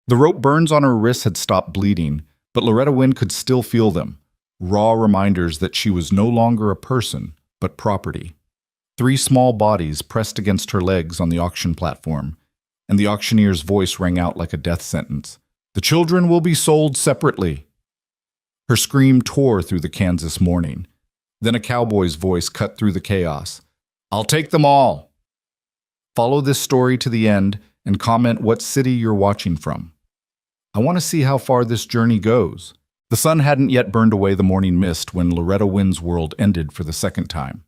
The rope burns on her wrists had stopped bleeding, but Loretta Wynn could still feel them, raw reminders that she was no longer a person, but property. 3 small bodies pressed against her legs on the auction platform, and the auctioneer's voice rang out like a death sentence. "The children will be sold separately." Her scream tore through the Kansas morning. Then a cowboy's voice cut through the chaos. "I'll take them all." Follow this story to the end and comment what city you're watching from. I want to see how far this journey goes. The sun hadn't yet burned away the morning mist when Loretta Wynn's world ended for the second time.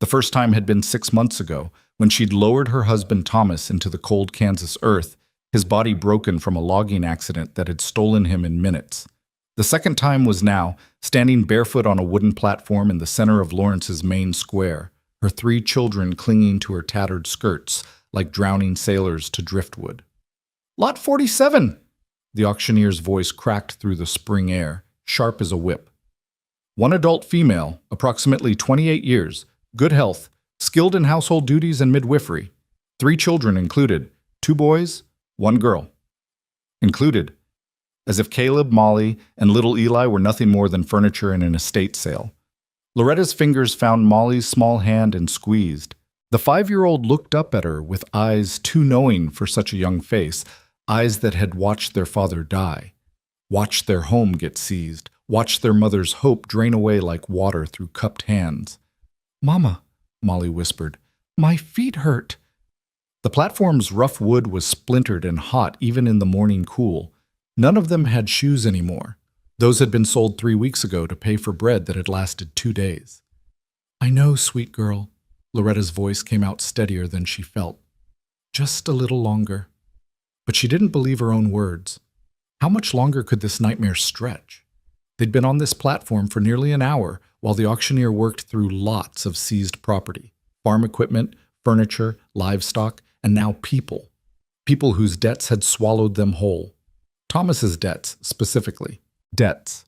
The first time had been 6 months ago, when she'd lowered her husband Thomas into the cold Kansas earth, his body broken from a logging accident that had stolen him in minutes. The second time was now, standing barefoot on a wooden platform in the center of Lawrence's main square, her 3 children clinging to her tattered skirts like drowning sailors to driftwood. "Lot 47!" The auctioneer's voice cracked through the spring air, sharp as a whip. One adult female, approximately 28 years, good health, skilled in household duties and midwifery. 3 children included, 2 boys, 1 girl. Included, as if Caleb, Molly, and little Eli were nothing more than furniture in an estate sale. Loretta's fingers found Molly's small hand and squeezed. The 5-year-old looked up at her with eyes too knowing for such a young face, eyes that had watched their father die, watched their home get seized, watched their mother's hope drain away like water through cupped hands. "Mama," Molly whispered, "my feet hurt." The platform's rough wood was splintered and hot even in the morning cool. None of them had shoes anymore. Those had been sold 3 weeks ago to pay for bread that had lasted 2 days. "I know, sweet girl." Loretta's voice came out steadier than she felt. "Just a little longer." But she didn't believe her own words. How much longer could this nightmare stretch? They'd been on this platform for nearly an hour while the auctioneer worked through lots of seized property, farm equipment, furniture, livestock, and now people. People whose debts had swallowed them whole. Thomas's debts, specifically. Debts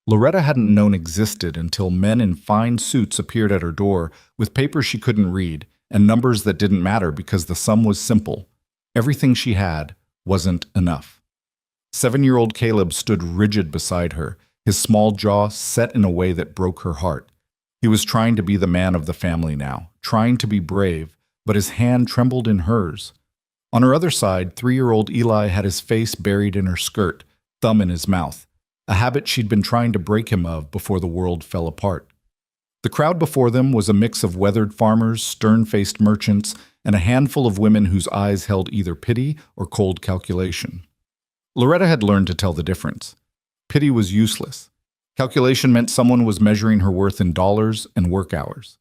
Loretta hadn't known existed until men in fine suits appeared at her door with papers she couldn't read and numbers that didn't matter because the sum was simple. Everything she had wasn't enough. 7-year-old Caleb stood rigid beside her, his small jaw set in a way that broke her heart. He was trying to be the man of the family now, trying to be brave, but his hand trembled in hers. On her other side, 3-year-old Eli had his face buried in her skirt, thumb in his mouth, a habit she'd been trying to break him of before the world fell apart. The crowd before them was a mix of weathered farmers, stern-faced merchants, and a handful of women whose eyes held either pity or cold calculation. Loretta had learned to tell the difference. Pity was useless. Calculation meant someone was measuring her worth in dollars and work hours.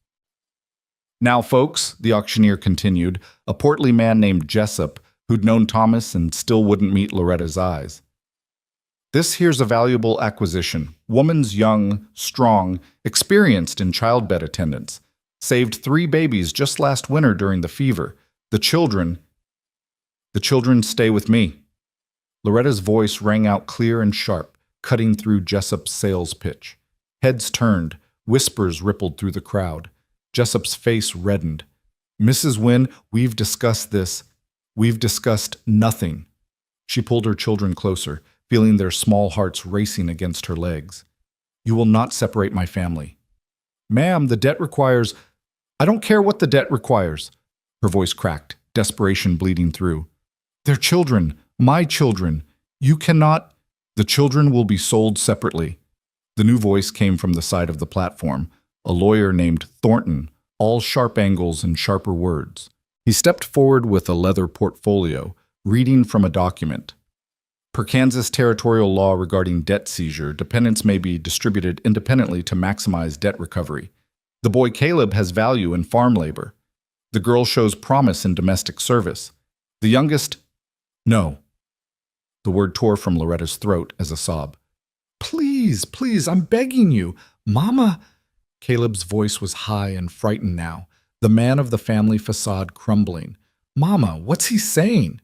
"Now, folks," the auctioneer continued, a portly man named Jessup, who'd known Thomas and still wouldn't meet Loretta's eyes. "This here's a valuable acquisition. Woman's young, strong, experienced in childbed attendance. Saved 3 babies just last winter during the fever. The children stay with me." Loretta's voice rang out clear and sharp, cutting through Jessup's sales pitch. Heads turned, whispers rippled through the crowd. Jessup's face reddened. "Mrs. Wynn, we've discussed this. We've discussed nothing." She pulled her children closer, feeling their small hearts racing against her legs. "You will not separate my family." "Ma'am, the debt requires—" "I don't care what the debt requires." Her voice cracked, desperation bleeding through. "They're children, my children. You cannot—" "The children will be sold separately." The new voice came from the side of the platform, a lawyer named Thornton, all sharp angles and sharper words. He stepped forward with a leather portfolio, reading from a document. Per Kansas territorial law regarding debt seizure, dependents may be distributed independently to maximize debt recovery. The boy Caleb has value in farm labor. The girl shows promise in domestic service. The youngest— No. The word tore from Loretta's throat as a sob. "Please, please, I'm begging you. Mama—" Caleb's voice was high and frightened now, the man of the family facade crumbling. "Mama, what's he saying?"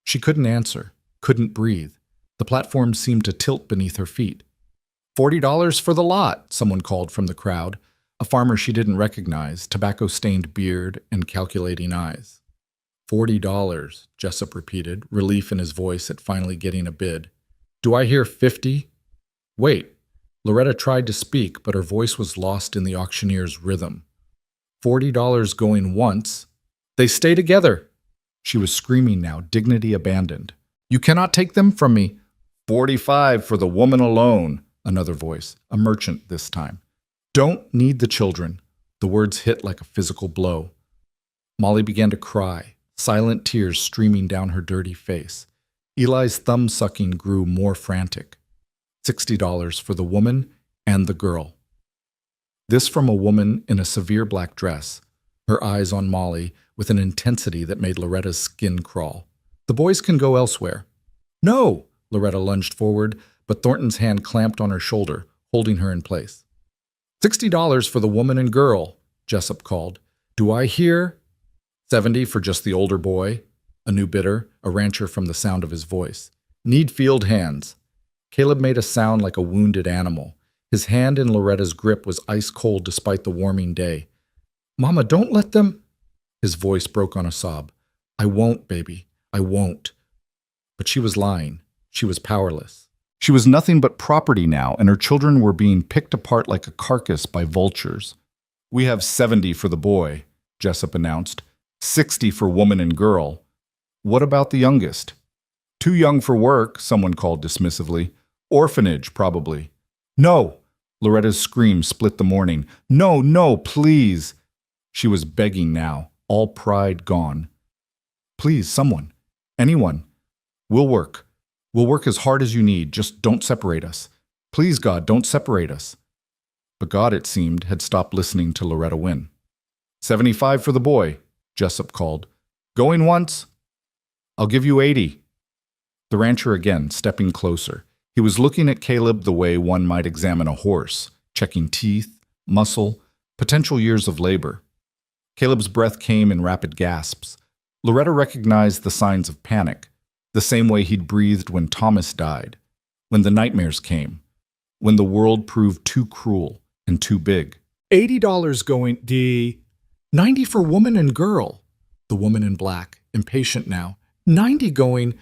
She couldn't answer, couldn't breathe. The platform seemed to tilt beneath her feet. $40 for the lot, someone called from the crowd, a farmer she didn't recognize, tobacco-stained beard and calculating eyes. $40, Jessup repeated, relief in his voice at finally getting a bid. Do I hear 50? Wait. Loretta tried to speak, but her voice was lost in the auctioneer's rhythm. $40 going once. They stay together. She was screaming now, dignity abandoned. You cannot take them from me. 45 for the woman alone, another voice, a merchant this time. Don't need the children. The words hit like a physical blow. Molly began to cry, silent tears streaming down her dirty face. Eli's thumb-sucking grew more frantic. $60 for the woman and the girl. This from a woman in a severe black dress, her eyes on Molly with an intensity that made Loretta's skin crawl. The boys can go elsewhere. No! Loretta lunged forward, but Thornton's hand clamped on her shoulder, holding her in place. $60 for the woman and girl, Jessup called. Do I hear? 70 for just the older boy, a new bidder, a rancher from the sound of his voice. Need field hands. Caleb made a sound like a wounded animal. His hand in Loretta's grip was ice cold despite the warming day. Mama, don't let them... His voice broke on a sob. I won't, baby. I won't. But she was lying. She was powerless. She was nothing but property now, and her children were being picked apart like a carcass by vultures. We have 70 for the boy, Jessup announced. 60 for woman and girl. What about the youngest? Too young for work, someone called dismissively. Orphanage, probably. No! Loretta's scream split the morning. No, no, please! She was begging now, all pride gone. Please, someone. Anyone. We'll work. We'll work as hard as you need, just don't separate us. Please, God, don't separate us. But God, it seemed, had stopped listening to Loretta Wynn. 75 for the boy, Jessup called. Going once? I'll give you 80. The rancher again, stepping closer. He was looking at Caleb the way one might examine a horse, checking teeth, muscle, potential years of labor. Caleb's breath came in rapid gasps. Loretta recognized the signs of panic, the same way he'd breathed when Thomas died, when the nightmares came, when the world proved too cruel and too big. $80 going, D. 90 for woman and girl. The woman in black, impatient now. 90 going,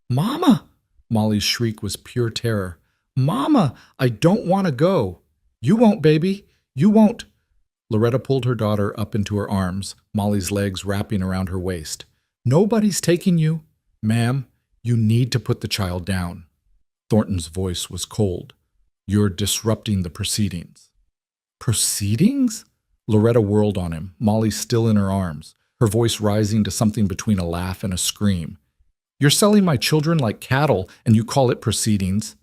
Mama! Molly's shriek was pure terror. Mama, I don't want to go. You won't, baby. You won't. Loretta pulled her daughter up into her arms, Molly's legs wrapping around her waist. Nobody's taking you. Ma'am, you need to put the child down. Thornton's voice was cold. You're disrupting the proceedings. Proceedings? Loretta whirled on him, Molly still in her arms, her voice rising to something between a laugh and a scream. You're selling my children like cattle, and you call it proceedings.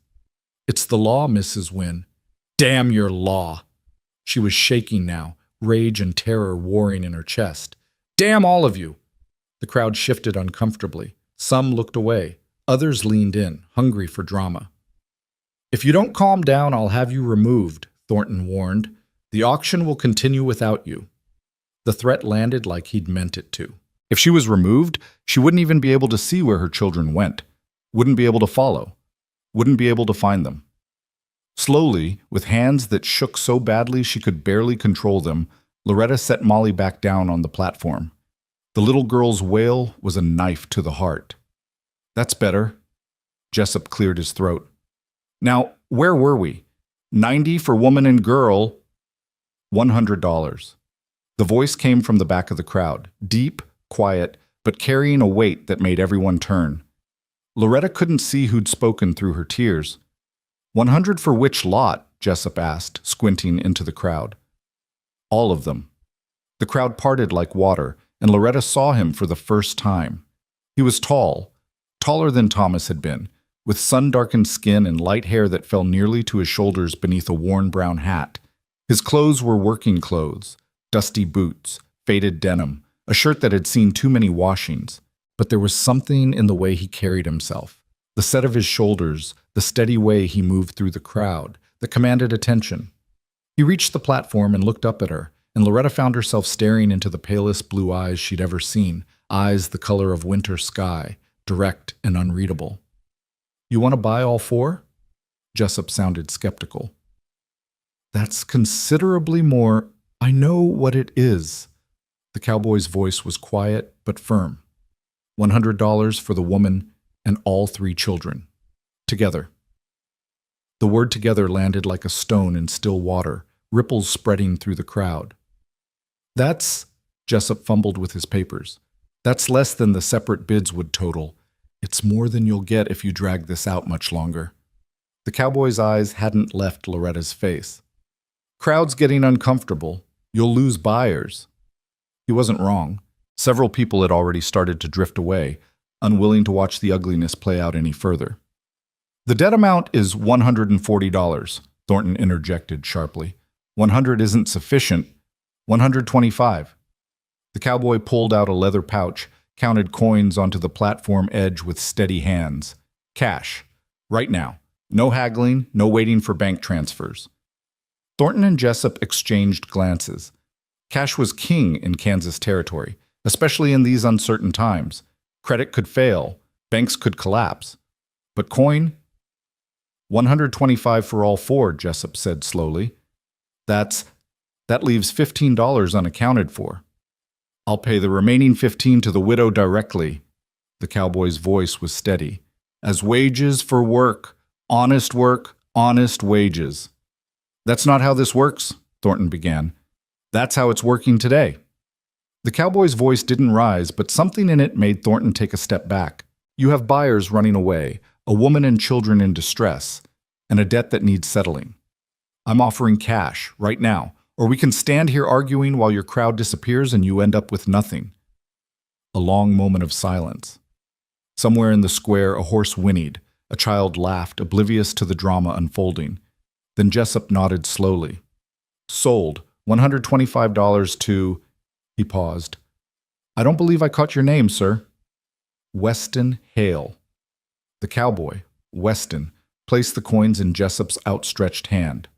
It's the law, Mrs. Wynn. Damn your law. She was shaking now, rage and terror warring in her chest. Damn all of you. The crowd shifted uncomfortably. Some looked away. Others leaned in, hungry for drama. If you don't calm down, I'll have you removed, Thornton warned. The auction will continue without you. The threat landed like he'd meant it to. If she was removed, she wouldn't even be able to see where her children went, wouldn't be able to follow, wouldn't be able to find them. Slowly, with hands that shook so badly she could barely control them, Loretta set Molly back down on the platform. The little girl's wail was a knife to the heart. That's better. Jessup cleared his throat. Now, where were we? 90 for woman and girl. $100. The voice came from the back of the crowd, deep, quiet, but carrying a weight that made everyone turn. Loretta couldn't see who'd spoken through her tears. 100 for which lot? Jessup asked, squinting into the crowd. All of them. The crowd parted like water, and Loretta saw him for the first time. He was tall, taller than Thomas had been, with sun-darkened skin and light hair that fell nearly to his shoulders beneath a worn brown hat. His clothes were working clothes, dusty boots, faded denim, a shirt that had seen too many washings. But there was something in the way he carried himself, the set of his shoulders, the steady way he moved through the crowd, that commanded attention. He reached the platform and looked up at her, and Loretta found herself staring into the palest blue eyes she'd ever seen, eyes the color of winter sky, direct and unreadable. You want to buy all four? Jessup sounded skeptical. That's considerably more. I know what it is. The cowboy's voice was quiet but firm. $100 for the woman and all 3 children. Together. The word together landed like a stone in still water, ripples spreading through the crowd. That's, Jessup fumbled with his papers. That's less than the separate bids would total. It's more than you'll get if you drag this out much longer. The cowboy's eyes hadn't left Loretta's face. Crowd's getting uncomfortable. You'll lose buyers. He wasn't wrong. Several people had already started to drift away, unwilling to watch the ugliness play out any further. The debt amount is $140, Thornton interjected sharply. 100 isn't sufficient. 125. The cowboy pulled out a leather pouch, counted coins onto the platform edge with steady hands. Cash. Right now. No haggling, no waiting for bank transfers. Thornton and Jessup exchanged glances. Cash was king in Kansas territory, especially in these uncertain times. Credit could fail, banks could collapse. But coin? 125 for all 4, Jessup said slowly. That leaves $15 unaccounted for. I'll pay the remaining 15 to the widow directly. The cowboy's voice was steady. As wages for work, honest wages. That's not how this works, Thornton began. That's how it's working today. The cowboy's voice didn't rise, but something in it made Thornton take a step back. You have buyers running away, a woman and children in distress, and a debt that needs settling. I'm offering cash, right now, or we can stand here arguing while your crowd disappears and you end up with nothing. A long moment of silence. Somewhere in the square, a horse whinnied. A child laughed, oblivious to the drama unfolding. Then Jessup nodded slowly. Sold, $125 to... He paused. I don't believe I caught your name, sir. Weston Hale. The cowboy, Weston, placed the coins in Jessup's outstretched hand.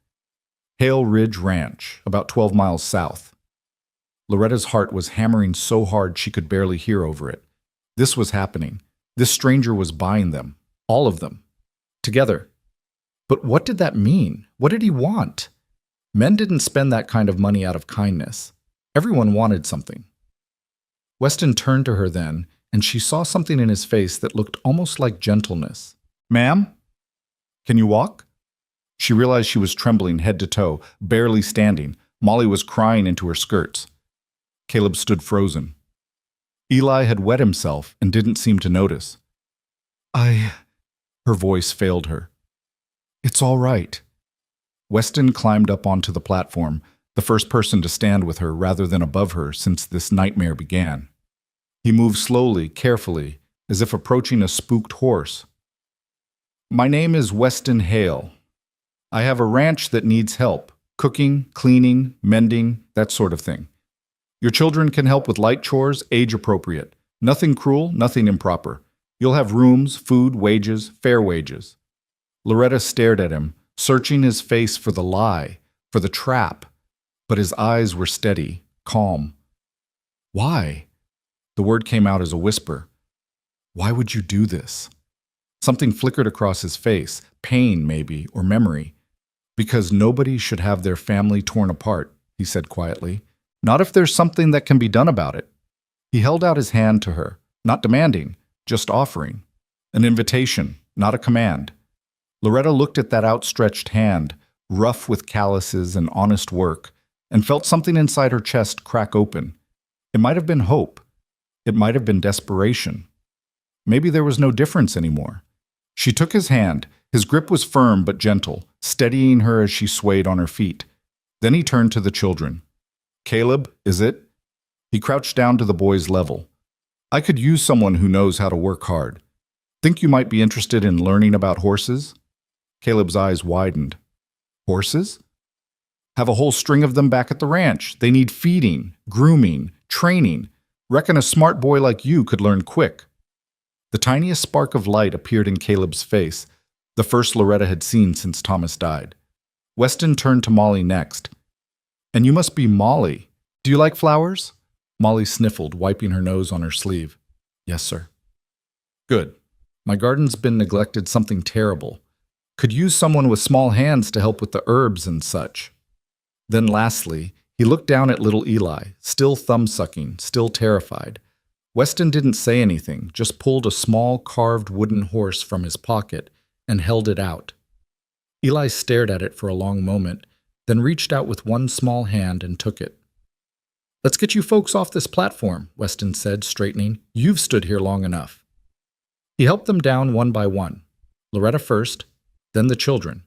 Hale Ridge Ranch, about 12 miles south. Loretta's heart was hammering so hard she could barely hear over it. This was happening. This stranger was buying them. All of them. Together. But what did that mean? What did he want? Men didn't spend that kind of money out of kindness. Everyone wanted something. Weston turned to her then, and she saw something in his face that looked almost like gentleness. Ma'am? Can you walk? She realized she was trembling head to toe, barely standing. Molly was crying into her skirts. Caleb stood frozen. Eli had wet himself and didn't seem to notice. Her voice failed her. It's all right. Weston climbed up onto the platform, the first person to stand with her rather than above her since this nightmare began. He moved slowly, carefully, as if approaching a spooked horse. My name is Weston Hale. I have a ranch that needs help. Cooking, cleaning, mending, that sort of thing. Your children can help with light chores, age appropriate. Nothing cruel, nothing improper. You'll have rooms, food, wages, fair wages. Loretta stared at him, searching his face for the lie, for the trap, but his eyes were steady, calm. Why? The word came out as a whisper. Why would you do this? Something flickered across his face, pain maybe, or memory. Because nobody should have their family torn apart, he said quietly. Not if there's something that can be done about it. He held out his hand to her, not demanding, just offering. An invitation, not a command. Loretta looked at that outstretched hand, rough with calluses and honest work, and felt something inside her chest crack open. It might have been hope. It might have been desperation. Maybe there was no difference anymore. She took his hand. His grip was firm but gentle, steadying her as she swayed on her feet. Then he turned to the children. Caleb, is it? He crouched down to the boy's level. I could use someone who knows how to work hard. Think you might be interested in learning about horses? Caleb's eyes widened. Horses? Have a whole string of them back at the ranch. They need feeding, grooming, training. Reckon a smart boy like you could learn quick. The tiniest spark of light appeared in Caleb's face, the first Loretta had seen since Thomas died. Weston turned to Molly next. And you must be Molly. Do you like flowers? Molly sniffled, wiping her nose on her sleeve. Yes, sir. Good. My garden's been neglected something terrible. Could use someone with small hands to help with the herbs and such. Then lastly, he looked down at little Eli, still thumb-sucking, still terrified. Weston didn't say anything, just pulled a small carved wooden horse from his pocket and held it out. Eli stared at it for a long moment, then reached out with one small hand and took it. "Let's get you folks off this platform," Weston said, straightening. "You've stood here long enough." He helped them down one by one. Loretta first, then the children.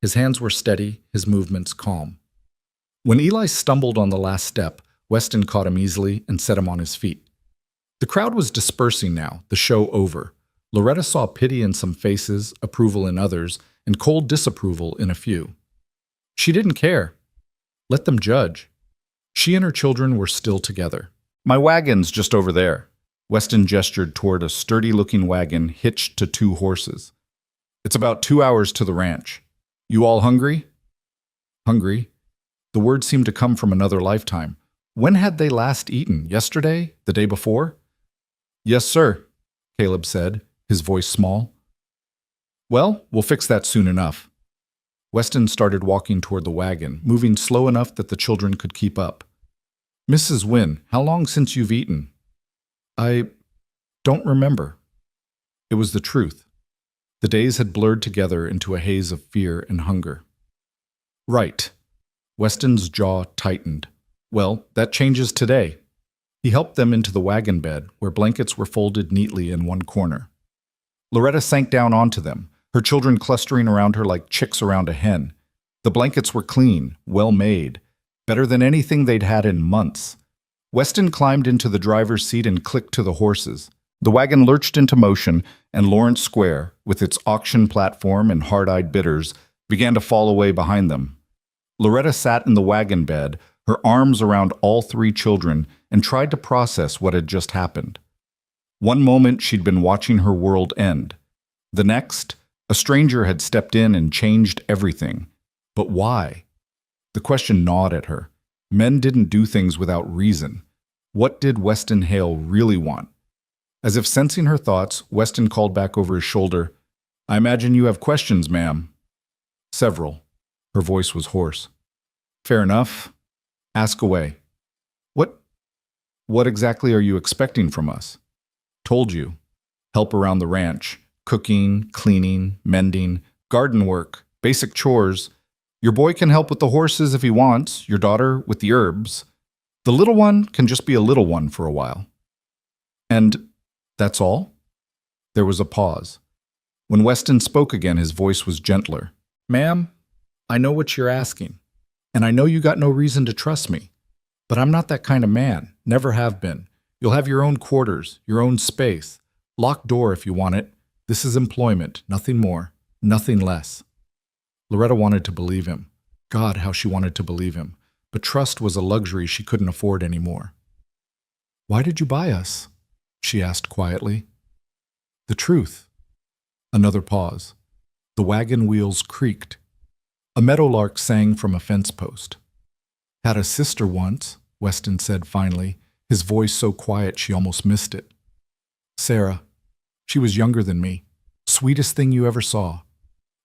His hands were steady, his movements calm. When Eli stumbled on the last step, Weston caught him easily and set him on his feet. The crowd was dispersing now, the show over. Loretta saw pity in some faces, approval in others, and cold disapproval in a few. She didn't care. Let them judge. She and her children were still together. "My wagon's just over there." Weston gestured toward a sturdy-looking wagon hitched to 2 horses. "It's about 2 hours to the ranch. You all hungry?" Hungry? The word seemed to come from another lifetime. When had they last eaten? Yesterday? The day before? "Yes, sir," Caleb said, his voice small. "Well, we'll fix that soon enough." Weston started walking toward the wagon, moving slow enough that the children could keep up. "Mrs. Wynne, how long since you've eaten?" "I don't remember." It was the truth. The days had blurred together into a haze of fear and hunger. "Right." Weston's jaw tightened. "Well, that changes today." He helped them into the wagon bed, where blankets were folded neatly in one corner. Loretta sank down onto them, her children clustering around her like chicks around a hen. The blankets were clean, well made, better than anything they'd had in months. Weston climbed into the driver's seat and clicked to the horses. The wagon lurched into motion, and Lawrence Square, with its auction platform and hard-eyed bidders, began to fall away behind them. Loretta sat in the wagon bed, her arms around all 3 children, and tried to process what had just happened. One moment she'd been watching her world end. The next, a stranger had stepped in and changed everything. But why? The question gnawed at her. Men didn't do things without reason. What did Weston Hale really want? As if sensing her thoughts, Weston called back over his shoulder, "I imagine you have questions, ma'am." "Several." Her voice was hoarse. "Fair enough. Ask away." What exactly are you expecting from us?" "Told you. Help around the ranch. Cooking, cleaning, mending, garden work, basic chores. Your boy can help with the horses if he wants, your daughter with the herbs. The little one can just be a little one for a while." "And that's all?" There was a pause. When Weston spoke again, his voice was gentler. "Ma'am, I know what you're asking, and I know you got no reason to trust me. But I'm not that kind of man, never have been. You'll have your own quarters, your own space. Locked door if you want it. This is employment, nothing more, nothing less." Loretta wanted to believe him. God, how she wanted to believe him. But trust was a luxury she couldn't afford anymore. "Why did you buy us?" she asked quietly. "The truth." Another pause. The wagon wheels creaked. A meadowlark sang from a fence post. "Had a sister once," Weston said finally, his voice so quiet she almost missed it. "Sarah. She was younger than me. Sweetest thing you ever saw.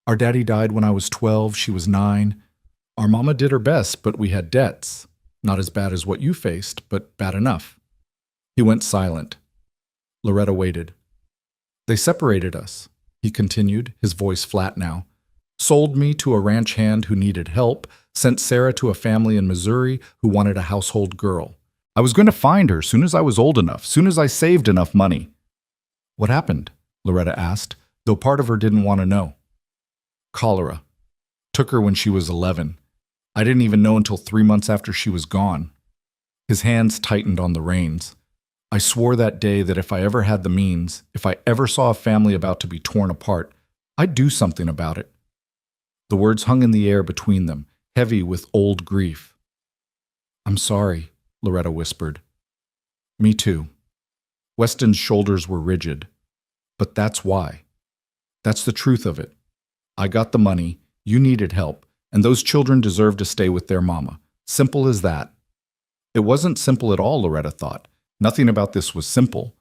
Our daddy died when I was 12, she was 9. Our mama did her best, but we had debts. Not as bad as what you faced, but bad enough." He went silent. Loretta waited. "They separated us," he continued, his voice flat now. "Sold me to a ranch hand who needed help, sent Sarah to a family in Missouri who wanted a household girl. I was going to find her soon as I was old enough, soon as I saved enough money." "What happened?" Loretta asked, though part of her didn't want to know. "Cholera. Took her when she was 11. I didn't even know until 3 months after she was gone." His hands tightened on the reins. "I swore that day that if I ever had the means, if I ever saw a family about to be torn apart, I'd do something about it." The words hung in the air between them, heavy with old grief. "I'm sorry," Loretta whispered. "Me too." Weston's shoulders were rigid. "But that's why. That's the truth of it. I got the money, you needed help, and those children deserve to stay with their mama. Simple as that." It wasn't simple at all, Loretta thought. Nothing about this was simple.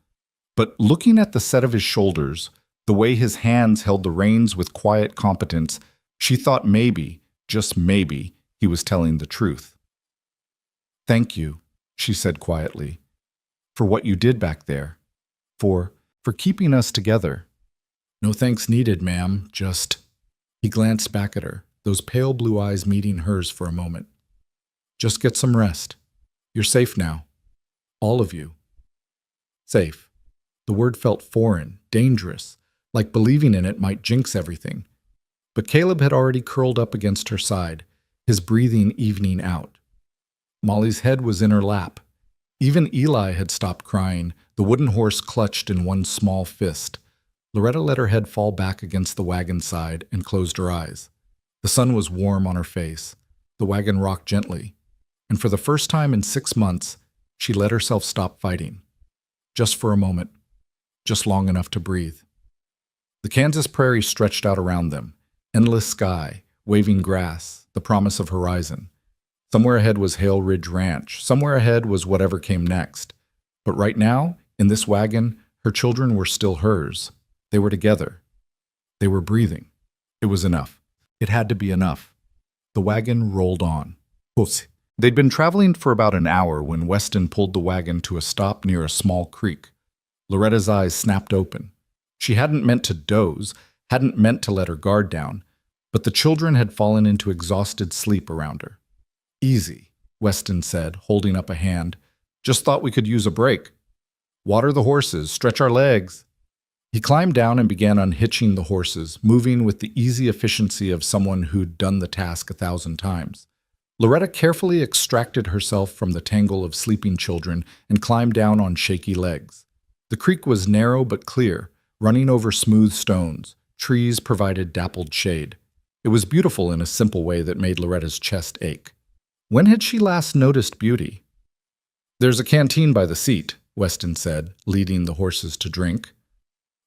But looking at the set of his shoulders, the way his hands held the reins with quiet competence, she thought maybe, just maybe, he was telling the truth. "Thank you," she said quietly. For what you did back there. For keeping us together. No thanks needed, ma'am. Just... He glanced back at her, those pale blue eyes meeting hers for a moment. Just get some rest. You're safe now. All of you. Safe. The word felt foreign, dangerous, like believing in it might jinx everything. But Caleb had already curled up against her side, his breathing evening out. Molly's head was in her lap. Even Eli had stopped crying, the wooden horse clutched in one small fist. Loretta let her head fall back against the wagon side and closed her eyes. The sun was warm on her face. The wagon rocked gently. And for the first time in 6 months, she let herself stop fighting. Just for a moment. Just long enough to breathe. The Kansas prairie stretched out around them. Endless sky, waving grass, the promise of horizon. Somewhere ahead was Hale Ridge Ranch. Somewhere ahead was whatever came next. But right now, in this wagon, her children were still hers. They were together. They were breathing. It was enough. It had to be enough. The wagon rolled on. They'd been traveling for about an hour when Weston pulled the wagon to a stop near a small creek. Loretta's eyes snapped open. She hadn't meant to doze, hadn't meant to let her guard down, but the children had fallen into exhausted sleep around her. Easy, Weston said, holding up a hand. Just thought we could use a break. Water the horses, stretch our legs. He climbed down and began unhitching the horses, moving with the easy efficiency of someone who'd done the task 1,000 times. Loretta carefully extracted herself from the tangle of sleeping children and climbed down on shaky legs. The creek was narrow but clear, running over smooth stones. Trees provided dappled shade. It was beautiful in a simple way that made Loretta's chest ache. When had she last noticed beauty? There's a canteen by the seat, Weston said, leading the horses to drink.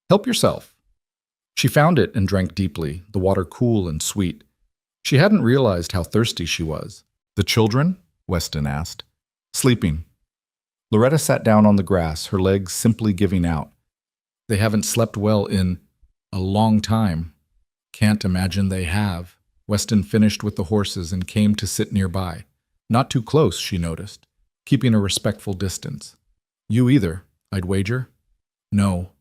Help yourself. She found it and drank deeply, the water cool and sweet. She hadn't realized how thirsty she was. The children? Weston asked. Sleeping. Loretta sat down on the grass, her legs simply giving out. They haven't slept well in a long time. Can't imagine they have. Weston finished with the horses and came to sit nearby. Not too close, she noticed, keeping a respectful distance. You either, I'd wager? No.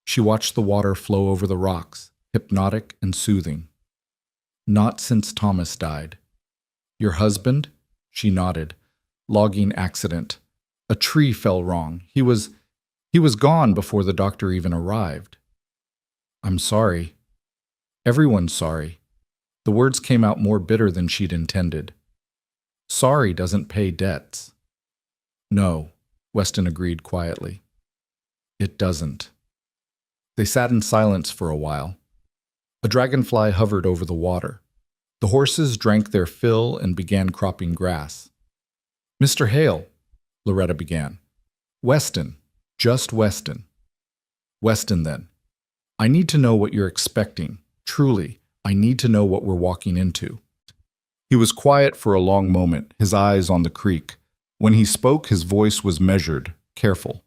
She watched the water flow over the rocks, hypnotic and soothing. Not since Thomas died. Your husband? She nodded. Logging accident. A tree fell wrong. He was gone before the doctor even arrived. I'm sorry. Everyone's sorry. The words came out more bitter than she'd intended. Sorry doesn't pay debts. No, Weston agreed quietly. It doesn't. They sat in silence for a while. A dragonfly hovered over the water. The horses drank their fill and began cropping grass. Mr. Hale, Loretta began. Weston, just Weston. Weston, then. I need to know what you're expecting. Truly, I need to know what we're walking into. He was quiet for a long moment, his eyes on the creek. When he spoke, his voice was measured, careful.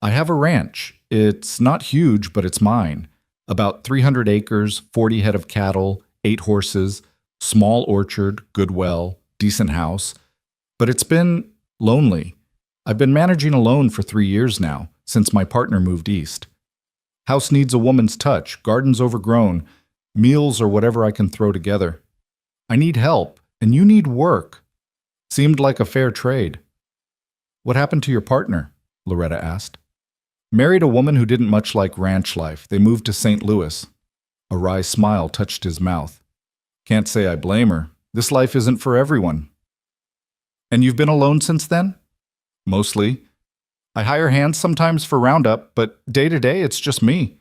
I have a ranch. It's not huge, but it's mine. About 300 acres, 40 head of cattle, 8 horses, small orchard, good well, decent house. But it's been lonely. I've been managing alone for 3 years now, since my partner moved east. House needs a woman's touch, gardens overgrown, meals or whatever I can throw together. I need help, and you need work. Seemed like a fair trade. What happened to your partner? Loretta asked. Married a woman who didn't much like ranch life. They moved to St. Louis. A wry smile touched his mouth. Can't say I blame her. This life isn't for everyone. And you've been alone since then? Mostly. I hire hands sometimes for roundup, but day to day it's just me.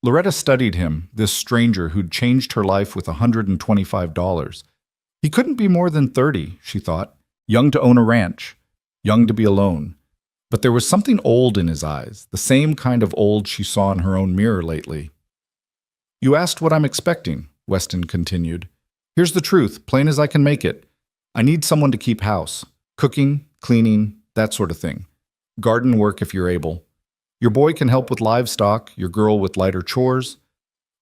Loretta studied him, this stranger who'd changed her life with $125. He couldn't be more than 30, she thought. Young to own a ranch. Young to be alone. But there was something old in his eyes, the same kind of old she saw in her own mirror lately. You asked what I'm expecting, Weston continued. Here's the truth, plain as I can make it. I need someone to keep house. Cooking, cleaning, that sort of thing. Garden work if you're able. Your boy can help with livestock, your girl with lighter chores.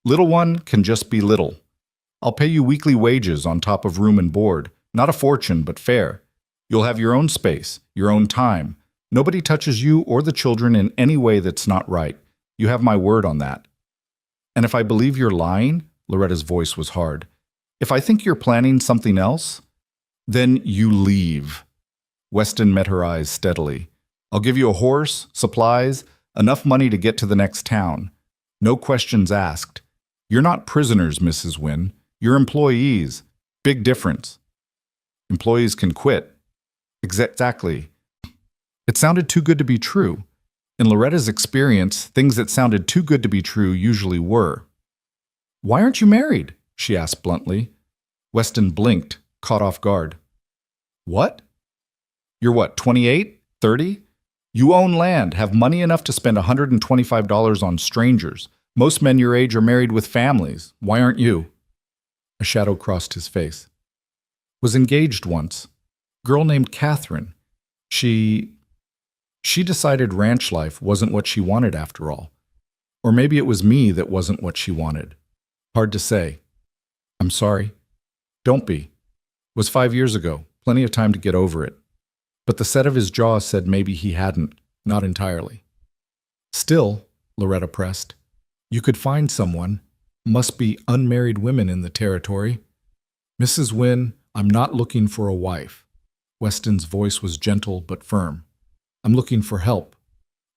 Little one can just be little. I'll pay you weekly wages on top of room and board. Not a fortune, but fair. You'll have your own space, your own time. Nobody touches you or the children in any way that's not right. You have my word on that. And if I believe you're lying, Loretta's voice was hard, if I think you're planning something else, then you leave. Weston met her eyes steadily. I'll give you a horse, supplies, enough money to get to the next town. No questions asked. You're not prisoners, Mrs. Wynne. You're employees. Big difference. Employees can quit. Exactly. It sounded too good to be true. In Loretta's experience, things that sounded too good to be true usually were. Why aren't you married? She asked bluntly. Weston blinked, caught off guard. What? You're what, 28? 30? You own land, have money enough to spend $125 on strangers. Most men your age are married with families. Why aren't you? A shadow crossed his face. Was engaged once. Girl named Catherine. She decided ranch life wasn't what she wanted after all. Or maybe it was me that wasn't what she wanted. Hard to say. I'm sorry. Don't be. It was 5 years ago. Plenty of time to get over it. But the set of his jaw said maybe he hadn't. Not entirely. Still, Loretta pressed, you could find someone. Must be unmarried women in the territory. Mrs. Wynne, I'm not looking for a wife. Weston's voice was gentle but firm. I'm looking for help.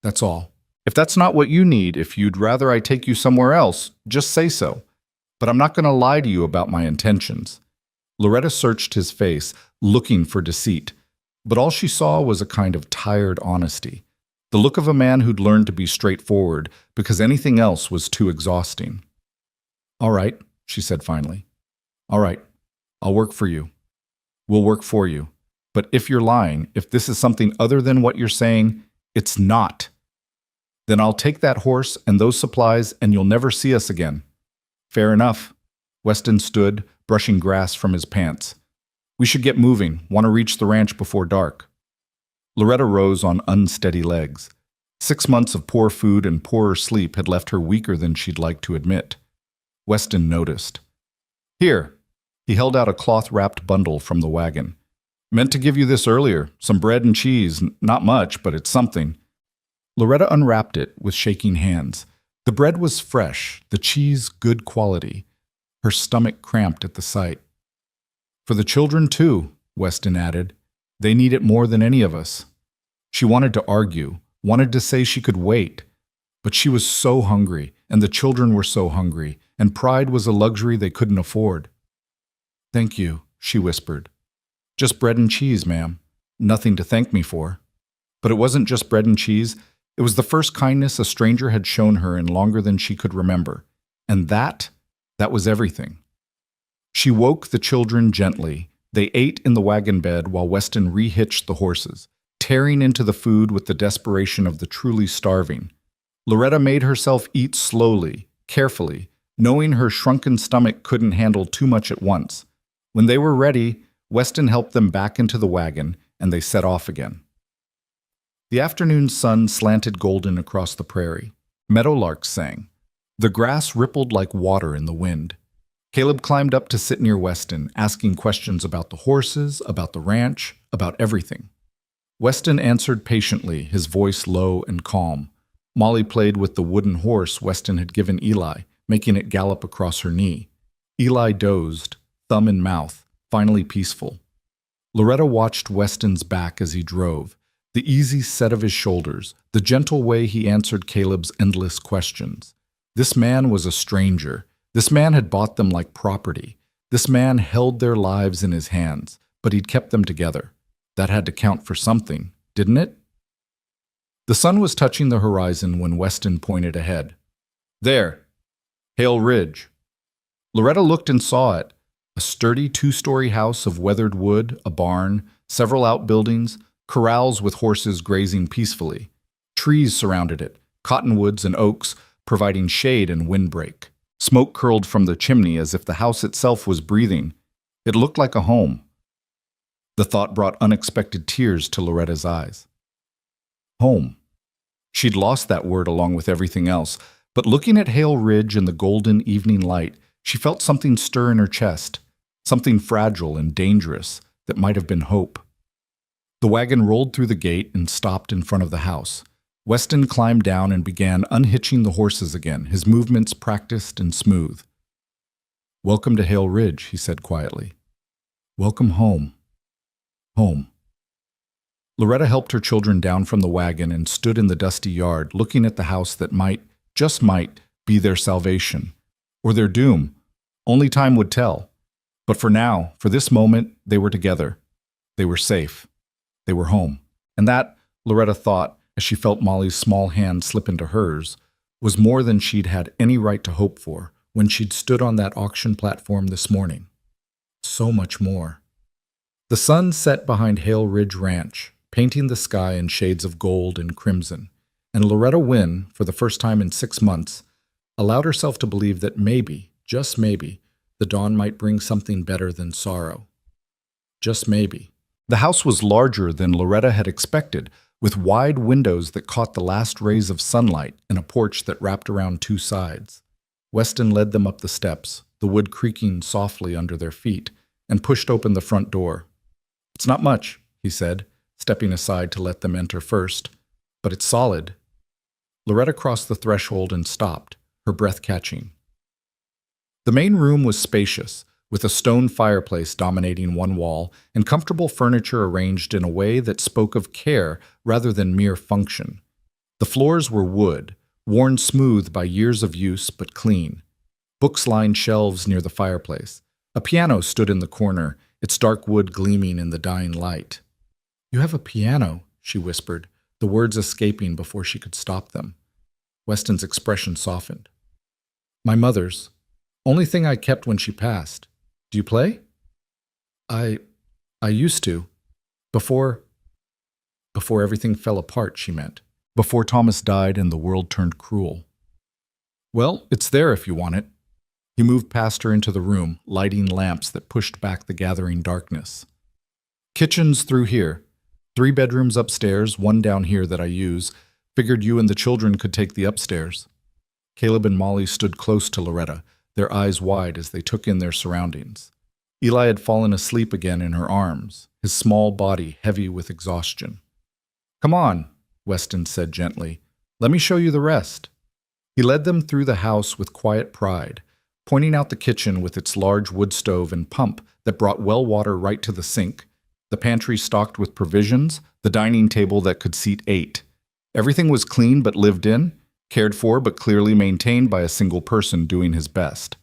That's all. If that's not what you need, if you'd rather I take you somewhere else, just say so. But I'm not going to lie to you about my intentions. Loretta searched his face, looking for deceit, but all she saw was a kind of tired honesty, the look of a man who'd learned to be straightforward because anything else was too exhausting. All right, she said finally. All right, I'll work for you. We'll work for you. But if you're lying, if this is something other than what you're saying, it's not. Then I'll take that horse and those supplies and you'll never see us again. Fair enough. Weston stood, brushing grass from his pants. We should get moving. Want to reach the ranch before dark. Loretta rose on unsteady legs. 6 months of poor food and poorer sleep had left her weaker than she'd like to admit. Weston noticed. Here. He held out a cloth-wrapped bundle from the wagon. Meant to give you this earlier. Some bread and cheese. Not much, but it's something. Loretta unwrapped it with shaking hands. The bread was fresh, the cheese good quality. Her stomach cramped at the sight. For the children, too, Weston added. They need it more than any of us. She wanted to argue, wanted to say she could wait. But she was so hungry, and the children were so hungry, and pride was a luxury they couldn't afford. Thank you, she whispered. Just bread and cheese, ma'am. Nothing to thank me for. But it wasn't just bread and cheese. It was the first kindness a stranger had shown her in longer than she could remember. And that was everything. She woke the children gently. They ate in the wagon bed while Weston rehitched the horses, tearing into the food with the desperation of the truly starving. Loretta made herself eat slowly, carefully, knowing her shrunken stomach couldn't handle too much at once. When they were ready, Weston helped them back into the wagon, and they set off again. The afternoon sun slanted golden across the prairie. Meadowlarks sang. The grass rippled like water in the wind. Caleb climbed up to sit near Weston, asking questions about the horses, about the ranch, about everything. Weston answered patiently, his voice low and calm. Molly played with the wooden horse Weston had given Eli, making it gallop across her knee. Eli dozed, thumb in mouth, finally peaceful. Loretta watched Weston's back as he drove, the easy set of his shoulders, the gentle way he answered Caleb's endless questions. This man was a stranger. This man had bought them like property. This man held their lives in his hands, but he'd kept them together. That had to count for something, didn't it? The sun was touching the horizon when Weston pointed ahead. There, Hale Ridge. Loretta looked and saw it. A sturdy 2-story house of weathered wood, a barn, several outbuildings, corrals with horses grazing peacefully. Trees surrounded it, cottonwoods and oaks, providing shade and windbreak. Smoke curled from the chimney as if the house itself was breathing. It looked like a home. The thought brought unexpected tears to Loretta's eyes. Home. She'd lost that word along with everything else, but looking at Hale Ridge in the golden evening light, she felt something stir in her chest, something fragile and dangerous that might have been hope. The wagon rolled through the gate and stopped in front of the house. Weston climbed down and began unhitching the horses again, his movements practiced and smooth. "Welcome to Hale Ridge," he said quietly. "Welcome home. Home." Loretta helped her children down from the wagon and stood in the dusty yard, looking at the house that might, just might, be their salvation. Or their doom. Only time would tell. But for now, for this moment, they were together. They were safe. They were home. And that, Loretta thought, as she felt Molly's small hand slip into hers, was more than she'd had any right to hope for when she'd stood on that auction platform this morning. So much more. The sun set behind Hale Ridge Ranch, painting the sky in shades of gold and crimson, and Loretta Wynne, for the first time in 6 months, allowed herself to believe that maybe, just maybe, the dawn might bring something better than sorrow. Just maybe. The house was larger than Loretta had expected, with wide windows that caught the last rays of sunlight and a porch that wrapped around 2 sides. Weston led them up the steps, the wood creaking softly under their feet, and pushed open the front door. "It's not much," he said, stepping aside to let them enter first, "but it's solid." Loretta crossed the threshold and stopped, her breath catching. The main room was spacious, with a stone fireplace dominating one wall and comfortable furniture arranged in a way that spoke of care rather than mere function. The floors were wood, worn smooth by years of use but clean. Books lined shelves near the fireplace. A piano stood in the corner, its dark wood gleaming in the dying light. "You have a piano," she whispered, the words escaping before she could stop them. Weston's expression softened. "My mother's. Only thing I kept when she passed. Do you play?" I used to. Before everything fell apart," she meant. "Before Thomas died and the world turned cruel." "Well, it's there if you want it." He moved past her into the room, lighting lamps that pushed back the gathering darkness. "Kitchen's through here. 3 bedrooms upstairs, 1 down here that I use. Figured you and the children could take the upstairs." Caleb and Molly stood close to Loretta, their eyes wide as they took in their surroundings. Eli had fallen asleep again in her arms, his small body heavy with exhaustion. "Come on," Weston said gently. "Let me show you the rest." He led them through the house with quiet pride, pointing out the kitchen with its large wood stove and pump that brought well water right to the sink, the pantry stocked with provisions, the dining table that could seat 8. Everything was clean but lived in, cared for but clearly maintained by a single person doing his best.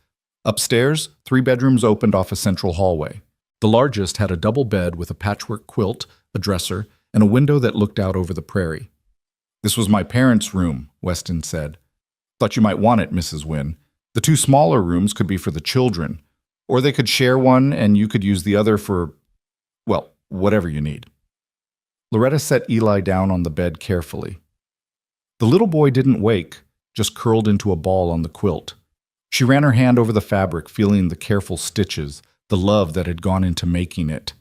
Upstairs, 3 bedrooms opened off a central hallway. The largest had a double bed with a patchwork quilt, a dresser, and a window that looked out over the prairie. "This was my parents' room," Weston said. "Thought you might want it, Mrs. Wynne. The 2 smaller rooms could be for the children, or they could share one and you could use the other for, well, whatever you need." Loretta set Eli down on the bed carefully. The little boy didn't wake, just curled into a ball on the quilt. She ran her hand over the fabric, feeling the careful stitches, the love that had gone into making it.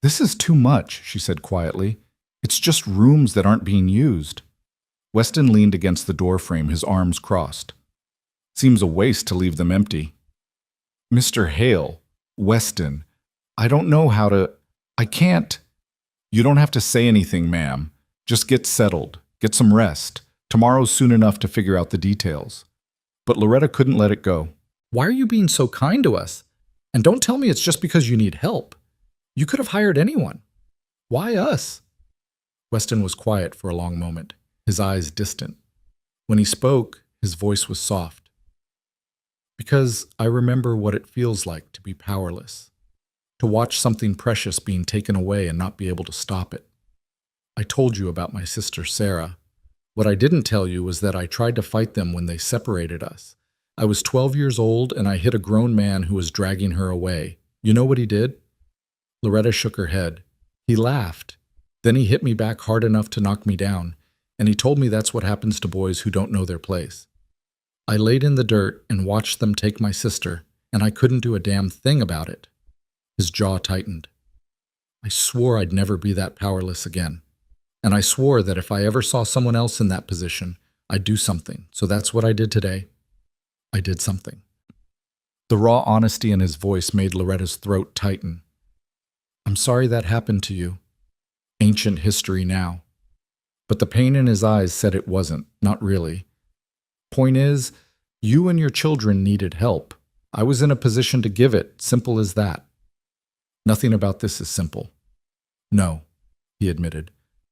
"This is too much," she said quietly. "It's just rooms that aren't being used." Weston leaned against the doorframe, his arms crossed. "Seems a waste to leave them empty." "Mr. Hale, Weston, I don't know how to... I can't..." "You don't have to say anything, ma'am. Just get settled. Get some rest. Tomorrow's soon enough to figure out the details." But Loretta couldn't let it go. "Why are you being so kind to us? And don't tell me it's just because you need help. You could have hired anyone. Why us?" Weston was quiet for a long moment, his eyes distant. When he spoke, his voice was soft. "Because I remember what it feels like to be powerless, to watch something precious being taken away and not be able to stop it. I told you about my sister Sarah. What I didn't tell you was that I tried to fight them when they separated us. I was 12 years old and I hit a grown man who was dragging her away. You know what he did?" Loretta shook her head. "He laughed. Then he hit me back hard enough to knock me down, and he told me that's what happens to boys who don't know their place. I laid in the dirt and watched them take my sister, and I couldn't do a damn thing about it." His jaw tightened. "I swore I'd never be that powerless again. And I swore that if I ever saw someone else in that position, I'd do something. So that's what I did today. I did something." The raw honesty in his voice made Loretta's throat tighten. "I'm sorry that happened to you. ancient history now. But the pain in his eyes said it wasn't, not really. Point is, you and your children needed help. I was in a position to give it, simple as that. Nothing about this is simple. No, he admitted.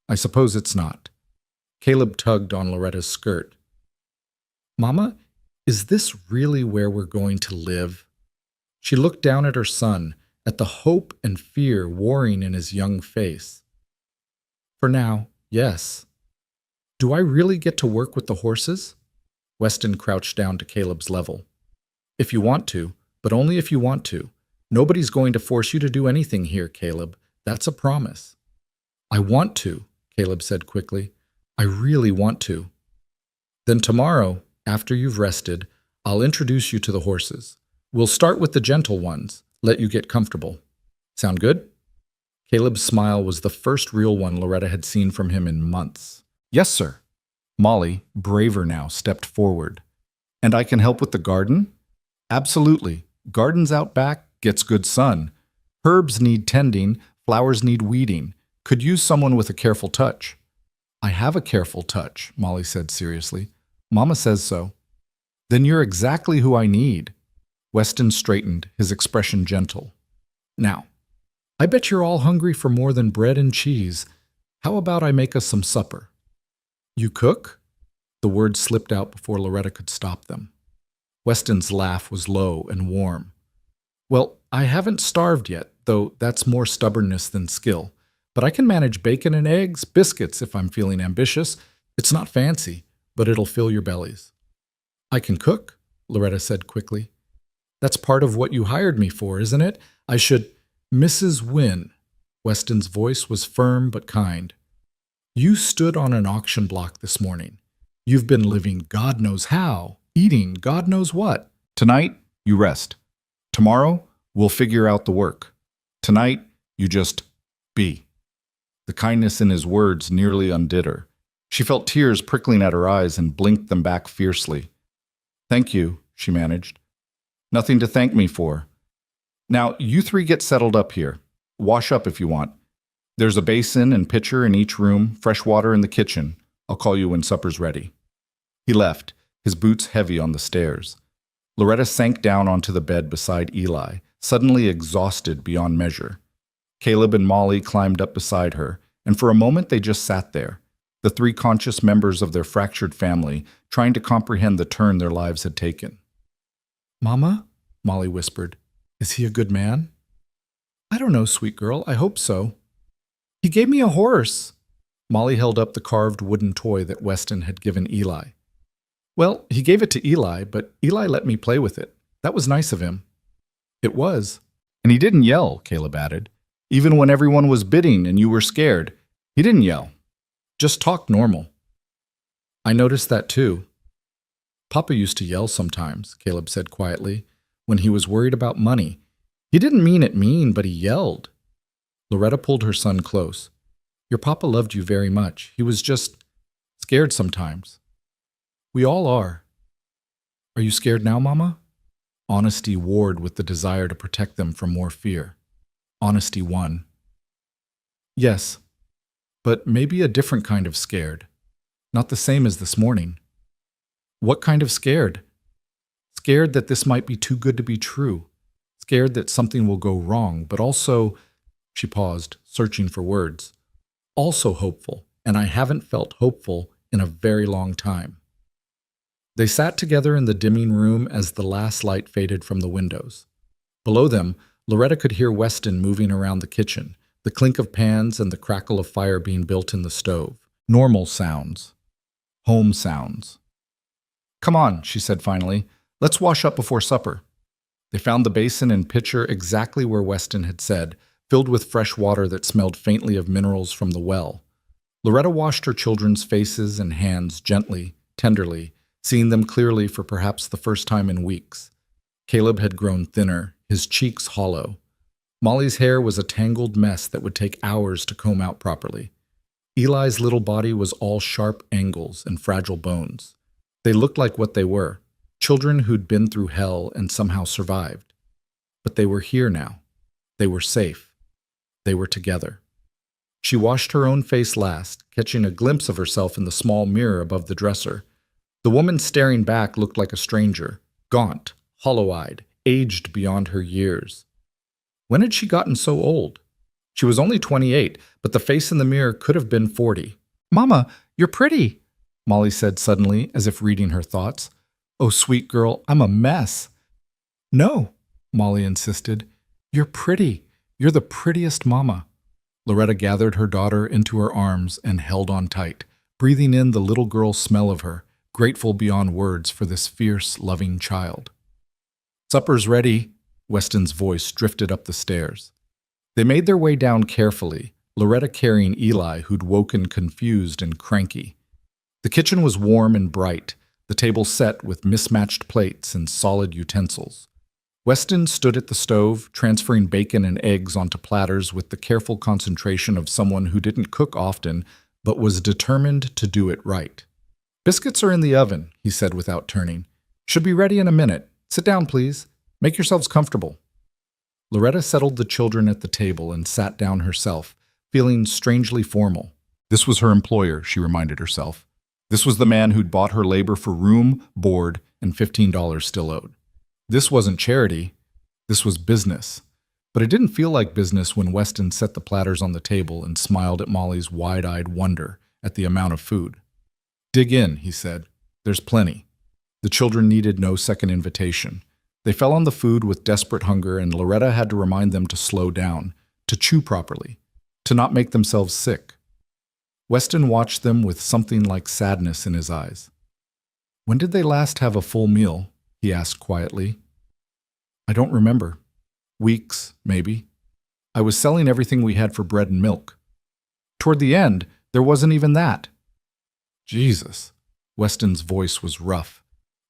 I suppose it's not. Caleb tugged on Loretta's skirt. Mama, is this really where we're going to live? She looked down at her son, at the hope and fear warring in his young face. For now, yes. Do I really get to work with the horses? Weston crouched down to Caleb's level. If you want to, but only if you want to. Nobody's going to force you to do anything here, Caleb. That's a promise. I want to, Caleb said quickly. I really want to. Then tomorrow, after you've rested, I'll introduce you to the horses. We'll start with the gentle ones, let you get comfortable. Sound good? Caleb's smile was the first real one Loretta had seen from him in months. Yes, sir. Molly, braver now, stepped forward. And I can help with the garden? Absolutely. Gardens out back, gets good sun. Herbs need tending, flowers need weeding. Could use someone with a careful touch. I have a careful touch, Molly said seriously. Mama says so. Then you're exactly who I need. Weston straightened, his expression gentle. Now, I bet you're all hungry for more than bread and cheese. How about I make us some supper? You cook? The words slipped out before Loretta could stop them. Weston's laugh was low and warm. Well, I haven't starved yet, though that's more stubbornness than skill. But I can manage bacon and eggs, biscuits if I'm feeling ambitious. It's not fancy, but it'll fill your bellies. I can cook, Loretta said quickly. That's part of what you hired me for, isn't it? I should... Mrs. Wynne. Weston's voice was firm but kind. You stood on an auction block this morning. You've been living God knows how, eating God knows what. Tonight, you rest. Tomorrow, we'll figure out the work. Tonight, you just be. The kindness in his words nearly undid her. She felt tears prickling at her eyes and blinked them back fiercely. Thank you, she managed. Nothing to thank me for. Now, you three get settled up here. Wash up if you want. There's a basin and pitcher in each room, fresh water in the kitchen. I'll call you when supper's ready. He left, his boots heavy on the stairs. Loretta sank down onto the bed beside Eli, suddenly exhausted beyond measure. Caleb and Molly climbed up beside her, and for a moment they just sat there, the three conscious members of their fractured family, trying to comprehend the turn their lives had taken. Mama? Molly whispered. Is he a good man? I don't know, sweet girl. I hope so. He gave me a horse. Molly held up the carved wooden toy that Weston had given Eli. Well, he gave it to Eli, but Eli let me play with it. That was nice of him. It was. And he didn't yell, Caleb added. Even when everyone was bidding and you were scared, he didn't yell. Just talked normal. I noticed that too. Papa used to yell sometimes, Caleb said quietly, when he was worried about money. He didn't mean it mean, but he yelled. Loretta pulled her son close. Your papa loved you very much. He was just scared sometimes. We all are. Are you scared now, Mama? Honesty warred with the desire to protect them from more fear. Honesty won. Yes, but maybe a different kind of scared. Not the same as this morning. What kind of scared? Scared that this might be too good to be true. Scared that something will go wrong, but also, she paused, searching for words, also hopeful, and I haven't felt hopeful in a very long time. They sat together in the dimming room as the last light faded from the windows. Below them, Loretta could hear Weston moving around the kitchen, the clink of pans and the crackle of fire being built in the stove. Normal sounds. Home sounds. Come on, she said finally. Let's wash up before supper. They found the basin and pitcher exactly where Weston had said, filled with fresh water that smelled faintly of minerals from the well. Loretta washed her children's faces and hands gently, tenderly, seeing them clearly for perhaps the first time in weeks. Caleb had grown thinner, his cheeks hollow. Molly's hair was a tangled mess that would take hours to comb out properly. Eli's little body was all sharp angles and fragile bones. They looked like what they were, children who'd been through hell and somehow survived. But they were here now. They were safe. They were together. She washed her own face last, catching a glimpse of herself in the small mirror above the dresser. The woman staring back looked like a stranger, gaunt, hollow-eyed, aged beyond her years. When had she gotten so old? She was only 28, but the face in the mirror could have been 40. "Mama, you're pretty," Molly said suddenly, as if reading her thoughts. "Oh, sweet girl, I'm a mess." "No," Molly insisted. "You're pretty. You're the prettiest mama." Loretta gathered her daughter into her arms and held on tight, breathing in the little girl's smell of her, grateful beyond words for this fierce, loving child. "Supper's ready," Weston's voice drifted up the stairs. They made their way down carefully, Loretta carrying Eli, who'd woken confused and cranky. The kitchen was warm and bright, the table set with mismatched plates and solid utensils. Weston stood at the stove, transferring bacon and eggs onto platters with the careful concentration of someone who didn't cook often, but was determined to do it right. "Biscuits are in the oven," he said without turning. "Should be ready in a minute. Sit down, please. Make yourselves comfortable." Loretta settled the children at the table and sat down herself, feeling strangely formal. This was her employer, she reminded herself. This was the man who'd bought her labor for room, board, and $15 still owed. This wasn't charity. This was business. But it didn't feel like business when Weston set the platters on the table and smiled at Molly's wide-eyed wonder at the amount of food. "Dig in," he said. "There's plenty." The children needed no second invitation. They fell on the food with desperate hunger, and Loretta had to remind them to slow down, to chew properly, to not make themselves sick. Weston watched them with something like sadness in his eyes. "When did they last have a full meal?" he asked quietly. "I don't remember. Weeks, maybe. I was selling everything we had for bread and milk. Toward the end, there wasn't even that." "Jesus." Weston's voice was rough.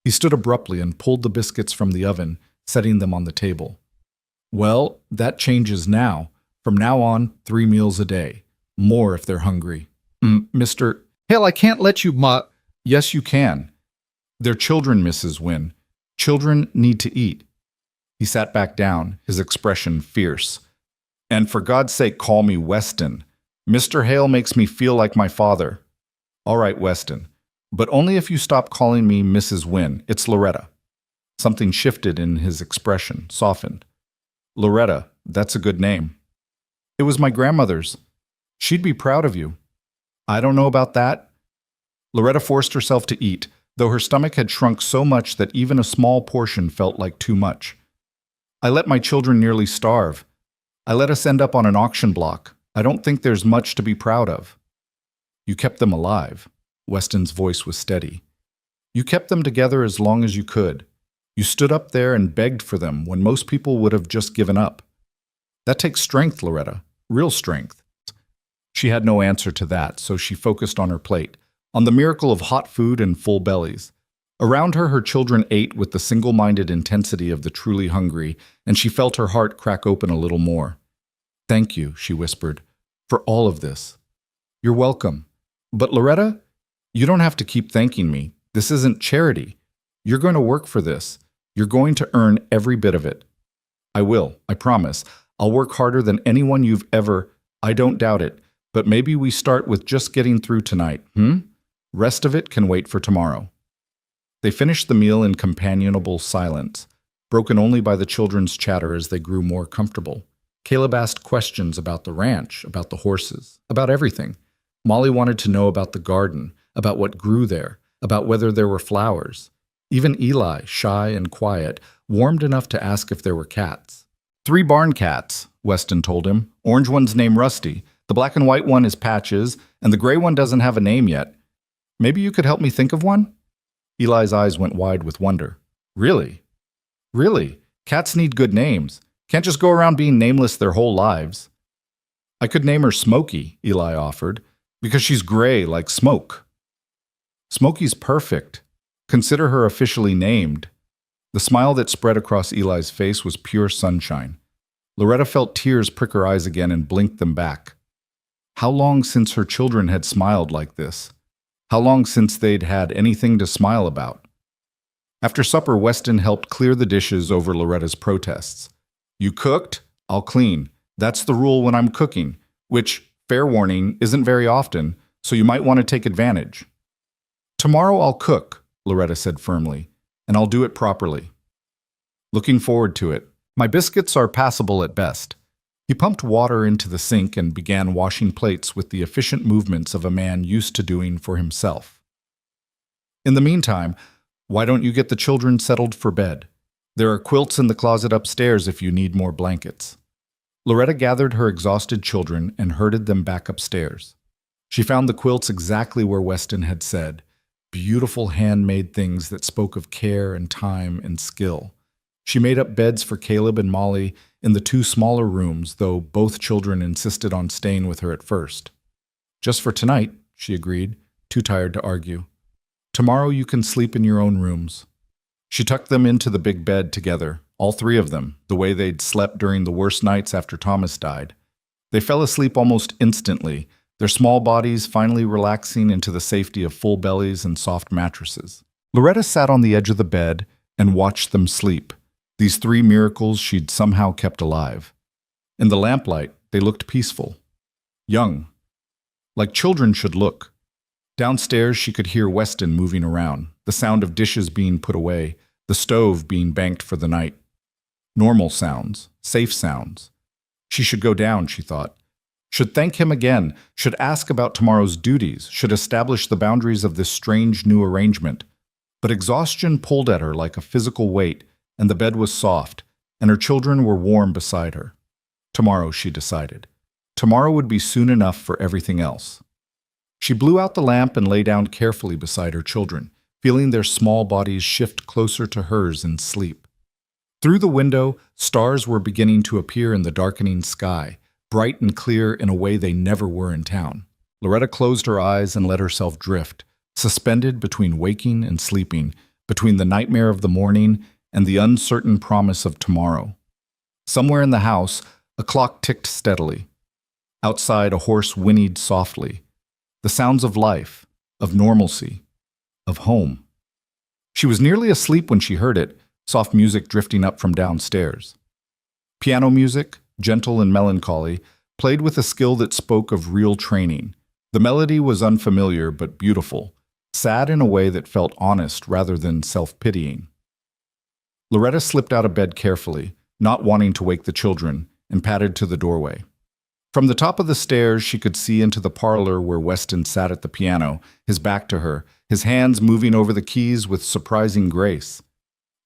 He stood abruptly and pulled the biscuits from the oven, setting them on the table. "Well, that changes now. From now on, 3 meals a day. More if they're hungry. Mr. Hell, I can't let you, Yes, you can. They're children, Mrs. Wynne. Children need to eat." He sat back down, his expression fierce. "And for God's sake, call me Weston. Mr. Hale makes me feel like my father." "All right, Weston. But only if you stop calling me Mrs. Wynne. It's Loretta." Something shifted in his expression, softened. "Loretta, that's a good name." "It was my grandmother's. She'd be proud of you." "I don't know about that." Loretta forced herself to eat, though her stomach had shrunk so much that even a small portion felt like too much. "I let my children nearly starve. I let us end up on an auction block. I don't think there's much to be proud of." "You kept them alive." Weston's voice was steady. "You kept them together as long as you could. You stood up there and begged for them when most people would have just given up. That takes strength, Loretta. Real strength." She had no answer to that, so she focused on her plate, on the miracle of hot food and full bellies. Around her, her children ate with the single-minded intensity of the truly hungry, and she felt her heart crack open a little more. "Thank you," she whispered, "for all of this." "You're welcome. But Loretta, you don't have to keep thanking me. This isn't charity. You're going to work for this. You're going to earn every bit of it." "I will, I promise. I'll work harder than anyone you've ever—" "I don't doubt it. But maybe we start with just getting through tonight, Rest of it can wait for tomorrow." They finished the meal in companionable silence, broken only by the children's chatter as they grew more comfortable. Caleb asked questions about the ranch, about the horses, about everything. Molly wanted to know about the garden, about what grew there, about whether there were flowers. Even Eli, shy and quiet, warmed enough to ask if there were cats. 3 barn cats, Weston told him. Orange one's named Rusty. The black and white one is Patches, and the gray one doesn't have a name yet. Maybe you could help me think of one?" Eli's eyes went wide with wonder. "Really? Really? Cats need good names. Can't just go around being nameless their whole lives." "I could name her Smokey," Eli offered, "because she's gray like smoke." "Smokey's perfect. Consider her officially named." The smile that spread across Eli's face was pure sunshine. Loretta felt tears prick her eyes again and blinked them back. How long since her children had smiled like this? How long since they'd had anything to smile about? After supper, Weston helped clear the dishes over Loretta's protests. "You cooked? I'll clean. That's the rule when I'm cooking," which, Fair warning isn't very often, so you might want to take advantage. Tomorrow I'll cook, Loretta said firmly, and I'll do it properly. Looking forward to it. My biscuits are passable at best. He pumped water into the sink and began washing plates with the efficient movements of a man used to doing for himself. In the meantime, why don't you get the children settled for bed? There are quilts in the closet upstairs if you need more blankets. Loretta gathered her exhausted children and herded them back upstairs. She found the quilts exactly where Weston had said, beautiful handmade things that spoke of care and time and skill. She made up beds for Caleb and Molly in the two smaller rooms, though both children insisted on staying with her at first. Just for tonight, she agreed, too tired to argue. Tomorrow you can sleep in your own rooms. She tucked them into the big bed together, all three of them, the way they'd slept during the worst nights after Thomas died. They fell asleep almost instantly, their small bodies finally relaxing into the safety of full bellies and soft mattresses. Loretta sat on the edge of the bed and watched them sleep, these three miracles she'd somehow kept alive. In the lamplight, they looked peaceful, young, like children should look. Downstairs, she could hear Weston moving around, the sound of dishes being put away, the stove being banked for the night. Normal sounds, safe sounds. She should go down, she thought. Should thank him again, should ask about tomorrow's duties, should establish the boundaries of this strange new arrangement. But exhaustion pulled at her like a physical weight, and the bed was soft, and her children were warm beside her. Tomorrow, she decided. Tomorrow would be soon enough for everything else. She blew out the lamp and lay down carefully beside her children, feeling their small bodies shift closer to hers in sleep. Through the window, stars were beginning to appear in the darkening sky, bright and clear in a way they never were in town. Loretta closed her eyes and let herself drift, suspended between waking and sleeping, between the nightmare of the morning and the uncertain promise of tomorrow. Somewhere in the house, a clock ticked steadily. Outside, a horse whinnied softly. The sounds of life, of normalcy, of home. She was nearly asleep when she heard it, soft music drifting up from downstairs. Piano music, gentle and melancholy, played with a skill that spoke of real training. The melody was unfamiliar but beautiful, sad in a way that felt honest rather than self-pitying. Loretta slipped out of bed carefully, not wanting to wake the children, and padded to the doorway. From the top of the stairs, she could see into the parlor where Weston sat at the piano, his back to her, his hands moving over the keys with surprising grace.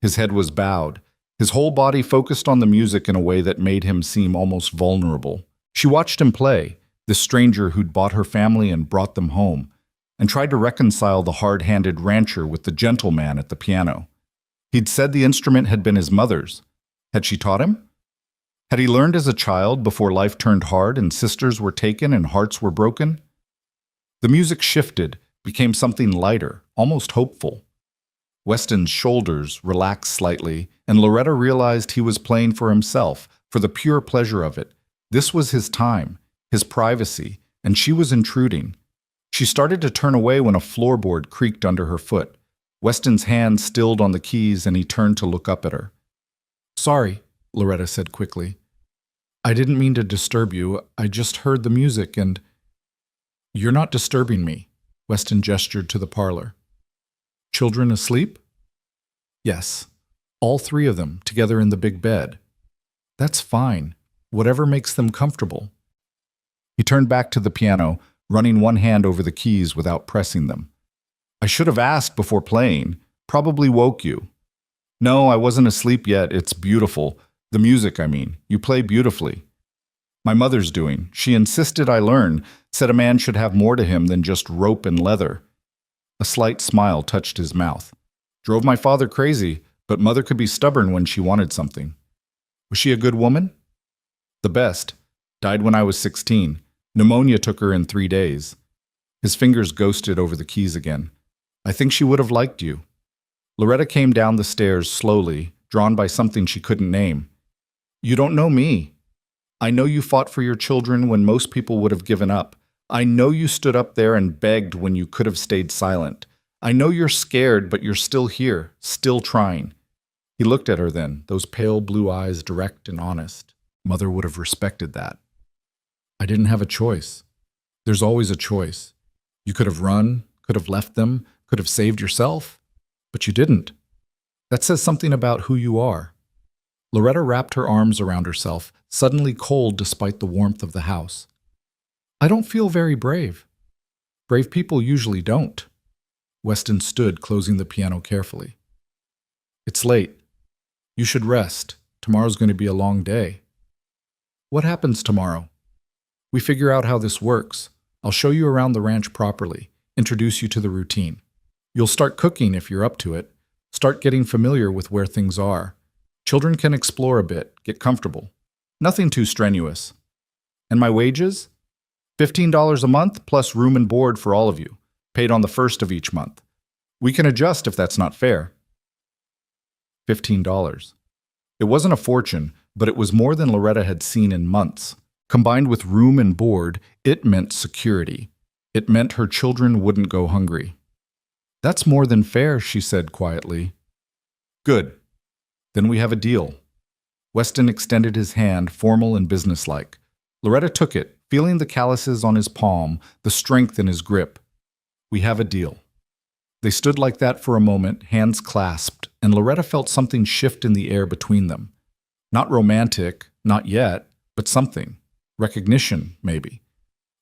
His head was bowed, his whole body focused on the music in a way that made him seem almost vulnerable. She watched him play, this stranger who'd bought her family and brought them home, and tried to reconcile the hard-handed rancher with the gentleman at the piano. He'd said the instrument had been his mother's. Had she taught him? Had he learned as a child before life turned hard and sisters were taken and hearts were broken? The music shifted, became something lighter, almost hopeful. Weston's shoulders relaxed slightly, and Loretta realized he was playing for himself, for the pure pleasure of it. This was his time, his privacy, and she was intruding. She started to turn away when a floorboard creaked under her foot. Weston's hand stilled on the keys, and he turned to look up at her. "Sorry," Loretta said quickly. "I didn't mean to disturb you. I just heard the music and—" "You're not disturbing me," Weston gestured to the parlor. "Children asleep?" "Yes. All three of them, together in the big bed." "That's fine. Whatever makes them comfortable." He turned back to the piano, running one hand over the keys without pressing them. "I should have asked before playing. Probably woke you." "No, I wasn't asleep yet. It's beautiful. The music, I mean. You play beautifully." "My mother's doing. She insisted I learn, said a man should have more to him than just rope and leather." A slight smile touched his mouth. "Drove my father crazy, but Mother could be stubborn when she wanted something." "Was she a good woman?" "The best. Died when I was 16. Pneumonia took her in 3 days." His fingers ghosted over the keys again. "I think she would have liked you." Loretta came down the stairs slowly, drawn by something she couldn't name. "You don't know me. I know you fought for your children when most people would have given up. I know you stood up there and begged when you could have stayed silent. I know you're scared, but you're still here, still trying." He looked at her then, those pale blue eyes direct and honest. Mother would have respected that. "I didn't have a choice." There's always a choice. You could have run, could have left them, could have saved yourself, but you didn't. That says something about who you are. Loretta wrapped her arms around herself, suddenly cold despite the warmth of the house. I don't feel very brave. Brave people usually don't. Weston stood, closing the piano carefully. It's late. You should rest. Tomorrow's going to be a long day. What happens tomorrow? We figure out how this works. I'll show you around the ranch properly, introduce you to the routine. You'll start cooking if you're up to it. Start getting familiar with where things are. Children can explore a bit, get comfortable. Nothing too strenuous. And my wages? $15 a month plus room and board for all of you, paid on the first of each month. We can adjust if that's not fair. $15. It wasn't a fortune, but it was more than Loretta had seen in months. Combined with room and board, it meant security. It meant her children wouldn't go hungry. That's more than fair, she said quietly. Good. Then we have a deal. Weston extended his hand, formal and businesslike. Loretta took it, feeling the calluses on his palm, the strength in his grip. We have a deal. They stood like that for a moment, hands clasped, and Loretta felt something shift in the air between them. Not romantic, not yet, but something. Recognition, maybe.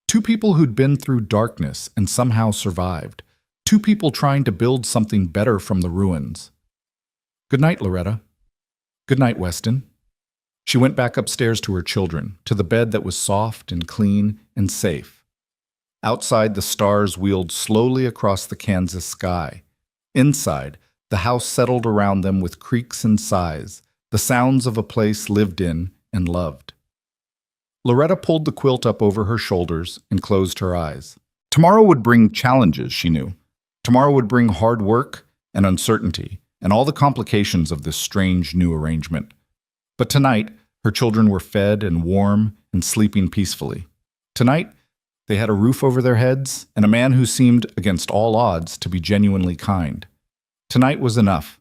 Two people who'd been through darkness and somehow survived. Two people trying to build something better from the ruins. Good night, Loretta. Good night, Weston. She went back upstairs to her children, to the bed that was soft and clean and safe. Outside, the stars wheeled slowly across the Kansas sky. Inside, the house settled around them with creaks and sighs, the sounds of a place lived in and loved. Loretta pulled the quilt up over her shoulders and closed her eyes. Tomorrow would bring challenges, she knew. Tomorrow would bring hard work and uncertainty and all the complications of this strange new arrangement. But tonight, her children were fed and warm and sleeping peacefully. Tonight, they had a roof over their heads and a man who seemed, against all odds, to be genuinely kind. Tonight was enough.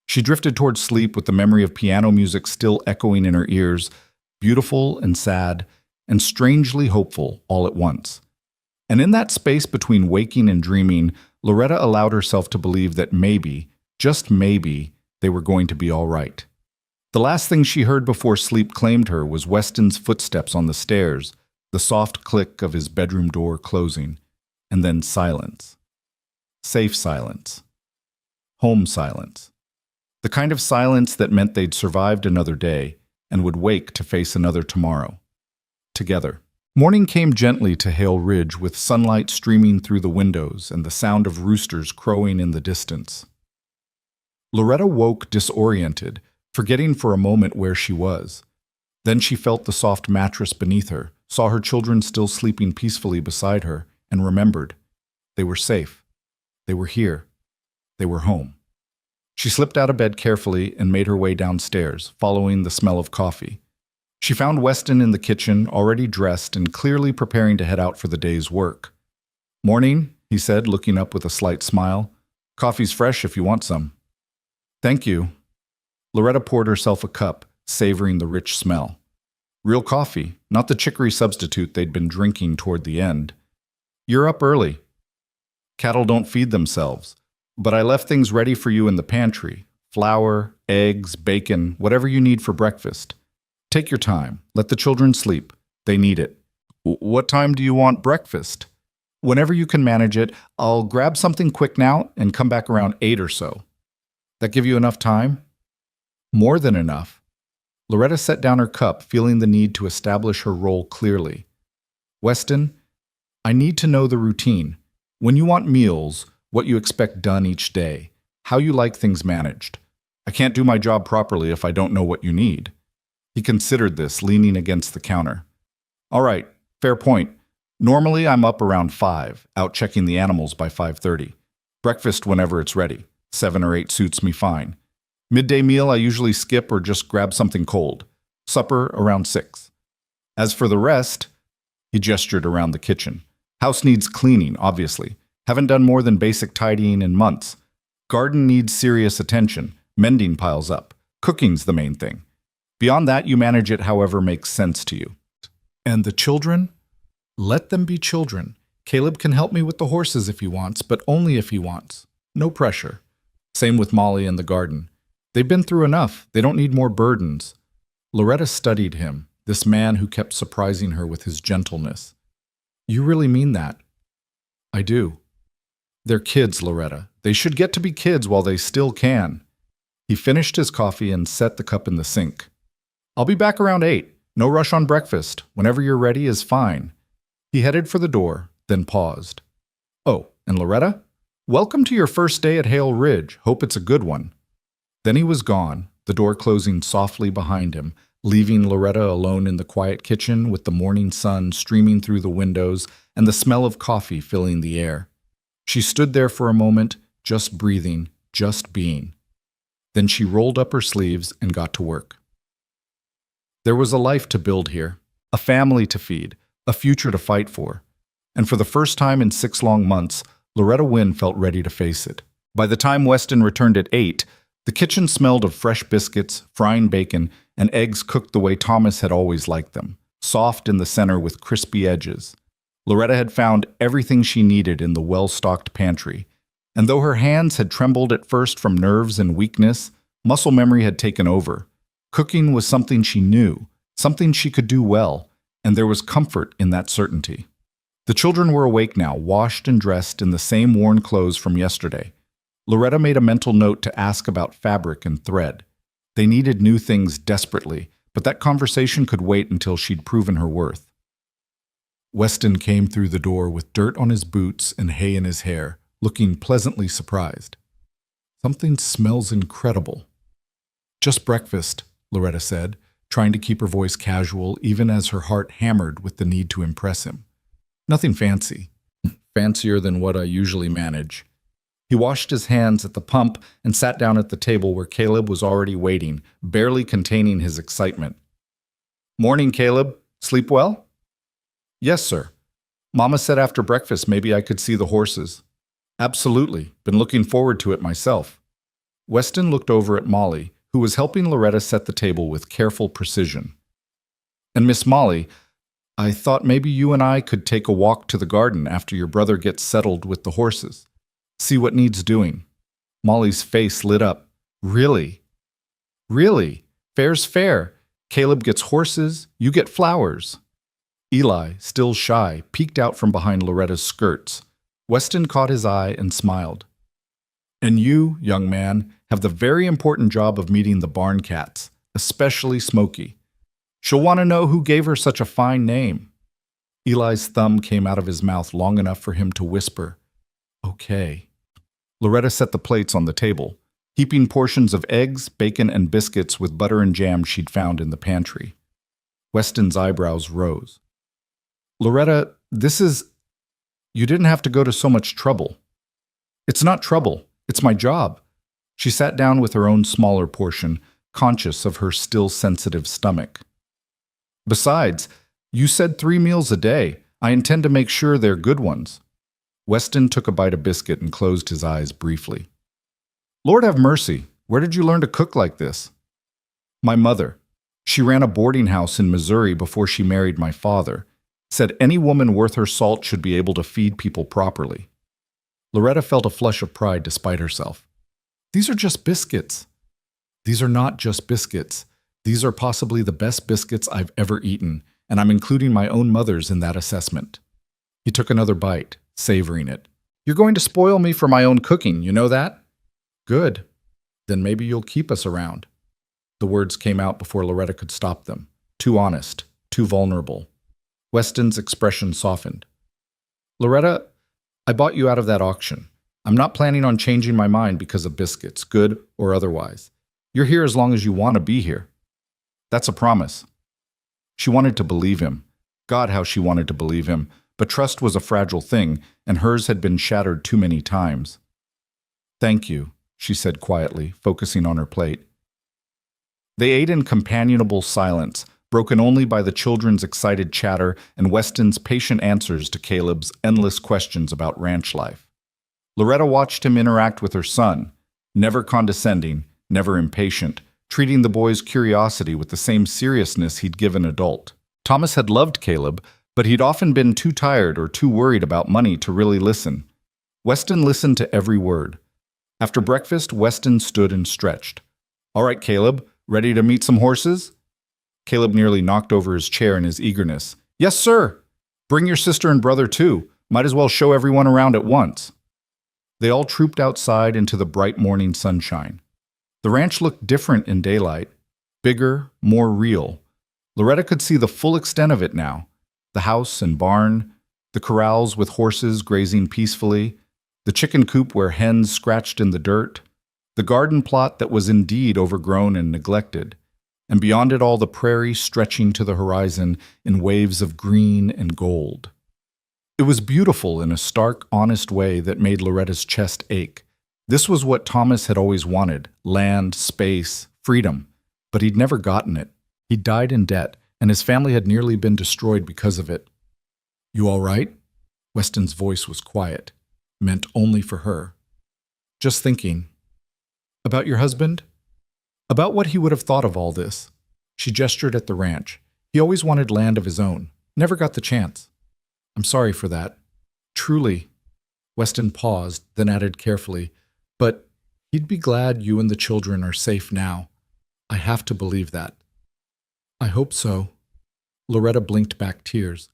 She drifted toward sleep with the memory of piano music still echoing in her ears, beautiful and sad, and strangely hopeful all at once. And in that space between waking and dreaming, Loretta allowed herself to believe that maybe, just maybe, they were going to be all right. The last thing she heard before sleep claimed her was Weston's footsteps on the stairs, the soft click of his bedroom door closing, and then silence. Safe silence. Home silence. The kind of silence that meant they'd survived another day and would wake to face another tomorrow. Together. Morning came gently to Hale Ridge with sunlight streaming through the windows and the sound of roosters crowing in the distance. Loretta woke disoriented, forgetting for a moment where she was. Then she felt the soft mattress beneath her, saw her children still sleeping peacefully beside her, and remembered. They were safe. They were here. They were home. She slipped out of bed carefully and made her way downstairs, following the smell of coffee. She found Weston in the kitchen, already dressed and clearly preparing to head out for the day's work. "Morning," he said, looking up with a slight smile. "Coffee's fresh if you want some." "Thank you." Loretta poured herself a cup, savoring the rich smell. Real coffee, not the chicory substitute they'd been drinking toward the end. "You're up early." "Cattle don't feed themselves, but I left things ready for you in the pantry. Flour, eggs, bacon, whatever you need for breakfast. Take your time. Let the children sleep. They need it." "What time do you want breakfast?" "Whenever you can manage it. I'll grab something quick now and come back around 8 or so." "That give you enough time?" "More than enough." Loretta set down her cup, feeling the need to establish her role clearly. "Weston, I need to know the routine. When you want meals, what you expect done each day, how you like things managed. I can't do my job properly if I don't know what you need." He considered this, leaning against the counter. "All right, fair point. Normally I'm up around 5, out checking the animals by 5:30. Breakfast whenever it's ready. 7 or 8 suits me fine. Midday meal I usually skip or just grab something cold. Supper around 6. As for the rest," he gestured around the kitchen. "House needs cleaning, obviously. Haven't done more than basic tidying in months. Garden needs serious attention. Mending piles up. Cooking's the main thing. Beyond that, you manage it however makes sense to you." "And the children?" Let them be children. Caleb can help me with the horses if he wants, but only if he wants. No pressure. Same with Molly and the garden. They've been through enough. They don't need more burdens. Loretta studied him, this man who kept surprising her with his gentleness. You really mean that? I do. They're kids, Loretta. They should get to be kids while they still can. He finished his coffee and set the cup in the sink. I'll be back around 8. No rush on breakfast. Whenever you're ready is fine. He headed for the door, then paused. Oh, and Loretta? Welcome to your first day at Hale Ridge. Hope it's a good one. Then he was gone, the door closing softly behind him, leaving Loretta alone in the quiet kitchen with the morning sun streaming through the windows and the smell of coffee filling the air. She stood there for a moment, just breathing, just being. Then she rolled up her sleeves and got to work. There was a life to build here, a family to feed, a future to fight for. And for the first time in 6 long months, Loretta Wynn felt ready to face it. By the time Weston returned at 8, the kitchen smelled of fresh biscuits, frying bacon, and eggs cooked the way Thomas had always liked them, soft in the center with crispy edges. Loretta had found everything she needed in the well-stocked pantry, and though her hands had trembled at first from nerves and weakness, muscle memory had taken over. Cooking was something she knew, something she could do well, and there was comfort in that certainty. The children were awake now, washed and dressed in the same worn clothes from yesterday. Loretta made a mental note to ask about fabric and thread. They needed new things desperately, but that conversation could wait until she'd proven her worth. Weston came through the door with dirt on his boots and hay in his hair, looking pleasantly surprised. Something smells incredible. Just breakfast, Loretta said, trying to keep her voice casual even as her heart hammered with the need to impress him. Nothing fancy. Fancier than what I usually manage. He washed his hands at the pump and sat down at the table where Caleb was already waiting, barely containing his excitement. Morning, Caleb. Sleep well? Yes, sir. Mama said after breakfast maybe I could see the horses. Absolutely. Been looking forward to it myself. Weston looked over at Molly, who was helping Loretta set the table with careful precision. And Miss Molly, I thought maybe you and I could take a walk to the garden after your brother gets settled with the horses. See what needs doing. Molly's face lit up. Really? Really? Fair's fair. Caleb gets horses, you get flowers. Eli, still shy, peeked out from behind Loretta's skirts. Weston caught his eye and smiled. And you, young man, have the very important job of meeting the barn cats, especially Smokey. She'll want to know who gave her such a fine name. Eli's thumb came out of his mouth long enough for him to whisper, Okay. Loretta set the plates on the table, heaping portions of eggs, bacon, and biscuits with butter and jam she'd found in the pantry. Weston's eyebrows rose. Loretta, you didn't have to go to so much trouble. It's not trouble. It's my job. She sat down with her own smaller portion, conscious of her still sensitive stomach. Besides, you said 3 meals a day. I intend to make sure they're good ones. Weston took a bite of biscuit and closed his eyes briefly. Lord have mercy, where did you learn to cook like this? My mother. She ran a boarding house in Missouri before she married my father. Said any woman worth her salt should be able to feed people properly. Loretta felt a flush of pride despite herself. These are just biscuits. These are not just biscuits. These are possibly the best biscuits I've ever eaten, and I'm including my own mother's in that assessment. He took another bite, savoring it. You're going to spoil me for my own cooking, you know that? Good. Then maybe you'll keep us around. The words came out before Loretta could stop them. Too honest, too vulnerable. Weston's expression softened. Loretta, I bought you out of that auction. I'm not planning on changing my mind because of biscuits, good or otherwise. You're here as long as you want to be here. That's a promise. She wanted to believe him. God, how she wanted to believe him. But trust was a fragile thing, and hers had been shattered too many times. Thank you, she said quietly, focusing on her plate. They ate in companionable silence, broken only by the children's excited chatter and Weston's patient answers to Caleb's endless questions about ranch life. Loretta watched him interact with her son, never condescending, never impatient, treating the boy's curiosity with the same seriousness he'd given adult. Thomas had loved Caleb, but he'd often been too tired or too worried about money to really listen. Weston listened to every word. After breakfast, Weston stood and stretched. "All right, Caleb, ready to meet some horses?" Caleb nearly knocked over his chair in his eagerness. "Yes, sir! Bring your sister and brother, too. Might as well show everyone around at once." They all trooped outside into the bright morning sunshine. The ranch looked different in daylight, bigger, more real. Loretta could see the full extent of it now. The house and barn, the corrals with horses grazing peacefully, the chicken coop where hens scratched in the dirt, the garden plot that was indeed overgrown and neglected, and beyond it all the prairie stretching to the horizon in waves of green and gold. It was beautiful in a stark, honest way that made Loretta's chest ache. This was what Thomas had always wanted: land, space, freedom. But he'd never gotten it. He'd died in debt, and his family had nearly been destroyed because of it. "You all right?" Weston's voice was quiet, meant only for her. "Just thinking." "About your husband?" "About what he would have thought of all this." She gestured at the ranch. "He always wanted land of his own. Never got the chance." "I'm sorry for that. Truly." Weston paused, then added carefully, "But he'd be glad you and the children are safe now. I have to believe that." "I hope so." Loretta blinked back tears.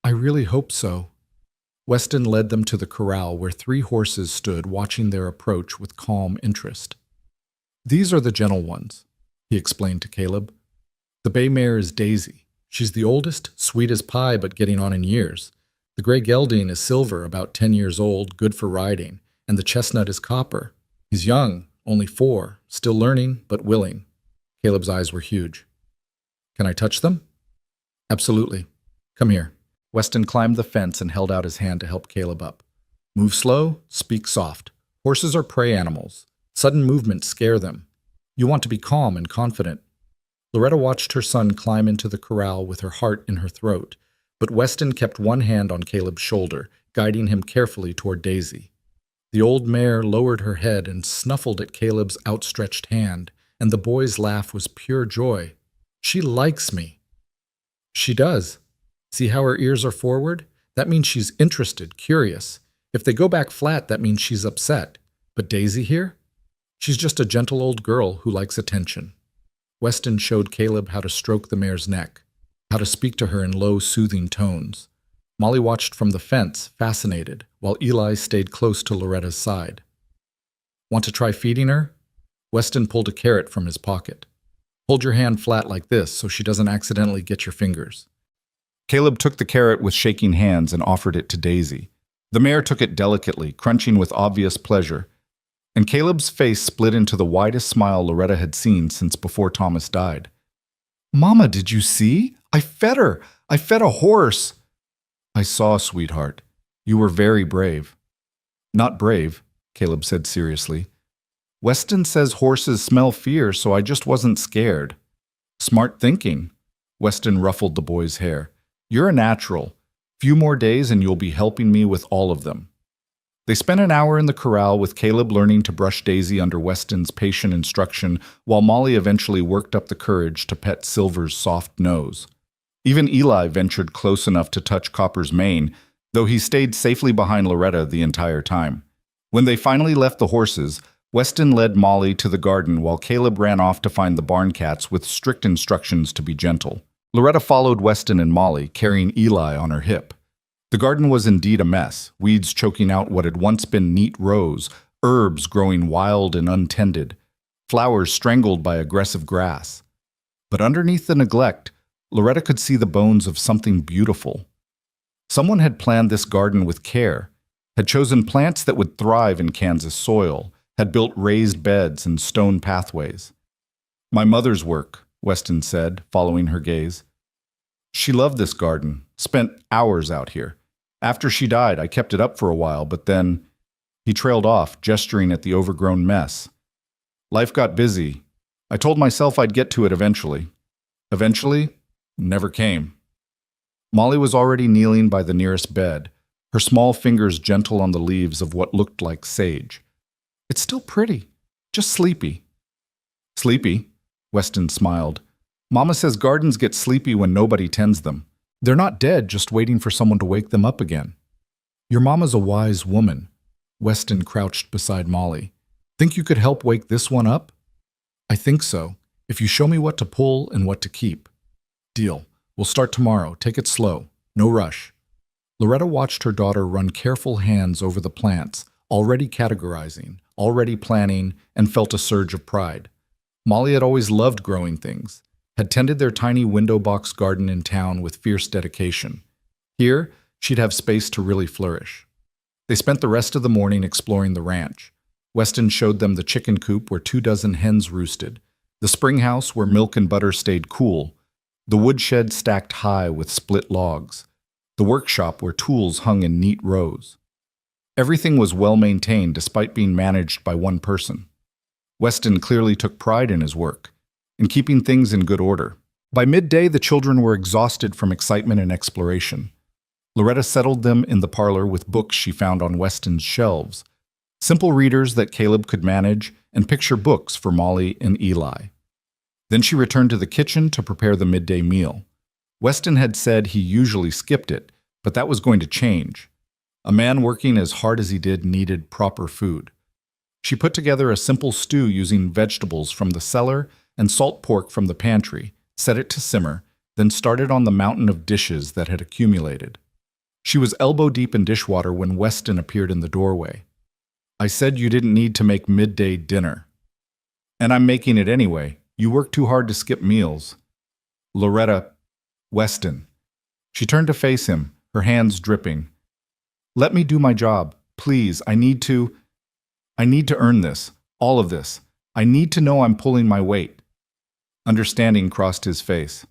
"I really hope so." Weston led them to the corral where 3 horses stood watching their approach with calm interest. "These are the gentle ones," he explained to Caleb. "The bay mare is Daisy. She's the oldest, sweet as pie but getting on in years. The gray gelding is Silver, about 10 years old, good for riding, and the chestnut is Copper. He's young, only 4, still learning but willing." Caleb's eyes were huge. "Can I touch them?" "Absolutely. Come here." Weston climbed the fence and held out his hand to help Caleb up. "Move slow, speak soft. Horses are prey animals. Sudden movements scare them. You want to be calm and confident." Loretta watched her son climb into the corral with her heart in her throat, but Weston kept one hand on Caleb's shoulder, guiding him carefully toward Daisy. The old mare lowered her head and snuffled at Caleb's outstretched hand, and the boy's laugh was pure joy. "She likes me." "She does. See how her ears are forward? That means she's interested, curious. If they go back flat, that means she's upset. But Daisy here? She's just a gentle old girl who likes attention." Weston showed Caleb how to stroke the mare's neck, how to speak to her in low, soothing tones. Molly watched from the fence, fascinated, while Eli stayed close to Loretta's side. "Want to try feeding her?" Weston pulled a carrot from his pocket. "Hold your hand flat like this so she doesn't accidentally get your fingers." Caleb took the carrot with shaking hands and offered it to Daisy. The mare took it delicately, crunching with obvious pleasure, and Caleb's face split into the widest smile Loretta had seen since before Thomas died. "Mama, did you see? I fed her! I fed a horse!" "I saw, sweetheart. You were very brave." "Not brave," Caleb said seriously. "Weston says horses smell fear, so I just wasn't scared." "Smart thinking." Weston ruffled the boy's hair. "You're a natural. Few more days and you'll be helping me with all of them." They spent an hour in the corral with Caleb learning to brush Daisy under Weston's patient instruction, while Molly eventually worked up the courage to pet Silver's soft nose. Even Eli ventured close enough to touch Copper's mane, though he stayed safely behind Loretta the entire time. When they finally left the horses, Weston led Molly to the garden while Caleb ran off to find the barn cats with strict instructions to be gentle. Loretta followed Weston and Molly, carrying Eli on her hip. The garden was indeed a mess, weeds choking out what had once been neat rows, herbs growing wild and untended, flowers strangled by aggressive grass. But underneath the neglect, Loretta could see the bones of something beautiful. Someone had planned this garden with care, had chosen plants that would thrive in Kansas soil, had built raised beds and stone pathways. "My mother's work," Weston said, following her gaze. "She loved this garden, spent hours out here. After she died, I kept it up for a while, but then..." He trailed off, gesturing at the overgrown mess. "Life got busy. I told myself I'd get to it eventually. Eventually, never came." Molly was already kneeling by the nearest bed, her small fingers gentle on the leaves of what looked like sage. "It's still pretty, just sleepy." "Sleepy?" Weston smiled. "Mama says gardens get sleepy when nobody tends them. They're not dead, just waiting for someone to wake them up again. Your mama's a wise woman. Weston crouched beside Molly. Think you could help wake this one up? I think so, if you show me what to pull and what to keep. Deal. We'll start tomorrow. Take it slow. No rush. Loretta watched her daughter run careful hands over the plants, already categorizing, already planning, and felt a surge of pride. Molly had always loved growing things, had tended their tiny window box garden in town with fierce dedication. Here, she'd have space to really flourish. They spent the rest of the morning exploring the ranch. Weston showed them the chicken coop where 24 hens roosted, the spring house where milk and butter stayed cool, the woodshed stacked high with split logs, the workshop where tools hung in neat rows. Everything was well maintained despite being managed by one person. Weston clearly took pride in his work, in keeping things in good order. By midday, the children were exhausted from excitement and exploration. Loretta settled them in the parlor with books she found on Weston's shelves, simple readers that Caleb could manage, and picture books for Molly and Eli. Then she returned to the kitchen to prepare the midday meal. Weston had said he usually skipped it, but that was going to change. A man working as hard as he did needed proper food. She put together a simple stew using vegetables from the cellar and salt pork from the pantry, set it to simmer, then started on the mountain of dishes that had accumulated. She was elbow-deep in dishwater when Weston appeared in the doorway. I said you didn't need to make midday dinner. And I'm making it anyway. You work too hard to skip meals. Loretta, Weston. She turned to face him, her hands dripping. Let me do my job, please. I need to earn this, all of this. I need to know I'm pulling my weight. Understanding crossed his face.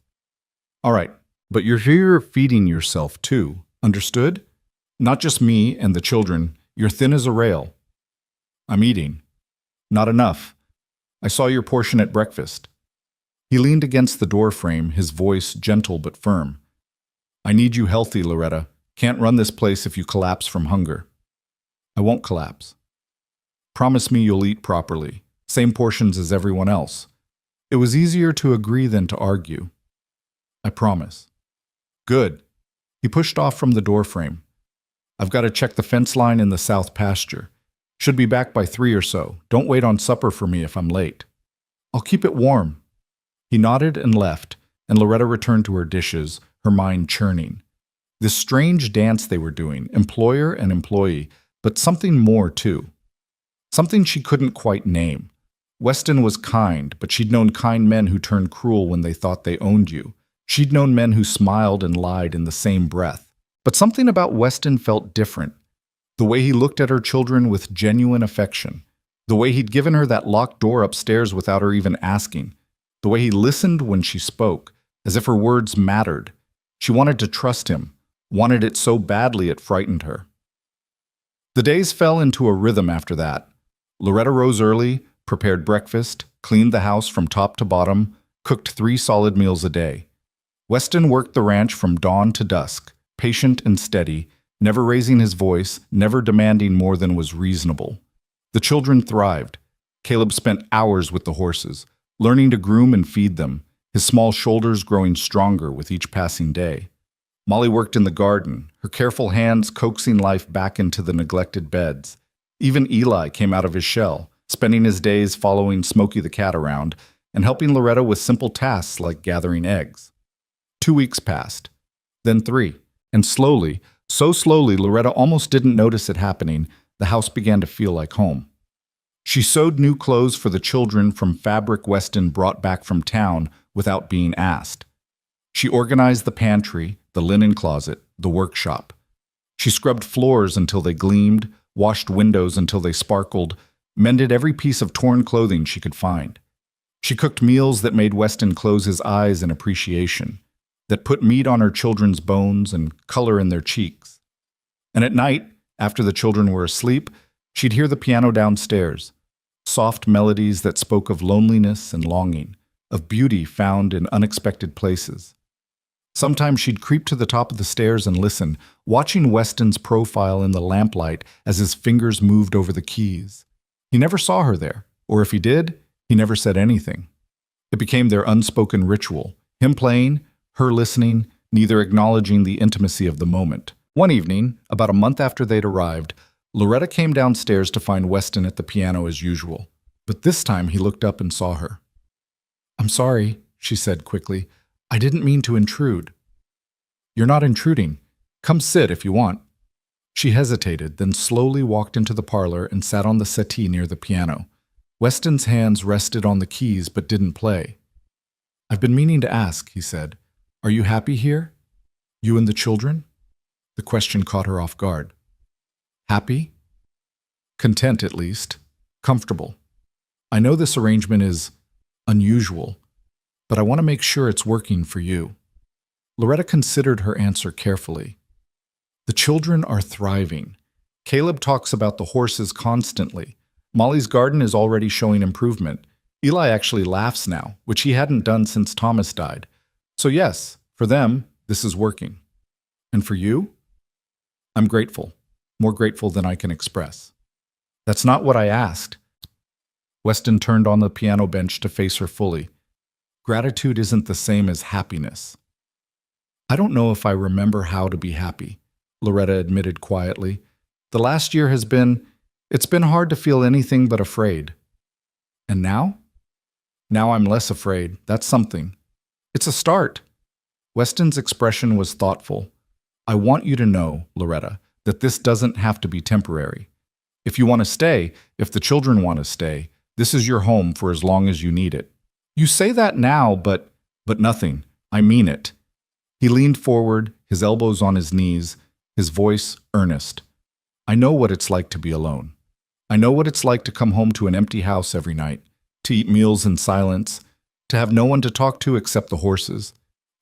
All right, but you're here feeding yourself too, understood? Not just me and the children. You're thin as a rail. I'm eating. Not enough. I saw your portion at breakfast. He leaned against the door frame, his voice gentle but firm. I need you healthy, Loretta. Can't run this place if you collapse from hunger. I won't collapse. Promise me you'll eat properly, same portions as everyone else. It was easier to agree than to argue. I promise. Good. He pushed off from the doorframe. I've got to check the fence line in the south pasture. Should be back by 3 or so. Don't wait on supper for me if I'm late. I'll keep it warm. He nodded and left, and Loretta returned to her dishes, her mind churning. This strange dance they were doing, employer and employee, but something more too. Something she couldn't quite name. Weston was kind, but she'd known kind men who turned cruel when they thought they owned you. She'd known men who smiled and lied in the same breath. But something about Weston felt different. The way he looked at her children with genuine affection. The way he'd given her that locked door upstairs without her even asking. The way he listened when she spoke, as if her words mattered. She wanted to trust him, wanted it so badly it frightened her. The days fell into a rhythm after that. Loretta rose early, prepared breakfast, cleaned the house from top to bottom, cooked 3 solid meals a day. Weston worked the ranch from dawn to dusk, patient and steady, never raising his voice, never demanding more than was reasonable. The children thrived. Caleb spent hours with the horses, learning to groom and feed them, his small shoulders growing stronger with each passing day. Molly worked in the garden, her careful hands coaxing life back into the neglected beds. Even Eli came out of his shell, spending his days following Smokey the cat around and helping Loretta with simple tasks like gathering eggs. 2 weeks passed, then 3, and slowly, so slowly Loretta almost didn't notice it happening, the house began to feel like home. She sewed new clothes for the children from fabric Weston brought back from town without being asked. She organized the pantry, the linen closet, the workshop. She scrubbed floors until they gleamed, washed windows until they sparkled, mended every piece of torn clothing she could find. She cooked meals that made Weston close his eyes in appreciation, that put meat on her children's bones and color in their cheeks. And at night, after the children were asleep, she'd hear the piano downstairs, soft melodies that spoke of loneliness and longing, of beauty found in unexpected places. Sometimes she'd creep to the top of the stairs and listen, watching Weston's profile in the lamplight as his fingers moved over the keys. He never saw her there, or if he did, he never said anything. It became their unspoken ritual, him playing, her listening, neither acknowledging the intimacy of the moment. One evening, about a month after they'd arrived, Loretta came downstairs to find Weston at the piano as usual. But this time he looked up and saw her. "I'm sorry," she said quickly. "I didn't mean to intrude." "You're not intruding. Come sit if you want." She hesitated, then slowly walked into the parlor and sat on the settee near the piano. Weston's hands rested on the keys but didn't play. "I've been meaning to ask," he said. "Are you happy here? You and the children?" The question caught her off guard. "Happy?" "Content, at least. Comfortable. I know this arrangement is unusual, but I want to make sure it's working for you." Loretta considered her answer carefully. "The children are thriving. Caleb talks about the horses constantly. Molly's garden is already showing improvement. Eli actually laughs now, which he hadn't done since Thomas died. So yes, for them, this is working. And for you? I'm grateful. More grateful than I can express." "That's not what I asked." Weston turned on the piano bench to face her fully. "Gratitude isn't the same as happiness." "I don't know if I remember how to be happy," Loretta admitted quietly. "The last year it's been hard to feel anything but afraid." "And now?" "Now I'm less afraid. That's something. It's a start." Weston's expression was thoughtful. "I want you to know, Loretta, that this doesn't have to be temporary. If you want to stay, if the children want to stay, this is your home for as long as you need it." "You say that now, but nothing. I mean it." He leaned forward, his elbows on his knees, his voice earnest. "I know what it's like to be alone. I know what it's like to come home to an empty house every night, to eat meals in silence, to have no one to talk to except the horses.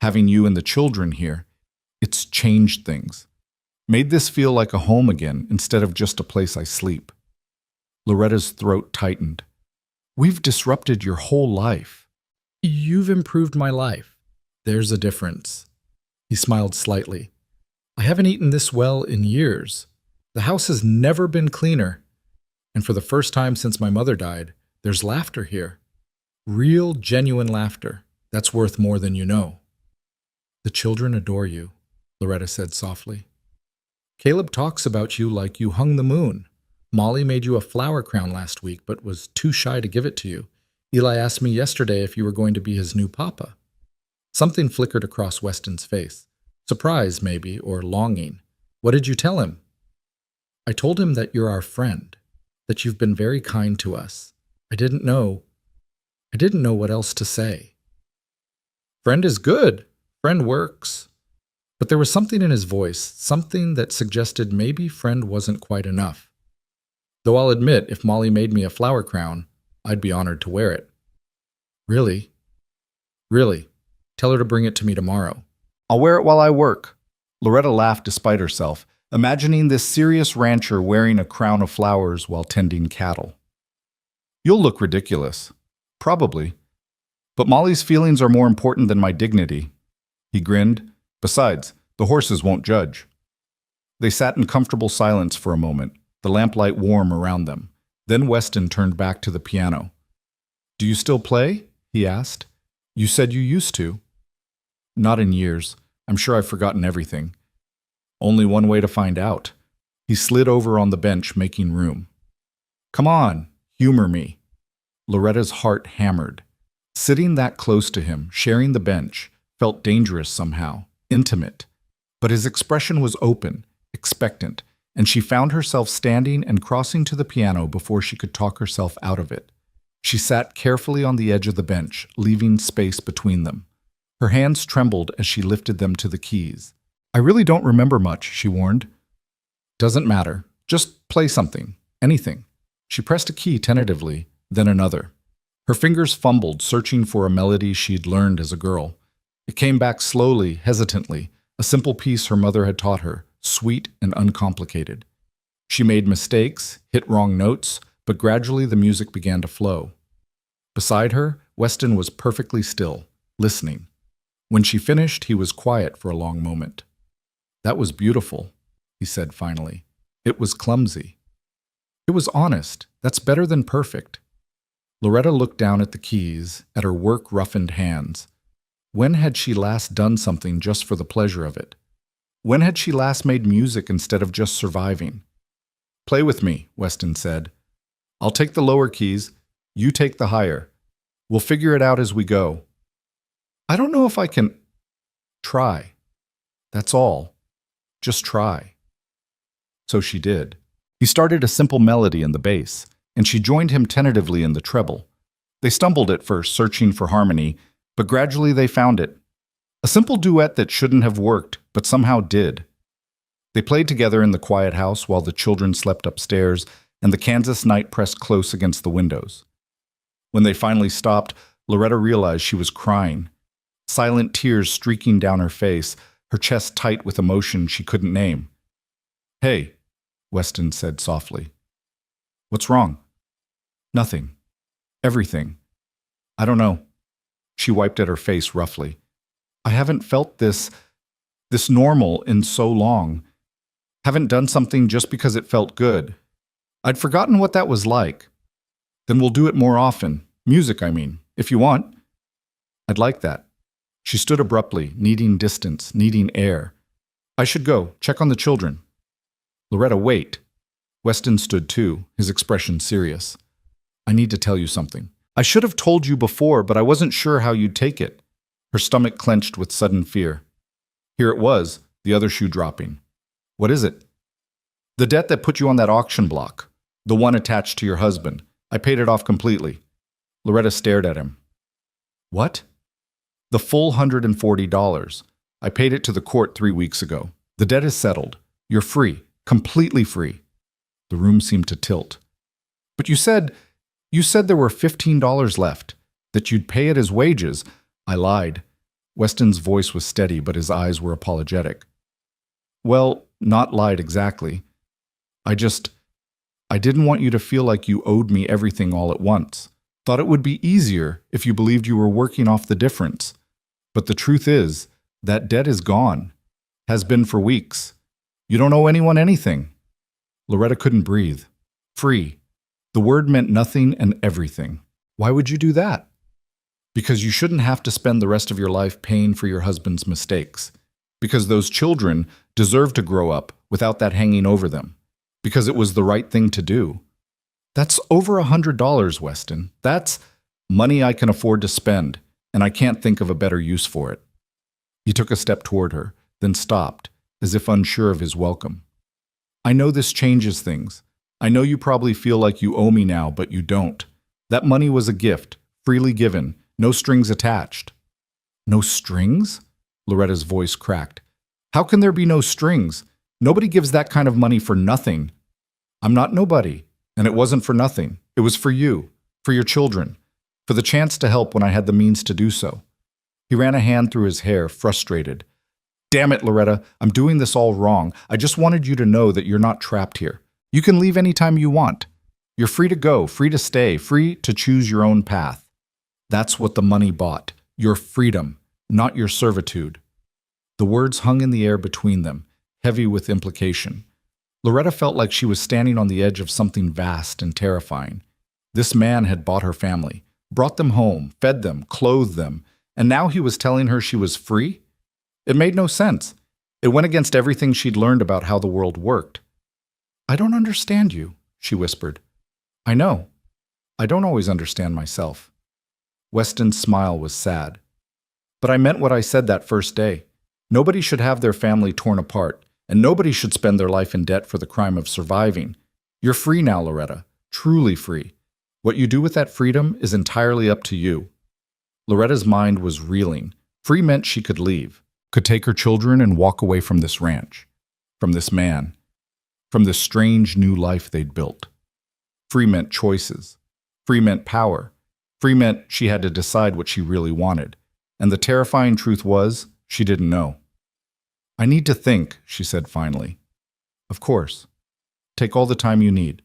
Having you and the children here, it's changed things. Made this feel like a home again instead of just a place I sleep." Loretta's throat tightened. "We've disrupted your whole life." "You've improved my life. There's a difference." He smiled slightly. "I haven't eaten this well in years. The house has never been cleaner. And for the first time since my mother died, there's laughter here. Real, genuine laughter. That's worth more than you know." "The children adore you," Loretta said softly. "Caleb talks about you like you hung the moon. Molly made you a flower crown last week, but was too shy to give it to you. Eli asked me yesterday if you were going to be his new papa." Something flickered across Weston's face. Surprise, maybe, or longing. "What did you tell him?" "I told him that you're our friend, that you've been very kind to us. I didn't know what else to say." "Friend is good. Friend works." But there was something in his voice, something that suggested maybe friend wasn't quite enough. "Though I'll admit, if Molly made me a flower crown, I'd be honored to wear it." "Really?" "Really. Tell her to bring it to me tomorrow." "I'll wear it while I work." Loretta laughed despite herself, imagining this serious rancher wearing a crown of flowers while tending cattle. "You'll look ridiculous." "Probably. But Molly's feelings are more important than my dignity." He grinned. "Besides, the horses won't judge." They sat in comfortable silence for a moment, the lamplight warm around them. Then Weston turned back to the piano. "Do you still play?" he asked. "You said you used to." "Not in years. I'm sure I've forgotten everything." "Only one way to find out." He slid over on the bench, making room. "Come on, humor me." Loretta's heart hammered. Sitting that close to him, sharing the bench, felt dangerous somehow, intimate. But his expression was open, expectant, and she found herself standing and crossing to the piano before she could talk herself out of it. She sat carefully on the edge of the bench, leaving space between them. Her hands trembled as she lifted them to the keys. "I really don't remember much," she warned. "Doesn't matter. Just play something. Anything." She pressed a key tentatively, then another. Her fingers fumbled, searching for a melody she'd learned as a girl. It came back slowly, hesitantly, a simple piece her mother had taught her, sweet and uncomplicated. She made mistakes, hit wrong notes, but gradually the music began to flow. Beside her, Weston was perfectly still, listening. When she finished, he was quiet for a long moment. "That was beautiful," he said finally. "It was clumsy." "It was honest. That's better than perfect." Loretta looked down at the keys, at her work-roughened hands. When had she last done something just for the pleasure of it? When had she last made music instead of just surviving? "Play with me," Weston said. "I'll take the lower keys, you take the higher. We'll figure it out as we go." "I don't know if I can—" "Try. That's all. Just try." So she did. He started a simple melody in the bass, and she joined him tentatively in the treble. They stumbled at first, searching for harmony, but gradually they found it. A simple duet that shouldn't have worked, but somehow did. They played together in the quiet house while the children slept upstairs, and the Kansas night pressed close against the windows. When they finally stopped, Loretta realized she was crying. Silent tears streaking down her face, her chest tight with emotion she couldn't name. "Hey," Weston said softly. "What's wrong?" "Nothing. Everything. I don't know." She wiped at her face roughly. "I haven't felt this normal in so long. Haven't done something just because it felt good. I'd forgotten what that was like. Then we'll do it more often. Music, I mean, if you want." "I'd like that." She stood abruptly, needing distance, needing air. "I should go, check on the children." "Loretta, wait." Weston stood too, his expression serious. "I need to tell you something. I should have told you before, but I wasn't sure how you'd take it." Her stomach clenched with sudden fear. Here it was, the other shoe dropping. "What is it?" "The debt that put you on that auction block. The one attached to your husband. I paid it off completely." Loretta stared at him. "What?" "The full $140. I paid it to the court 3 weeks ago. The debt is settled. You're free. Completely free." The room seemed to tilt. "But you said there were $15 left, that you'd pay it as wages." "I lied." Weston's voice was steady, but his eyes were apologetic. "Well, not lied exactly. I didn't want you to feel like you owed me everything all at once. Thought it would be easier if you believed you were working off the difference. But the truth is, that debt is gone. Has been for weeks. You don't owe anyone anything." Loretta couldn't breathe. Free. The word meant nothing and everything. "Why would you do that?" "Because you shouldn't have to spend the rest of your life paying for your husband's mistakes. Because those children deserve to grow up without that hanging over them. Because it was the right thing to do." "That's over $100, Weston. That's money I can afford to spend, and I can't think of a better use for it." He took a step toward her, then stopped, as if unsure of his welcome. "I know this changes things. I know you probably feel like you owe me now, but you don't. That money was a gift, freely given, no strings attached." "No strings?" Loretta's voice cracked. "How can there be no strings? Nobody gives that kind of money for nothing." "I'm not nobody, and it wasn't for nothing. It was for you, for your children, for the chance to help when I had the means to do so." He ran a hand through his hair, frustrated. "Damn it, Loretta, I'm doing this all wrong. I just wanted you to know that you're not trapped here. You can leave anytime you want. You're free to go, free to stay, free to choose your own path. That's what the money bought, your freedom, not your servitude." The words hung in the air between them, heavy with implication. Loretta felt like she was standing on the edge of something vast and terrifying. This man had bought her family, brought them home, fed them, clothed them, and now he was telling her she was free? It made no sense. It went against everything she'd learned about how the world worked. "I don't understand you," she whispered. "I know. I don't always understand myself." Weston's smile was sad. "But I meant what I said that first day. Nobody should have their family torn apart, and nobody should spend their life in debt for the crime of surviving. You're free now, Loretta, truly free. What you do with that freedom is entirely up to you." Loretta's mind was reeling. Free meant she could leave, could take her children and walk away from this ranch, from this man, from this strange new life they'd built. Free meant choices. Free meant power. Free meant she had to decide what she really wanted. And the terrifying truth was, she didn't know. "I need to think," she said finally. "Of course. Take all the time you need."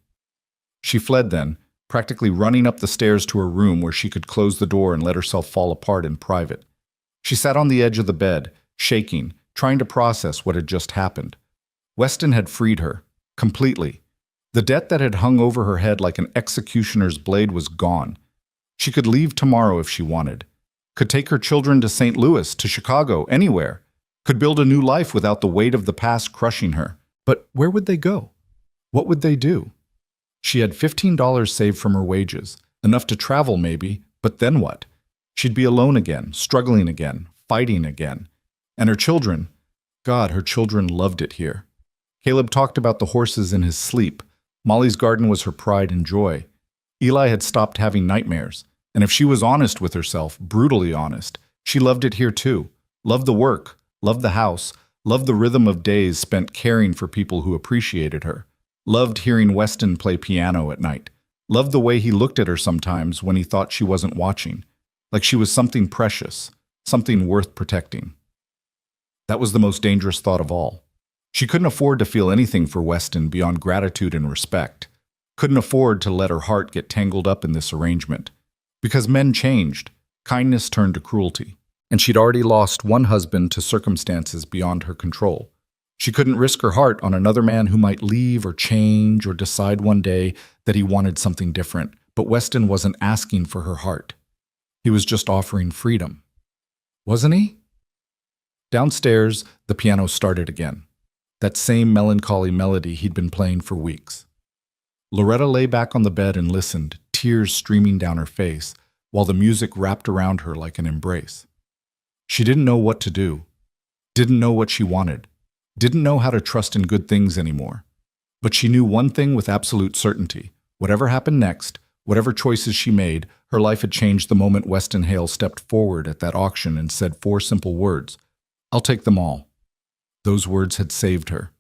She fled then, practically running up the stairs to her room where she could close the door and let herself fall apart in private. She sat on the edge of the bed, shaking, trying to process what had just happened. Weston had freed her, completely. The debt that had hung over her head like an executioner's blade was gone. She could leave tomorrow if she wanted. could take her children to St. Louis, to Chicago, anywhere, could build a new life without the weight of the past crushing her. But where would they go? What would they do? She had $15 saved from her wages, enough to travel maybe, but then what? She'd be alone again, struggling again, fighting again. And her children, God, her children loved it here. Caleb talked about the horses in his sleep. Molly's garden was her pride and joy. Eli had stopped having nightmares, and if she was honest with herself, brutally honest, she loved it here too. Loved the work, loved the house, loved the rhythm of days spent caring for people who appreciated her. Loved hearing Weston play piano at night. Loved the way he looked at her sometimes when he thought she wasn't watching, like she was something precious, something worth protecting. That was the most dangerous thought of all. She couldn't afford to feel anything for Weston beyond gratitude and respect. Couldn't afford to let her heart get tangled up in this arrangement. Because men changed, kindness turned to cruelty, and she'd already lost one husband to circumstances beyond her control. She couldn't risk her heart on another man who might leave or change or decide one day that he wanted something different, but Weston wasn't asking for her heart. He was just offering freedom. Wasn't he? Downstairs, the piano started again. That same melancholy melody he'd been playing for weeks. Loretta lay back on the bed and listened, tears streaming down her face, while the music wrapped around her like an embrace. She didn't know what to do, didn't know what she wanted, didn't know how to trust in good things anymore. But she knew one thing with absolute certainty. Whatever happened next, whatever choices she made, her life had changed the moment Weston Hale stepped forward at that auction and said 4 simple words, "I'll take them all." Those words had saved her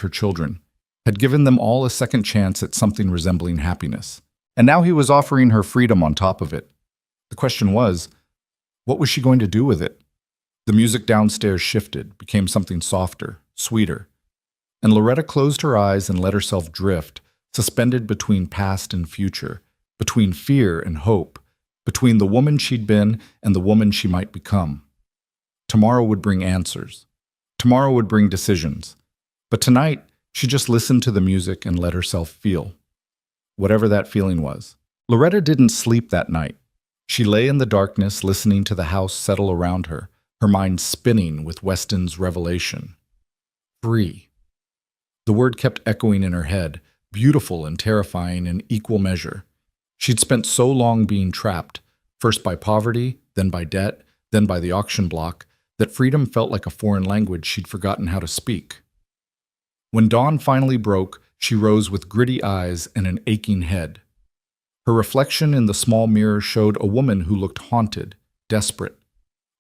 children, had given them all a second chance at something resembling happiness. And now he was offering her freedom on top of it. The question was, what was she going to do with it? The music downstairs shifted, became something softer, sweeter. And Loretta closed her eyes and let herself drift, suspended between past and future, between fear and hope, between the woman she'd been and the woman she might become. Tomorrow would bring answers. Tomorrow would bring decisions. But tonight, she just listened to the music and let herself feel. Whatever that feeling was. Loretta didn't sleep that night. She lay in the darkness listening to the house settle around her, her mind spinning with Weston's revelation. Free. The word kept echoing in her head, beautiful and terrifying in equal measure. She'd spent so long being trapped, first by poverty, then by debt, then by the auction block, that freedom felt like a foreign language she'd forgotten how to speak. When dawn finally broke, she rose with gritty eyes and an aching head. Her reflection in the small mirror showed a woman who looked haunted, desperate.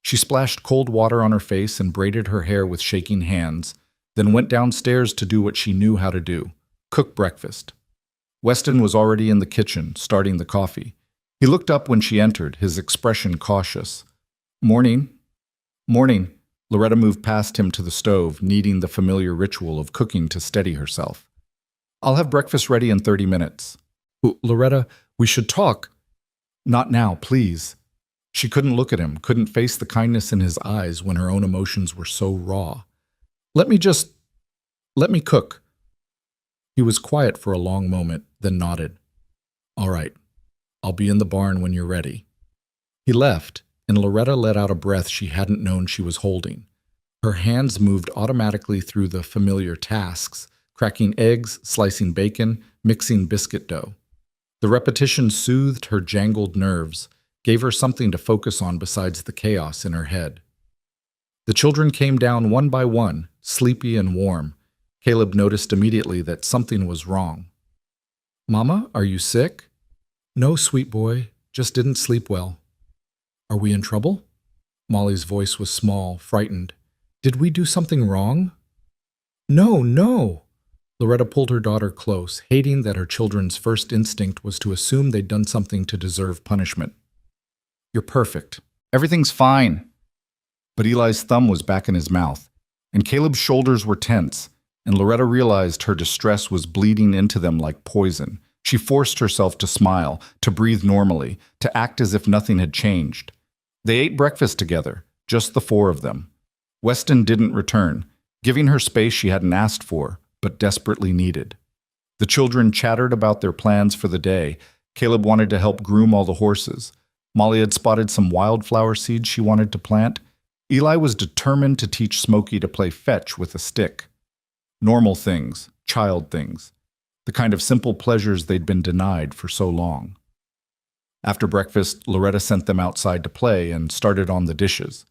She splashed cold water on her face and braided her hair with shaking hands, then went downstairs to do what she knew how to do, cook breakfast. Weston was already in the kitchen, starting the coffee. He looked up when she entered, his expression cautious. "Morning." "Morning." Loretta moved past him to the stove, needing the familiar ritual of cooking to steady herself. "I'll have breakfast ready in 30 minutes. Loretta, we should talk." "Not now, please." She couldn't look at him, couldn't face the kindness in his eyes when her own emotions were so raw. Let me cook." He was quiet for a long moment, then nodded. "All right, I'll be in the barn when you're ready." He left, and Loretta let out a breath she hadn't known she was holding. Her hands moved automatically through the familiar tasks, cracking eggs, slicing bacon, mixing biscuit dough. The repetition soothed her jangled nerves, gave her something to focus on besides the chaos in her head. The children came down one by one, sleepy and warm. Caleb noticed immediately that something was wrong. "Mama, are you sick?" "No, sweet boy, just didn't sleep well." "Are we in trouble?" Molly's voice was small, frightened. "Did we do something wrong?" "No, no." Loretta pulled her daughter close, hating that her children's first instinct was to assume they'd done something to deserve punishment. "You're perfect. Everything's fine." But Eli's thumb was back in his mouth, and Caleb's shoulders were tense, and Loretta realized her distress was bleeding into them like poison. She forced herself to smile, to breathe normally, to act as if nothing had changed. They ate breakfast together, just the 4 of them. Weston didn't return, giving her space she hadn't asked for, but desperately needed. The children chattered about their plans for the day. Caleb wanted to help groom all the horses. Molly had spotted some wildflower seeds she wanted to plant. Eli was determined to teach Smokey to play fetch with a stick. Normal things, child things, the kind of simple pleasures they'd been denied for so long. After breakfast, Loretta sent them outside to play and started on the dishes.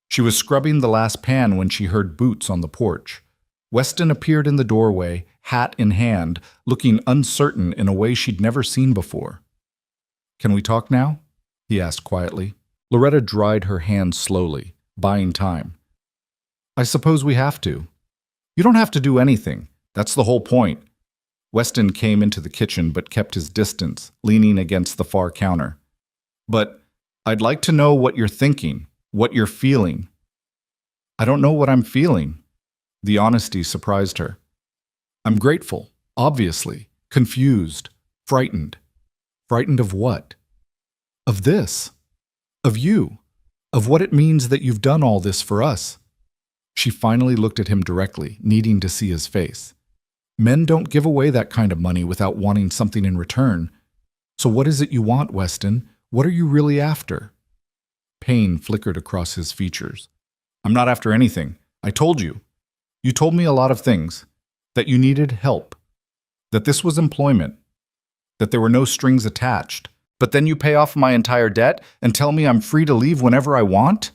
She was scrubbing the last pan when she heard boots on the porch. Weston appeared in the doorway, hat in hand, looking uncertain in a way she'd never seen before. "Can we talk now?" he asked quietly. Loretta dried her hands slowly, buying time. "I suppose we have to." "You don't have to do anything. That's the whole point." Weston came into the kitchen but kept his distance, leaning against the far counter. "But I'd like to know what you're thinking, what you're feeling." "I don't know what I'm feeling." The honesty surprised her. "I'm grateful, obviously, confused, frightened." "Frightened of what?" "Of this. Of you. Of what it means that you've done all this for us." She finally looked at him directly, needing to see his face. "Men don't give away that kind of money without wanting something in return. So what is it you want, Weston? What are you really after?" Pain flickered across his features. "I'm not after anything. I told you. You told me a lot of things. That you needed help. That this was employment. That there were no strings attached. But then you pay off my entire debt and tell me I'm free to leave whenever I want?"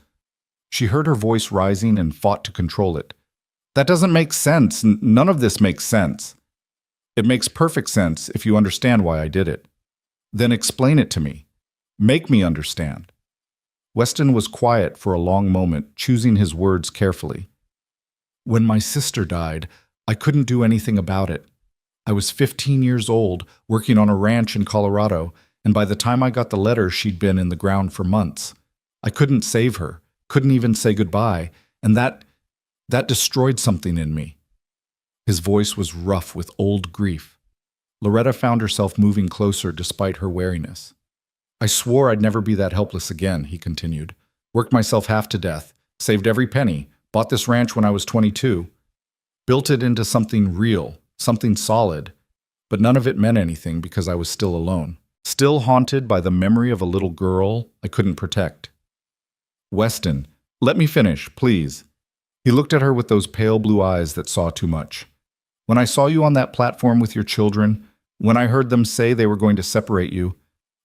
She heard her voice rising and fought to control it. "That doesn't make sense. None of this makes sense." "It makes perfect sense if you understand why I did it." "Then explain it to me. Make me understand." Weston was quiet for a long moment, choosing his words carefully. "When my sister died, I couldn't do anything about it. I was 15 years old, working on a ranch in Colorado, and by the time I got the letter, she'd been in the ground for months. I couldn't save her, couldn't even say goodbye, and that destroyed something in me." His voice was rough with old grief. Loretta found herself moving closer despite her wariness. "I swore I'd never be that helpless again," he continued. "Worked myself half to death, saved every penny, bought this ranch when I was 22, built it into something real, something solid, but none of it meant anything because I was still alone. Still haunted by the memory of a little girl I couldn't protect." "Weston, let me finish, please." He looked at her with those pale blue eyes that saw too much. "When I saw you on that platform with your children, when I heard them say they were going to separate you,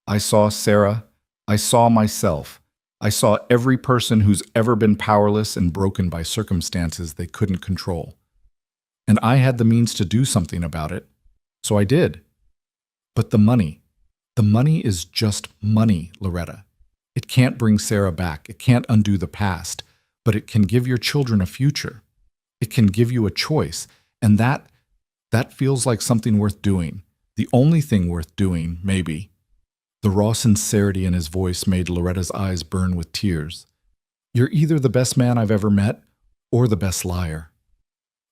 I saw Sarah, I saw myself. I saw every person who's ever been powerless and broken by circumstances they couldn't control. And I had the means to do something about it, so I did. But the money is just money, Loretta. It can't bring Sarah back. It can't undo the past, but it can give your children a future. It can give you a choice, and that feels like something worth doing. The only thing worth doing, maybe." The raw sincerity in his voice made Loretta's eyes burn with tears. "You're either the best man I've ever met or the best liar."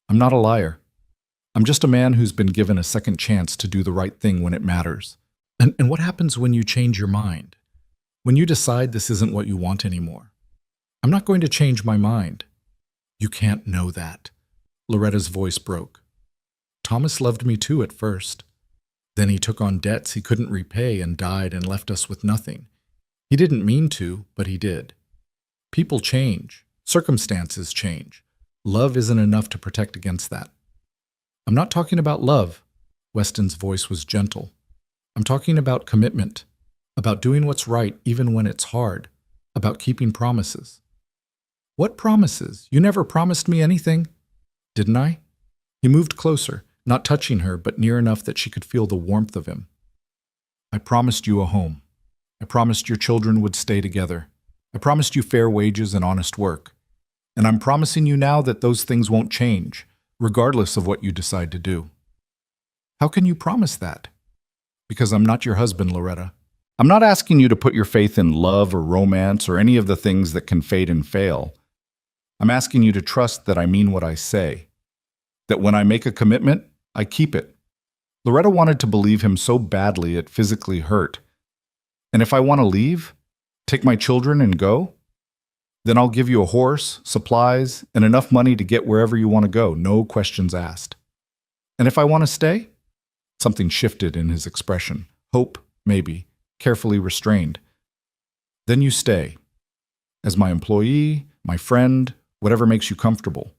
"I'm not a liar. I'm just a man who's been given a second chance to do the right thing when it matters." And what happens when you change your mind? When you decide this isn't what you want anymore? "I'm not going to change my mind." "You can't know that." Loretta's voice broke. "Thomas loved me too at first. Then he took on debts he couldn't repay and died and left us with nothing. He didn't mean to, but he did. People change. Circumstances change. Love isn't enough to protect against that." "I'm not talking about love." Weston's voice was gentle. "I'm talking about commitment, about doing what's right even when it's hard, about keeping promises." "What promises? You never promised me anything." "Didn't I?" He moved closer, not touching her, but near enough that she could feel the warmth of him. "I promised you a home. I promised your children would stay together. I promised you fair wages and honest work. And I'm promising you now that those things won't change, regardless of what you decide to do." "How can you promise that?" "Because I'm not your husband, Loretta. I'm not asking you to put your faith in love or romance or any of the things that can fade and fail. I'm asking you to trust that I mean what I say. That when I make a commitment, I keep it." Loretta wanted to believe him so badly it physically hurt. "And if I want to leave, take my children and go, then I'll give you a horse, supplies, and enough money to get wherever you want to go, no questions asked. And if I want to stay?" Something shifted in his expression. Hope, maybe, carefully restrained. Then you stay. As my employee, my friend, whatever makes you comfortable.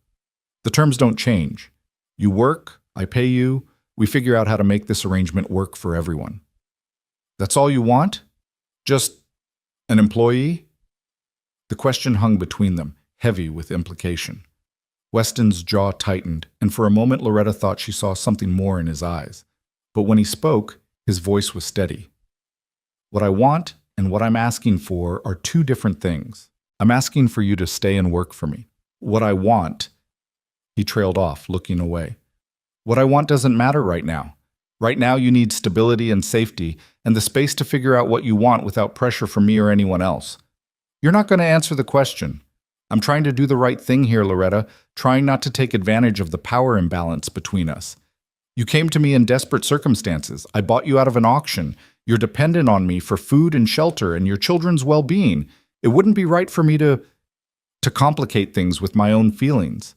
The terms don't change. You work, I pay you, we figure out how to make this arrangement work for everyone. That's all you want? Just an employee? The question hung between them, heavy with implication. Weston's jaw tightened, and for a moment Loretta thought she saw something more in his eyes. But when he spoke, his voice was steady. What I want and what I'm asking for are two different things. I'm asking for you to stay and work for me. What I want, he trailed off, looking away. What I want doesn't matter right now. Right now you need stability and safety and the space to figure out what you want without pressure from me or anyone else. You're not going to answer the question. I'm trying to do the right thing here, Loretta, trying not to take advantage of the power imbalance between us. You came to me in desperate circumstances. I bought you out of an auction. You're dependent on me for food and shelter and your children's well-being. It wouldn't be right for me to complicate things with my own feelings.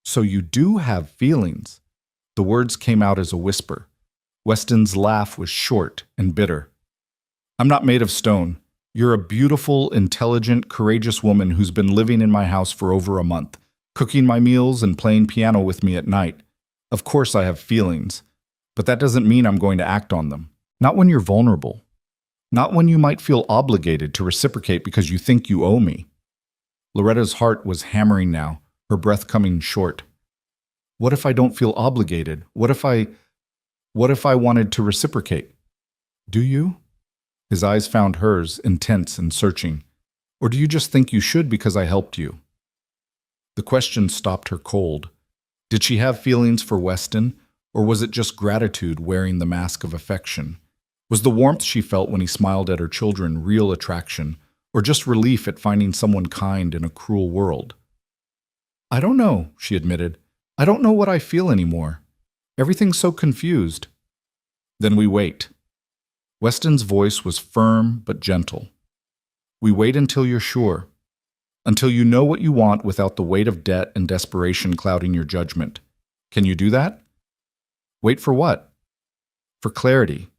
So you do have feelings. The words came out as a whisper. Weston's laugh was short and bitter. I'm not made of stone. You're a beautiful, intelligent, courageous woman who's been living in my house for over a month, cooking my meals and playing piano with me at night. Of course I have feelings, but that doesn't mean I'm going to act on them. Not when you're vulnerable. Not when you might feel obligated to reciprocate because you think you owe me. Loretta's heart was hammering now, her breath coming short. What if I don't feel obligated? What if I wanted to reciprocate? Do you? His eyes found hers, intense and searching. Or do you just think you should because I helped you? The question stopped her cold. Did she have feelings for Weston, or was it just gratitude wearing the mask of affection? Was the warmth she felt when he smiled at her children real attraction, or just relief at finding someone kind in a cruel world? I don't know, she admitted. I don't know what I feel anymore. Everything's so confused. Then we wait. Weston's voice was firm but gentle. We wait until you're sure. Until you know what you want without the weight of debt and desperation clouding your judgment. Can you do that? Wait for what? For clarity.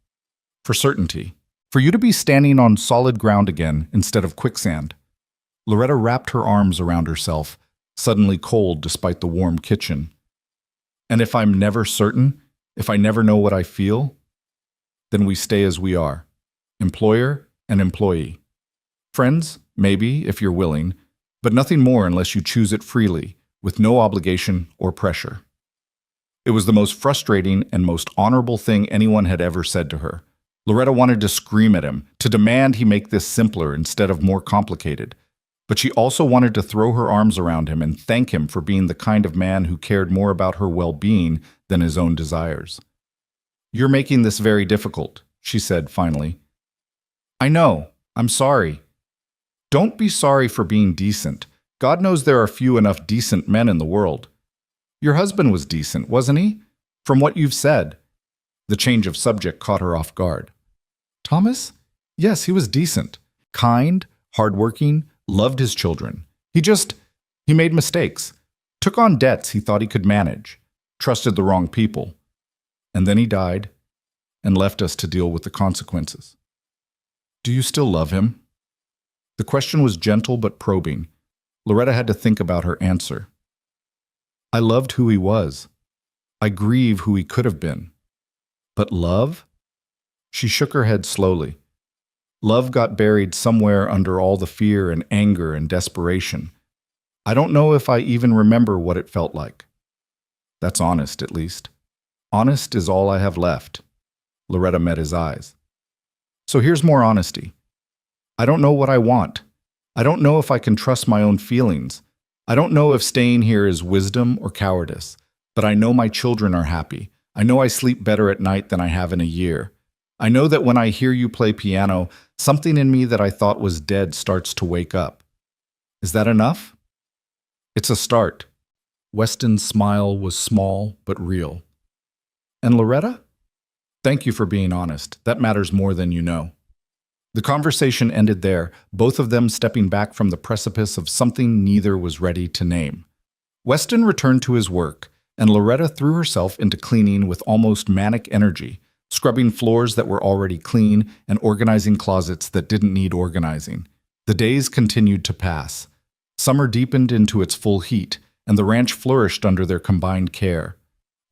For certainty. For you to be standing on solid ground again instead of quicksand. Loretta wrapped her arms around herself, suddenly cold despite the warm kitchen. And if I'm never certain, if I never know what I feel, then we stay as we are, employer and employee. Friends, maybe, if you're willing, but nothing more unless you choose it freely, with no obligation or pressure. It was the most frustrating and most honorable thing anyone had ever said to her. Loretta wanted to scream at him, to demand he make this simpler instead of more complicated. But she also wanted to throw her arms around him and thank him for being the kind of man who cared more about her well-being than his own desires. You're making this very difficult, she said finally. I know. I'm sorry. Don't be sorry for being decent. God knows there are few enough decent men in the world. Your husband was decent, wasn't he? From what you've said. The change of subject caught her off guard. Thomas? Yes, he was decent. Kind, hardworking, loved his children. He made mistakes. Took on debts he thought he could manage. Trusted the wrong people. And then he died and left us to deal with the consequences. Do you still love him? The question was gentle but probing. Loretta had to think about her answer. I loved who he was. I grieve who he could have been. But love? She shook her head slowly. Love got buried somewhere under all the fear and anger and desperation. I don't know if I even remember what it felt like. That's honest, at least. Honest is all I have left. Loretta met his eyes. So here's more honesty. I don't know what I want. I don't know if I can trust my own feelings. I don't know if staying here is wisdom or cowardice. But I know my children are happy. I know I sleep better at night than I have in a year. I know that when I hear you play piano, something in me that I thought was dead starts to wake up. Is that enough? It's a start. Weston's smile was small but real. And Loretta? Thank you for being honest. That matters more than you know. The conversation ended there, both of them stepping back from the precipice of something neither was ready to name. Weston returned to his work, and Loretta threw herself into cleaning with almost manic energy, scrubbing floors that were already clean and organizing closets that didn't need organizing. The days continued to pass. Summer deepened into its full heat, and the ranch flourished under their combined care.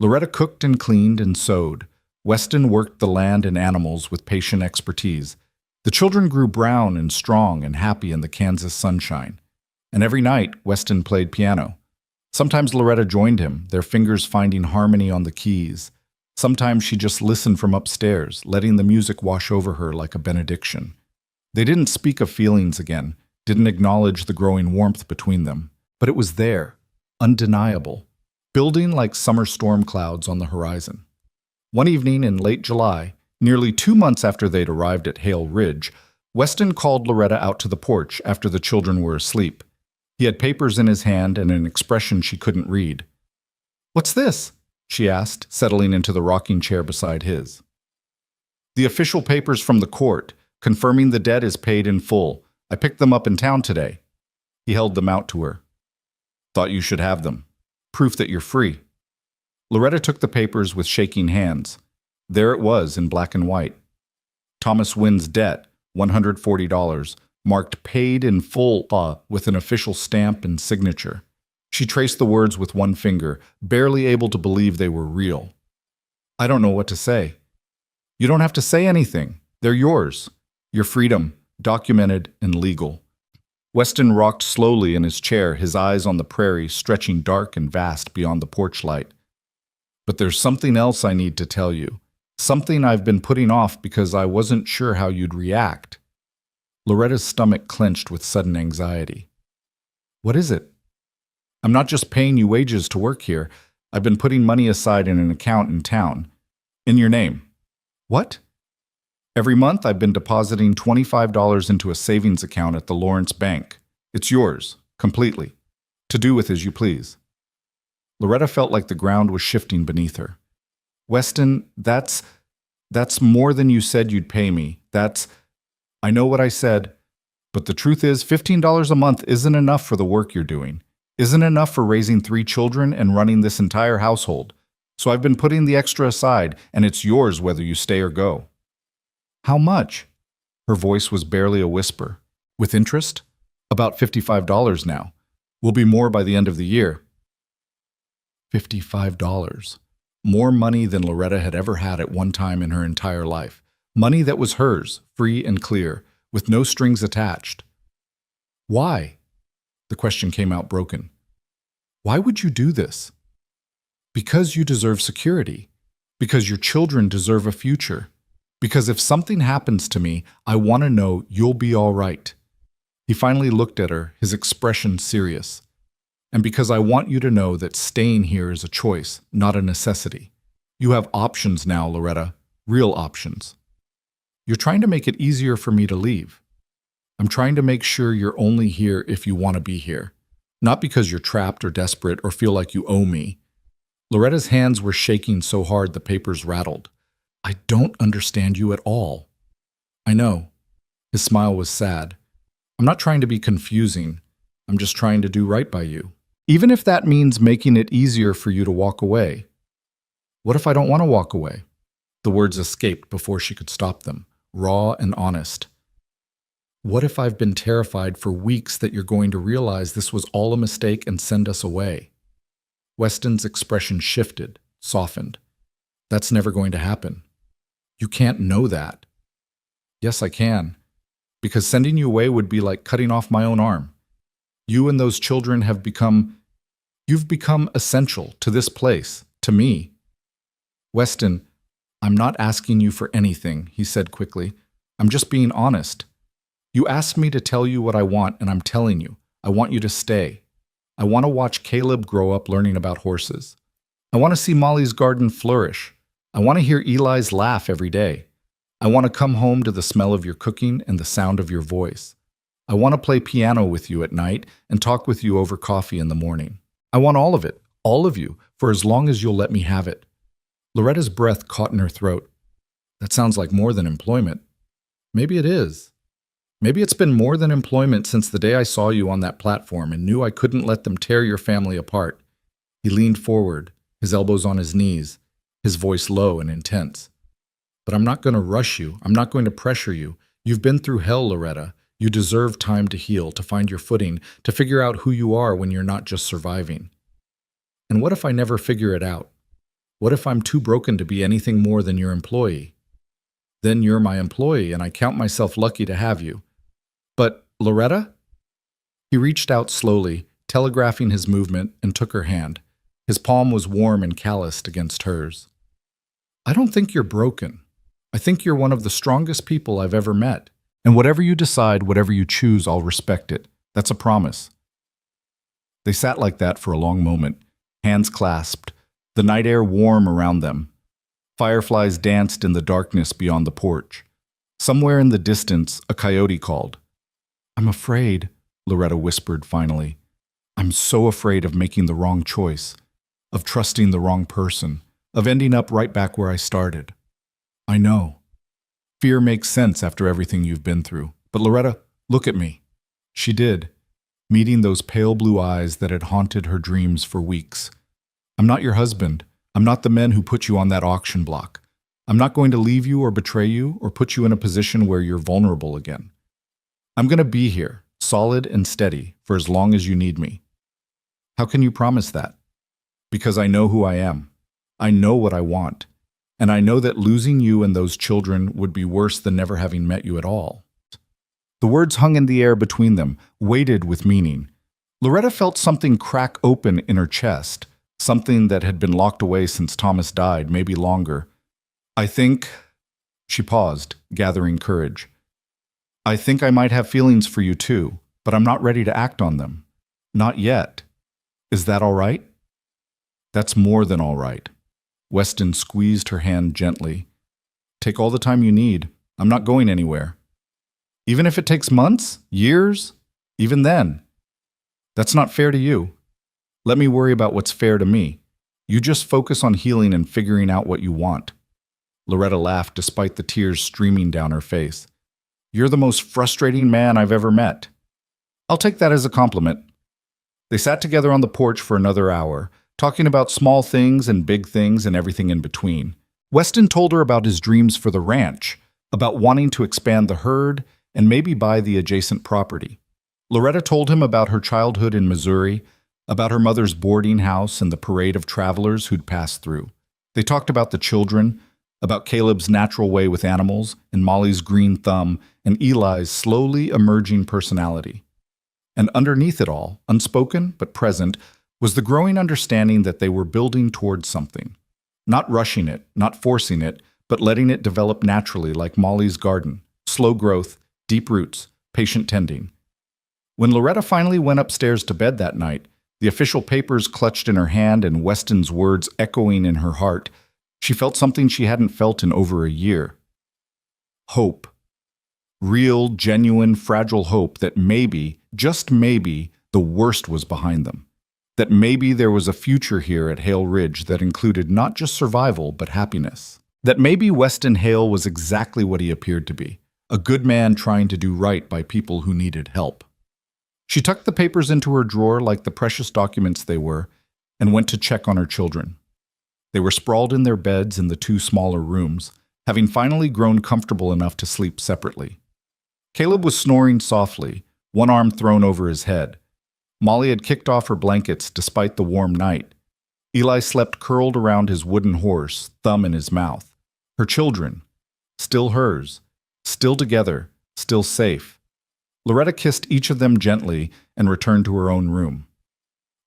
Loretta cooked and cleaned and sewed. Weston worked the land and animals with patient expertise. The children grew brown and strong and happy in the Kansas sunshine. And every night, Weston played piano. Sometimes Loretta joined him, their fingers finding harmony on the keys. Sometimes she just listened from upstairs, letting the music wash over her like a benediction. They didn't speak of feelings again, didn't acknowledge the growing warmth between them. But it was there, undeniable, building like summer storm clouds on the horizon. One evening in late July, nearly 2 months after they'd arrived at Hale Ridge, Weston called Loretta out to the porch after the children were asleep. He had papers in his hand and an expression she couldn't read. "What's this?" she asked, settling into the rocking chair beside his. "The official papers from the court, confirming the debt is paid in full. I picked them up in town today." He held them out to her. "Thought you should have them. Proof that you're free." Loretta took the papers with shaking hands. There it was in black and white. Thomas Wynn's debt, $140, marked paid in full with an official stamp and signature. She traced the words with one finger, barely able to believe they were real. "I don't know what to say." "You don't have to say anything. They're yours. Your freedom, documented and legal." Weston rocked slowly in his chair, his eyes on the prairie stretching dark and vast beyond the porch light. "But there's something else I need to tell you. Something I've been putting off because I wasn't sure how you'd react." Loretta's stomach clenched with sudden anxiety. "What is it?" "I'm not just paying you wages to work here. I've been putting money aside in an account in town. In your name." "What?" "Every month I've been depositing $25 into a savings account at the Lawrence Bank. It's yours, completely. To do with as you please." Loretta felt like the ground was shifting beneath her. "Weston, that's more than you said you'd pay me. I know what I said, but the truth is $15 a month isn't enough for the work you're doing, isn't enough for raising 3 children and running this entire household. So I've been putting the extra aside, and it's yours whether you stay or go." "How much?" Her voice was barely a whisper. "With interest? About $55 now. Will be more by the end of the year." $55. More money than Loretta had ever had at one time in her entire life. Money that was hers, free and clear, with no strings attached. "Why?" The question came out broken. "Why would you do this?" "Because you deserve security. Because your children deserve a future. Because if something happens to me, I want to know you'll be all right." He finally looked at her, his expression serious. "And because I want you to know that staying here is a choice, not a necessity. You have options now, Loretta, real options. You're trying to make it easier for me to leave. I'm trying to make sure you're only here if you want to be here, not because you're trapped or desperate or feel like you owe me." Loretta's hands were shaking so hard the papers rattled. "I don't understand you at all." "I know." His smile was sad. "I'm not trying to be confusing. I'm just trying to do right by you. Even if that means making it easier for you to walk away." "What if I don't want to walk away?" The words escaped before she could stop them, raw and honest. "What if I've been terrified for weeks that you're going to realize this was all a mistake and send us away?" Weston's expression shifted, softened. "That's never going to happen." "You can't know that." "Yes, I can. Because sending you away would be like cutting off my own arm. You and those children you've become essential to this place, to me." "Weston, I'm not asking you for anything," he said quickly. "I'm just being honest. You asked me to tell you what I want, and I'm telling you. I want you to stay. I want to watch Caleb grow up learning about horses. I want to see Molly's garden flourish. I want to hear Eli's laugh every day. I want to come home to the smell of your cooking and the sound of your voice. I want to play piano with you at night and talk with you over coffee in the morning. I want all of it, all of you, for as long as you'll let me have it." Loretta's breath caught in her throat. "That sounds like more than employment." "Maybe it is. Maybe it's been more than employment since the day I saw you on that platform and knew I couldn't let them tear your family apart." He leaned forward, his elbows on his knees, his voice low and intense. But I'm not going to rush you. I'm not going to pressure you. You've been through hell, Loretta. You deserve time to heal, to find your footing, to figure out who you are when you're not just surviving. And what if I never figure it out? What if I'm too broken to be anything more than your employee? Then you're my employee, and I count myself lucky to have you. But, Loretta? He reached out slowly, telegraphing his movement, and took her hand. His palm was warm and calloused against hers. I don't think you're broken. I think you're one of the strongest people I've ever met. And whatever you decide, whatever you choose, I'll respect it. That's a promise. They sat like that for a long moment, hands clasped, the night air warm around them. Fireflies danced in the darkness beyond the porch. Somewhere in the distance, a coyote called. I'm afraid, Loretta whispered finally. I'm so afraid of making the wrong choice, of trusting the wrong person, of ending up right back where I started. I know. Fear makes sense after everything you've been through. But Loretta, look at me. She did, meeting those pale blue eyes that had haunted her dreams for weeks. I'm not your husband. I'm not the man who put you on that auction block. I'm not going to leave you or betray you or put you in a position where you're vulnerable again. I'm going to be here, solid and steady, for as long as you need me. How can you promise that? Because I know who I am. I know what I want. And I know that losing you and those children would be worse than never having met you at all. The words hung in the air between them, weighted with meaning. Loretta felt something crack open in her chest, something that had been locked away since Thomas died, maybe longer. I think... She paused, gathering courage. I think I might have feelings for you too, but I'm not ready to act on them. Not yet. Is that all right? That's more than all right. Weston squeezed her hand gently. Take all the time you need. I'm not going anywhere. Even if it takes months, years, even then. That's not fair to you. Let me worry about what's fair to me. You just focus on healing and figuring out what you want. Loretta laughed despite the tears streaming down her face. You're the most frustrating man I've ever met. I'll take that as a compliment. They sat together on the porch for another hour, talking about small things and big things and everything in between. Weston told her about his dreams for the ranch, about wanting to expand the herd and maybe buy the adjacent property. Loretta told him about her childhood in Missouri, about her mother's boarding house and the parade of travelers who'd passed through. They talked about the children, about Caleb's natural way with animals, and Molly's green thumb, and Eli's slowly emerging personality. And underneath it all, unspoken but present, was the growing understanding that they were building towards something. Not rushing it, not forcing it, but letting it develop naturally like Molly's garden. Slow growth, deep roots, patient tending. When Loretta finally went upstairs to bed that night, the official papers clutched in her hand and Weston's words echoing in her heart, she felt something she hadn't felt in over a year. Hope. Real, genuine, fragile hope that maybe, just maybe, the worst was behind them. That maybe there was a future here at Hale Ridge that included not just survival, but happiness. That maybe Weston Hale was exactly what he appeared to be, a good man trying to do right by people who needed help. She tucked the papers into her drawer like the precious documents they were, and went to check on her children. They were sprawled in their beds in the two smaller rooms, having finally grown comfortable enough to sleep separately. Caleb was snoring softly, one arm thrown over his head. Molly had kicked off her blankets despite the warm night. Eli slept curled around his wooden horse, thumb in his mouth. Her children, still hers, still together, still safe. Loretta kissed each of them gently and returned to her own room.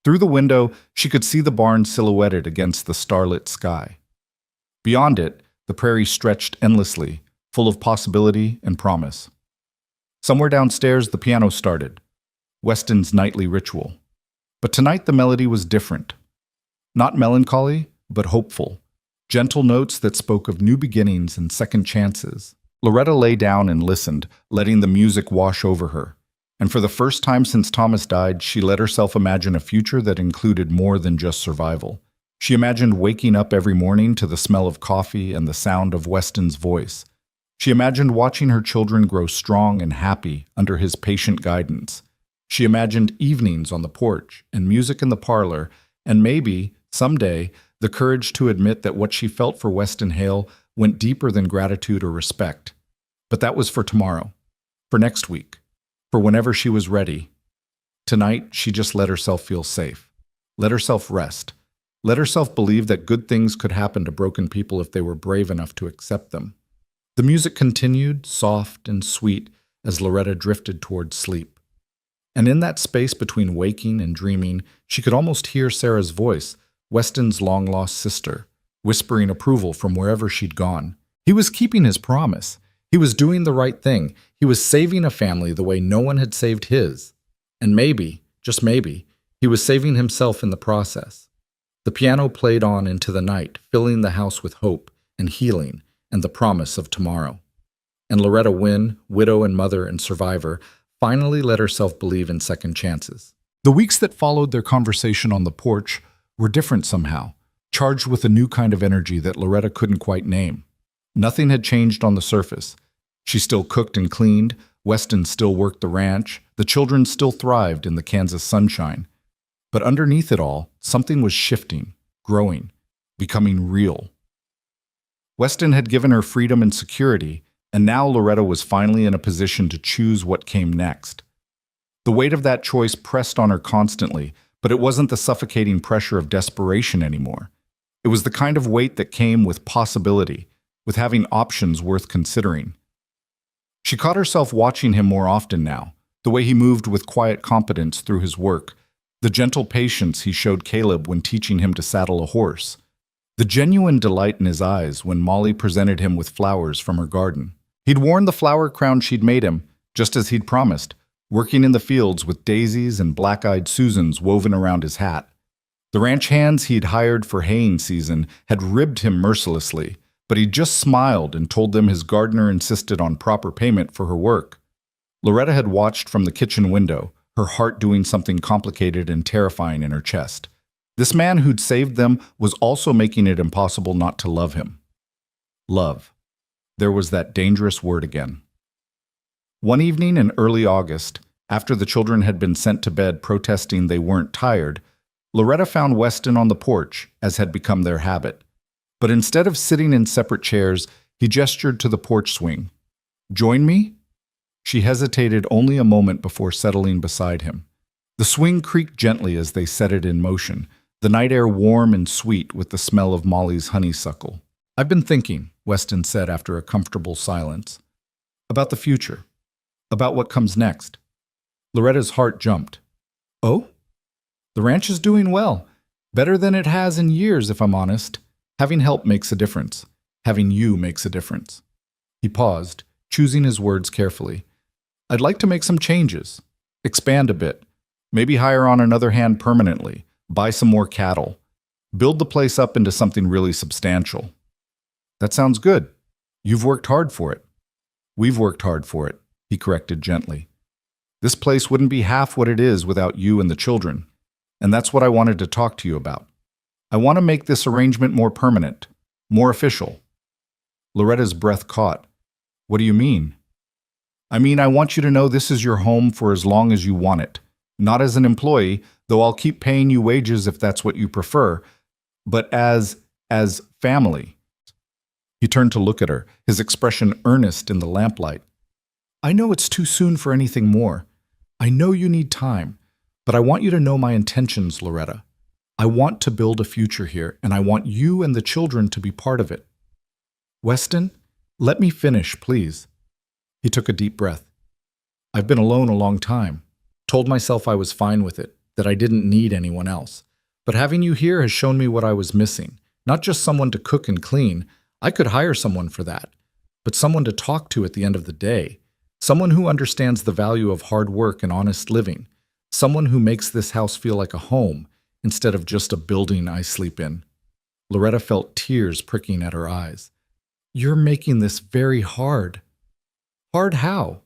Through the window, she could see the barn silhouetted against the starlit sky. Beyond it, the prairie stretched endlessly, full of possibility and promise. Somewhere downstairs, the piano started, Weston's nightly ritual. But tonight the melody was different. Not melancholy, but hopeful. Gentle notes that spoke of new beginnings and second chances. Loretta lay down and listened, letting the music wash over her. And for the first time since Thomas died, she let herself imagine a future that included more than just survival. She imagined waking up every morning to the smell of coffee and the sound of Weston's voice. She imagined watching her children grow strong and happy under his patient guidance. She imagined evenings on the porch and music in the parlor, and maybe, someday, the courage to admit that what she felt for Weston Hale went deeper than gratitude or respect. But that was for tomorrow, for next week, for whenever she was ready. Tonight, she just let herself feel safe. Let herself rest. Let herself believe that good things could happen to broken people if they were brave enough to accept them. The music continued, soft and sweet, as Loretta drifted towards sleep. And in that space between waking and dreaming, she could almost hear Sarah's voice, Weston's long-lost sister, whispering approval from wherever she'd gone. He was keeping his promise. He was doing the right thing. He was saving a family the way no one had saved his. And maybe, just maybe, he was saving himself in the process. The piano played on into the night, filling the house with hope and healing and the promise of tomorrow. And Loretta Wynn, widow and mother and survivor, finally let herself believe in second chances. The weeks that followed their conversation on the porch were different somehow, charged with a new kind of energy that Loretta couldn't quite name. Nothing had changed on the surface. She still cooked and cleaned, Weston still worked the ranch, the children still thrived in the Kansas sunshine. But underneath it all, something was shifting, growing, becoming real. Weston had given her freedom and security, and now Loretta was finally in a position to choose what came next. The weight of that choice pressed on her constantly, but it wasn't the suffocating pressure of desperation anymore. It was the kind of weight that came with possibility, with having options worth considering. She caught herself watching him more often now, the way he moved with quiet competence through his work, the gentle patience he showed Caleb when teaching him to saddle a horse, the genuine delight in his eyes when Molly presented him with flowers from her garden. He'd worn the flower crown she'd made him, just as he'd promised, working in the fields with daisies and black-eyed Susans woven around his hat. The ranch hands he'd hired for haying season had ribbed him mercilessly, but he just smiled and told them his gardener insisted on proper payment for her work. Loretta had watched from the kitchen window, her heart doing something complicated and terrifying in her chest. This man who'd saved them was also making it impossible not to love him. Love. There was that dangerous word again. One evening in early August, after the children had been sent to bed protesting they weren't tired, Loretta found Weston on the porch, as had become their habit. But instead of sitting in separate chairs, he gestured to the porch swing. "Join me?" She hesitated only a moment before settling beside him. The swing creaked gently as they set it in motion, the night air warm and sweet with the smell of Molly's honeysuckle. "I've been thinking," Weston said after a comfortable silence, "about the future, about what comes next." Loretta's heart jumped. "Oh? The ranch is doing well. Better than it has in years, if I'm honest. Having help makes a difference. Having you makes a difference." He paused, choosing his words carefully. "I'd like to make some changes. Expand a bit. Maybe hire on another hand permanently. Buy some more cattle. Build the place up into something really substantial." "That sounds good. You've worked hard for it." "We've worked hard for it," he corrected gently. "This place wouldn't be half what it is without you and the children. And that's what I wanted to talk to you about. I want to make this arrangement more permanent, more official." Loretta's breath caught. "What do you mean?" "I mean, I want you to know this is your home for as long as you want it. Not as an employee, though I'll keep paying you wages if that's what you prefer, but as family." He turned to look at her, his expression earnest in the lamplight. "I know it's too soon for anything more. I know you need time, but I want you to know my intentions, Loretta. I want to build a future here, and I want you and the children to be part of it." "Weston, let me finish, please." He took a deep breath. "I've been alone a long time. Told myself I was fine with it, that I didn't need anyone else. But having you here has shown me what I was missing. Not just someone to cook and clean. I could hire someone for that. But someone to talk to at the end of the day. Someone who understands the value of hard work and honest living. Someone who makes this house feel like a home, instead of just a building I sleep in." Loretta felt tears pricking at her eyes. "You're making this very hard." "Hard how?"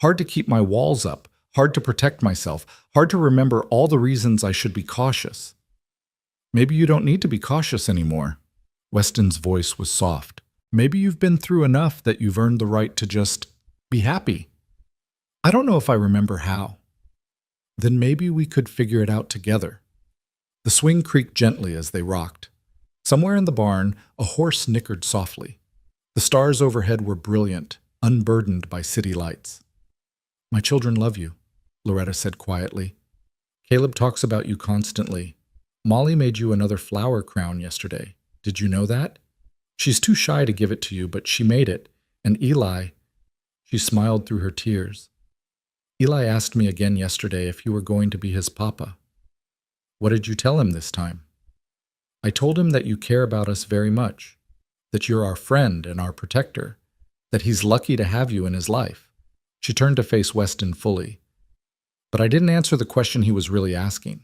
"Hard to keep my walls up, hard to protect myself, hard to remember all the reasons I should be cautious." "Maybe you don't need to be cautious anymore." Weston's voice was soft. "Maybe you've been through enough that you've earned the right to just be happy." "I don't know if I remember how." "Then maybe we could figure it out together." The swing creaked gently as they rocked. Somewhere in the barn, a horse nickered softly. The stars overhead were brilliant, unburdened by city lights. "My children love you," Loretta said quietly. "Caleb talks about you constantly. Molly made you another flower crown yesterday. Did you know that? She's too shy to give it to you, but she made it. And Eli," she smiled through her tears, "Eli asked me again yesterday if you were going to be his papa. What did you tell him this time?" "I told him that you care about us very much, that you're our friend and our protector, that he's lucky to have you in his life." She turned to face Weston fully. "But I didn't answer the question he was really asking,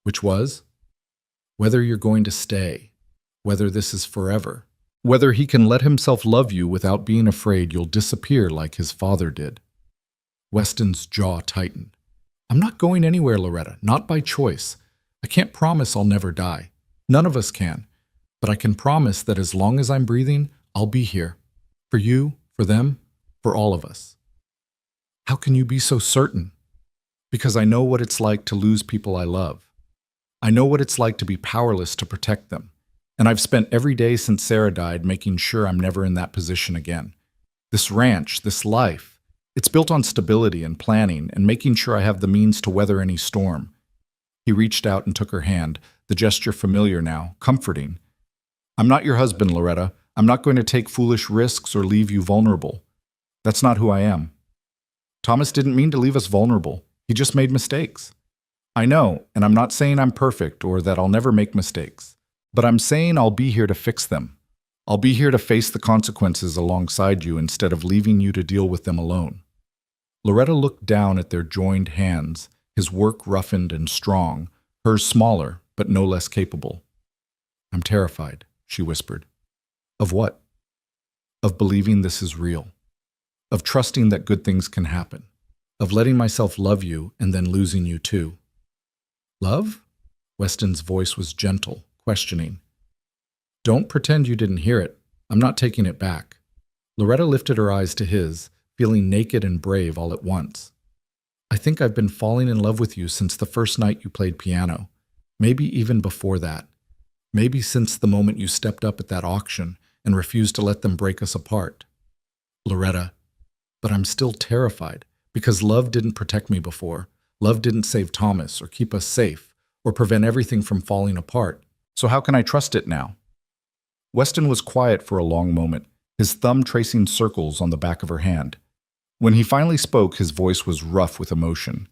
which was whether you're going to stay, whether this is forever, whether he can let himself love you without being afraid you'll disappear like his father did." Weston's jaw tightened. "I'm not going anywhere, Loretta, not by choice. I can't promise I'll never die. None of us can. But I can promise that as long as I'm breathing, I'll be here. For you, for them, for all of us." "How can you be so certain?" "Because I know what it's like to lose people I love. I know what it's like to be powerless to protect them. And I've spent every day since Sarah died making sure I'm never in that position again. This ranch, this life, it's built on stability and planning and making sure I have the means to weather any storm." He reached out and took her hand, the gesture familiar now, comforting. "I'm not your husband, Loretta. I'm not going to take foolish risks or leave you vulnerable. That's not who I am. Thomas didn't mean to leave us vulnerable. He just made mistakes. I know, and I'm not saying I'm perfect or that I'll never make mistakes. But I'm saying I'll be here to fix them. I'll be here to face the consequences alongside you instead of leaving you to deal with them alone." Loretta looked down at their joined hands, his work roughened and strong, hers smaller, but no less capable. "I'm terrified," she whispered. "Of what?" "Of believing this is real. Of trusting that good things can happen. Of letting myself love you and then losing you too." "Love?" Weston's voice was gentle, questioning. "Don't pretend you didn't hear it. I'm not taking it back." Loretta lifted her eyes to his, feeling naked and brave all at once. "I think I've been falling in love with you since the first night you played piano. Maybe even before that. Maybe since the moment you stepped up at that auction and refused to let them break us apart. Loretta, but I'm still terrified because love didn't protect me before. Love didn't save Thomas or keep us safe or prevent everything from falling apart. So how can I trust it now?" Weston was quiet for a long moment, his thumb tracing circles on the back of her hand. When he finally spoke, his voice was rough with emotion.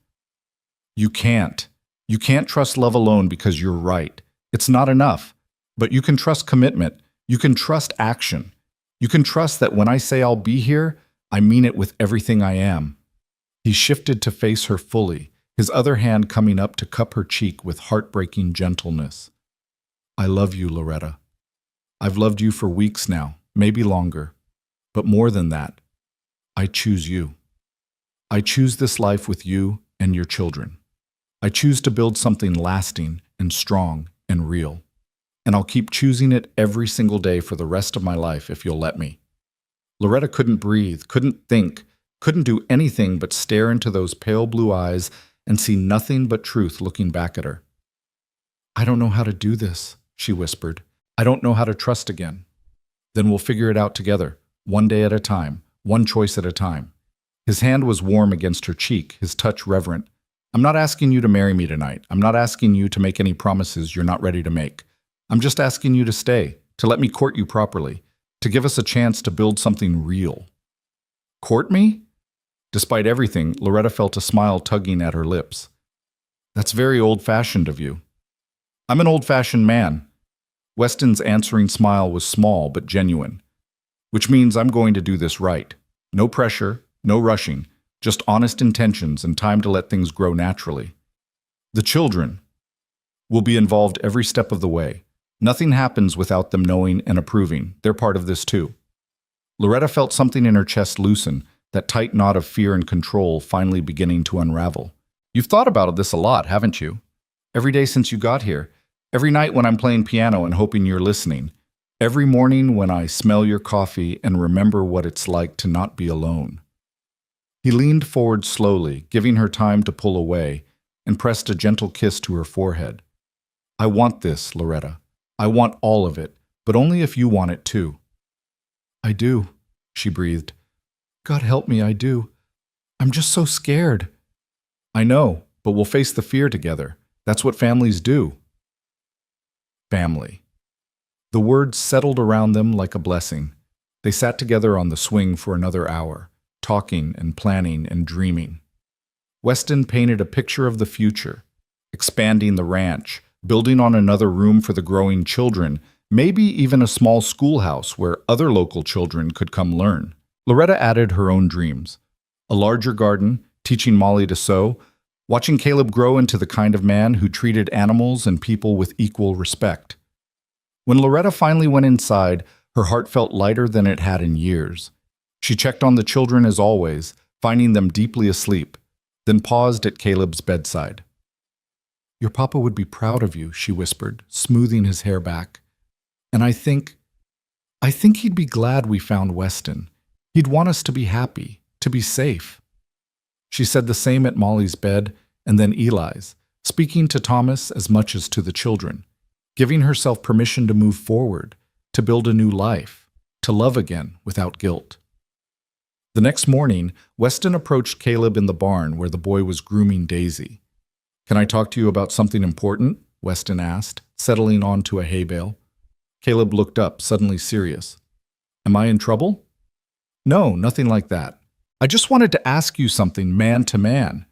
"You can't. You can't trust love alone because you're right. It's not enough. But you can trust commitment. You can trust action. You can trust that when I say I'll be here, I mean it with everything I am." He shifted to face her fully, his other hand coming up to cup her cheek with heartbreaking gentleness. "I love you, Loretta. I've loved you for weeks now, maybe longer. But more than that, I choose you. I choose this life with you and your children. I choose to build something lasting and strong and real. And I'll keep choosing it every single day for the rest of my life if you'll let me." Loretta couldn't breathe, couldn't think, couldn't do anything but stare into those pale blue eyes and see nothing but truth looking back at her. "I don't know how to do this," she whispered. "I don't know how to trust again." "Then we'll figure it out together, one day at a time, one choice at a time." His hand was warm against her cheek, his touch reverent. "I'm not asking you to marry me tonight. I'm not asking you to make any promises you're not ready to make. I'm just asking you to stay, to let me court you properly, to give us a chance to build something real." "Court me?" Despite everything, Loretta felt a smile tugging at her lips. "That's very old-fashioned of you." "I'm an old-fashioned man." Weston's answering smile was small but genuine. "Which means I'm going to do this right. No pressure, no rushing, just honest intentions and time to let things grow naturally. The children will be involved every step of the way. Nothing happens without them knowing and approving. They're part of this too." Loretta felt something in her chest loosen, that tight knot of fear and control finally beginning to unravel. "You've thought about this a lot, haven't you? Every day since you got here. Every night when I'm playing piano and hoping you're listening. Every morning when I smell your coffee and remember what it's like to not be alone." He leaned forward slowly, giving her time to pull away, and pressed a gentle kiss to her forehead. "I want this, Loretta. I want all of it, but only if you want it too." I do, she breathed. God help me, I do. I'm just so scared. I know, but we'll face the fear together. That's what families do. Family. The words settled around them like a blessing. They sat together on the swing for another hour, talking and planning and dreaming. Weston painted a picture of the future, expanding the ranch, building on another room for the growing children, maybe even a small schoolhouse where other local children could come learn. Loretta added her own dreams. A larger garden, teaching Molly to sew, watching Caleb grow into the kind of man who treated animals and people with equal respect. When Loretta finally went inside, her heart felt lighter than it had in years. She checked on the children as always, finding them deeply asleep, then paused at Caleb's bedside. Your papa would be proud of you, she whispered, smoothing his hair back. And I think he'd be glad we found Weston. He'd want us to be happy, to be safe. She said the same at Molly's bed, and then Eli's, speaking to Thomas as much as to the children, giving herself permission to move forward, to build a new life, to love again without guilt. The next morning, Weston approached Caleb in the barn where the boy was grooming Daisy. Can I talk to you about something important? Weston asked, settling onto a hay bale. Caleb looked up, suddenly serious. Am I in trouble? No, nothing like that. I just wanted to ask you something man to man.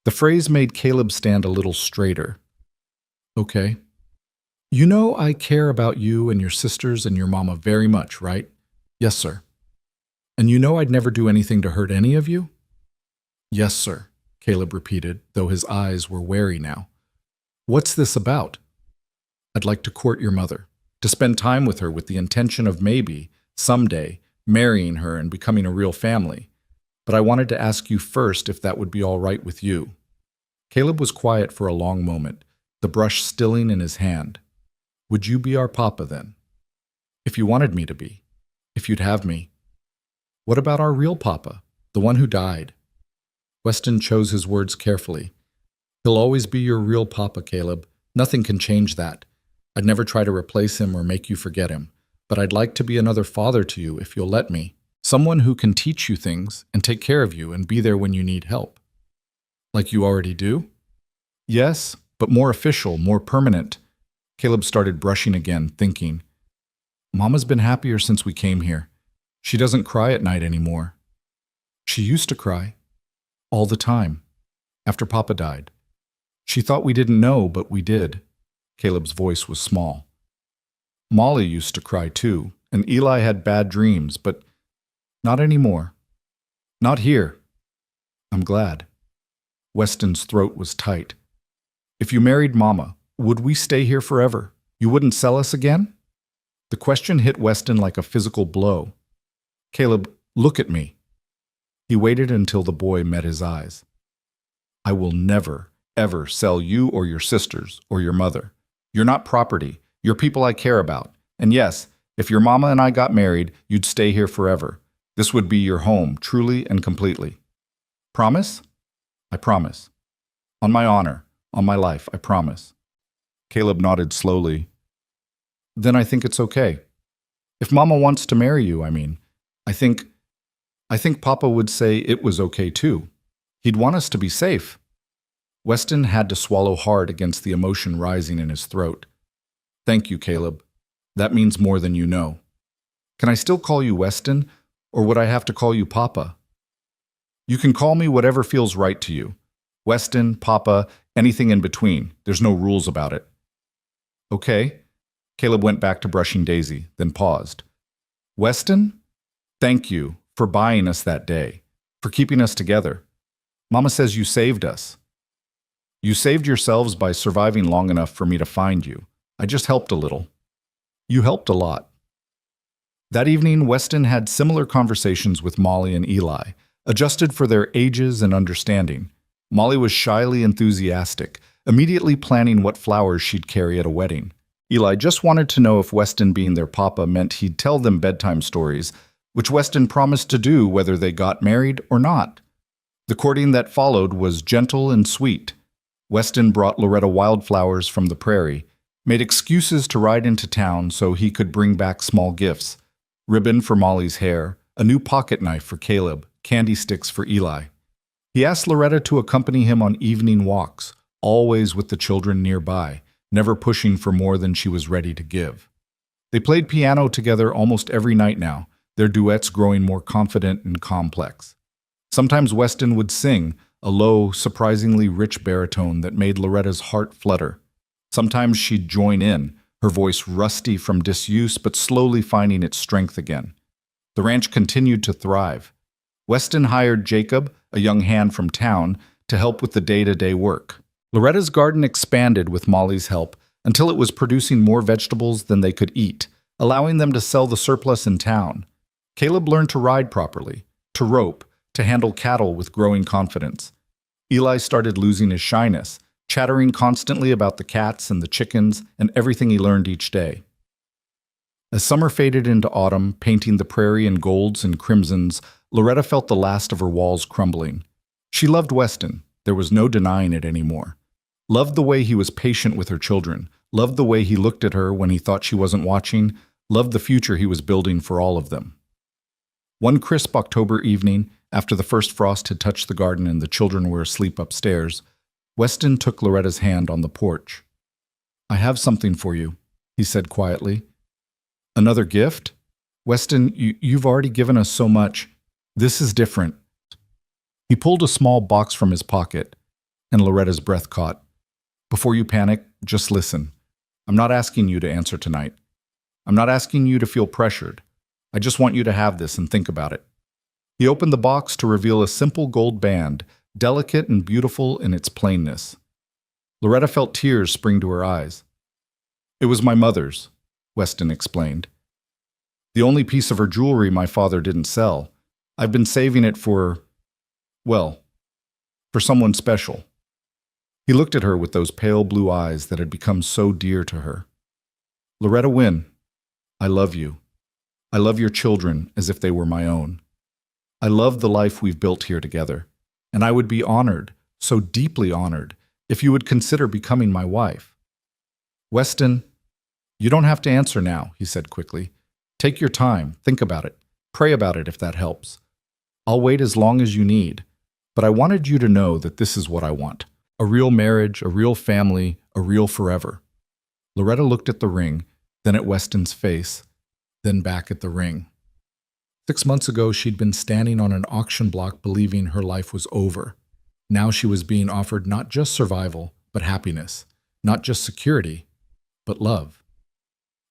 The phrase made Caleb stand a little straighter. Okay. You know I care about you and your sisters and your mama very much, right? Yes, sir. And you know I'd never do anything to hurt any of you? Yes, sir, Caleb repeated, though his eyes were wary now. What's this about? I'd like to court your mother, to spend time with her with the intention of maybe, someday, marrying her and becoming a real family. But I wanted to ask you first if that would be all right with you. Caleb was quiet for a long moment, the brush stilling in his hand. Would you be our papa then? If you wanted me to be. If you'd have me. What about our real papa, the one who died? Weston chose his words carefully. He'll always be your real papa, Caleb. Nothing can change that. I'd never try to replace him or make you forget him. But I'd like to be another father to you if you'll let me. Someone who can teach you things and take care of you and be there when you need help. Like you already do? Yes, but more official, more permanent. Caleb started brushing again, thinking. Mama's been happier since we came here. She doesn't cry at night anymore. She used to cry. All the time. After Papa died. She thought we didn't know, but we did. Caleb's voice was small. Molly used to cry too, and Eli had bad dreams, but not anymore. Not here. I'm glad. Weston's throat was tight. If you married Mama, would we stay here forever? You wouldn't sell us again? The question hit Weston like a physical blow. Caleb, look at me. He waited until the boy met his eyes. I will never, ever sell you or your sisters or your mother. You're not property. You're people I care about. And yes, if your mama and I got married, you'd stay here forever. This would be your home, truly and completely. Promise? I promise. On my honor, on my life, I promise. Caleb nodded slowly. Then I think it's okay. If Mama wants to marry you, I think Papa would say it was okay too. He'd want us to be safe. Weston had to swallow hard against the emotion rising in his throat. Thank you, Caleb. That means more than you know. Can I still call you Weston, or would I have to call you Papa? You can call me whatever feels right to you. Weston, Papa, anything in between. There's no rules about it. Okay. Caleb went back to brushing Daisy, then paused. Weston, thank you for buying us that day, for keeping us together. Mama says you saved us. You saved yourselves by surviving long enough for me to find you. I just helped a little. You helped a lot. That evening, Weston had similar conversations with Molly and Eli, adjusted for their ages and understanding. Molly was shyly enthusiastic, immediately planning what flowers she'd carry at a wedding. Eli just wanted to know if Weston being their papa meant he'd tell them bedtime stories, which Weston promised to do whether they got married or not. The courting that followed was gentle and sweet. Weston brought Loretta wildflowers from the prairie, made excuses to ride into town so he could bring back small gifts. ribbon for Molly's hair, a new pocket knife for Caleb, candy sticks for Eli. He asked Loretta to accompany him on evening walks, always with the children nearby, never pushing for more than she was ready to give. They played piano together almost every night now, their duets growing more confident and complex. Sometimes Weston would sing, a low, surprisingly rich baritone that made Loretta's heart flutter. Sometimes she'd join in, her voice rusty from disuse but slowly finding its strength again. The ranch continued to thrive. Weston hired Jacob, a young hand from town, to help with the day-to-day work. Loretta's garden expanded with Molly's help until it was producing more vegetables than they could eat, allowing them to sell the surplus in town. Caleb learned to ride properly, to rope, to handle cattle with growing confidence. Eli started losing his shyness, chattering constantly about the cats and the chickens and everything he learned each day. As summer faded into autumn, painting the prairie in golds and crimsons, Loretta felt the last of her walls crumbling. She loved Weston, there was no denying it anymore. Loved the way he was patient with her children, loved the way he looked at her when he thought she wasn't watching, loved the future he was building for all of them. One crisp October evening, after the first frost had touched the garden and the children were asleep upstairs, Weston took Loretta's hand on the porch. "I have something for you," he said quietly. "Another gift? Weston, you've already given us so much. This is different." He pulled a small box from his pocket, and Loretta's breath caught. "Before you panic, just listen. I'm not asking you to answer tonight. I'm not asking you to feel pressured. I just want you to have this and think about it." He opened the box to reveal a simple gold band, delicate and beautiful in its plainness. Loretta felt tears spring to her eyes. "It was my mother's," Weston explained. "The only piece of her jewelry my father didn't sell. I've been saving it for someone special." He looked at her with those pale blue eyes that had become so dear to her. "Loretta Wynne, I love you. I love your children as if they were my own. I love the life we've built here together, and I would be honored, so deeply honored, if you would consider becoming my wife." "Weston, you don't have to answer now," he said quickly. "Take your time, think about it, pray about it if that helps. I'll wait as long as you need, but I wanted you to know that this is what I want. A real marriage, a real family, a real forever." Loretta looked at the ring, then at Weston's face, then back at the ring. 6 months ago, she'd been standing on an auction block believing her life was over. Now she was being offered not just survival, but happiness. Not just security, but love.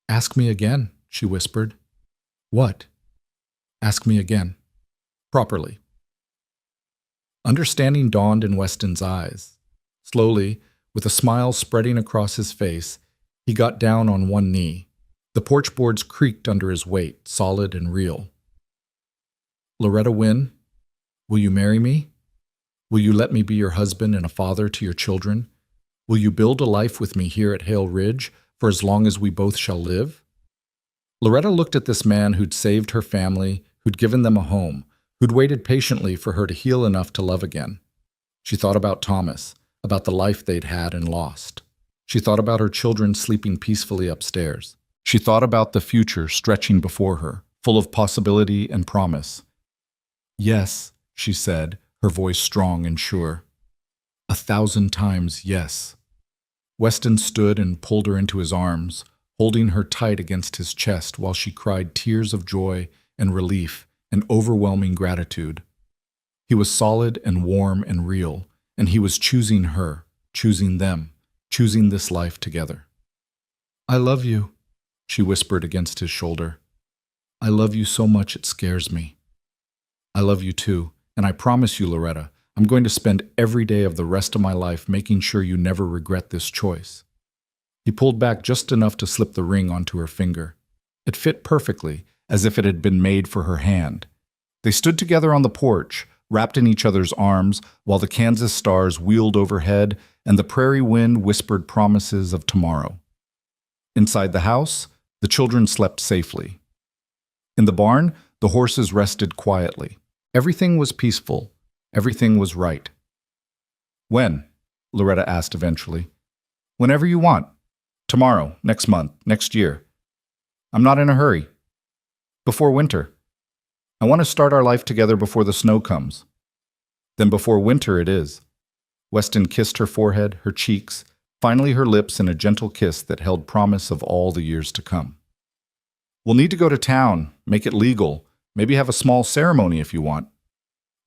"Ask me again," she whispered. "What?" "Ask me again. Properly." Understanding dawned in Weston's eyes. Slowly, with a smile spreading across his face, he got down on one knee. The porch boards creaked under his weight, solid and real. "Loretta Wynne, will you marry me? Will you let me be your husband and a father to your children? Will you build a life with me here at Hale Ridge for as long as we both shall live?" Loretta looked at this man who'd saved her family, who'd given them a home, who'd waited patiently for her to heal enough to love again. She thought about Thomas, about the life they'd had and lost. She thought about her children sleeping peacefully upstairs. She thought about the future stretching before her, full of possibility and promise. "Yes," she said, her voice strong and sure. 1,000 times yes. Weston stood and pulled her into his arms, holding her tight against his chest while she cried tears of joy and relief and overwhelming gratitude. He was solid and warm and real, and he was choosing her, choosing them, choosing this life together. "I love you," she whispered against his shoulder. "I love you so much it scares me." "I love you too, and I promise you, Loretta, I'm going to spend every day of the rest of my life making sure you never regret this choice." He pulled back just enough to slip the ring onto her finger. It fit perfectly, as if it had been made for her hand. They stood together on the porch, wrapped in each other's arms, while the Kansas stars wheeled overhead and the prairie wind whispered promises of tomorrow. Inside the house, the children slept safely. In the barn, the horses rested quietly. Everything was peaceful. Everything was right. "When?" Loretta asked eventually. "Whenever you want. Tomorrow, next month, next year. I'm not in a hurry." Before winter. I want to start our life together before the snow comes. Then before winter it is. Weston kissed her forehead, her cheeks, finally her lips in a gentle kiss that held promise of all the years to come. We'll need to go to town, make it legal, maybe have a small ceremony if you want.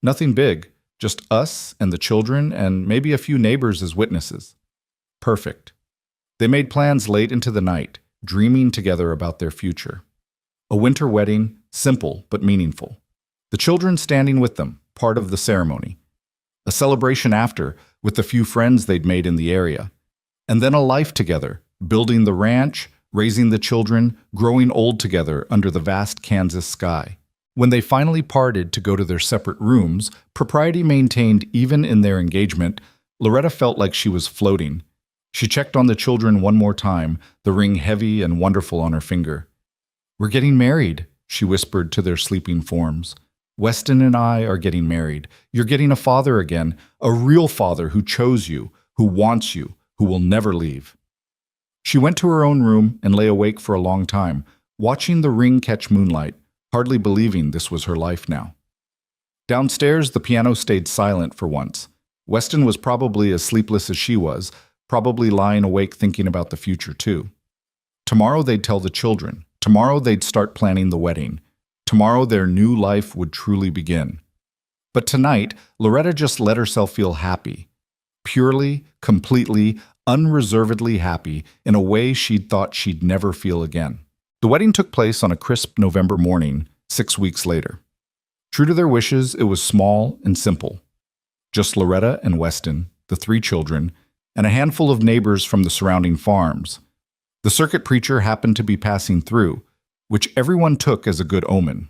Nothing big, just us and the children and maybe a few neighbors as witnesses. Perfect. They made plans late into the night, dreaming together about their future. A winter wedding, simple but meaningful. The children standing with them, part of the ceremony. A celebration after, with the few friends they'd made in the area. And then a life together, building the ranch, raising the children, growing old together under the vast Kansas sky. When they finally parted to go to their separate rooms, propriety maintained even in their engagement, Loretta felt like she was floating. She checked on the children one more time, the ring heavy and wonderful on her finger. "We're getting married," she whispered to their sleeping forms. "Weston and I are getting married. You're getting a father again, a real father who chose you, who wants you, who will never leave." She went to her own room and lay awake for a long time, watching the ring catch moonlight, hardly believing this was her life now. Downstairs, the piano stayed silent for once. Weston was probably as sleepless as she was, probably lying awake thinking about the future too. Tomorrow they'd tell the children. Tomorrow they'd start planning the wedding. Tomorrow their new life would truly begin. But tonight, Loretta just let herself feel happy. Purely, completely, unreservedly happy in a way she'd thought she'd never feel again. The wedding took place on a crisp November morning, 6 weeks later. True to their wishes, it was small and simple. Just Loretta and Weston, the 3 children, and a handful of neighbors from the surrounding farms. The circuit preacher happened to be passing through, which everyone took as a good omen.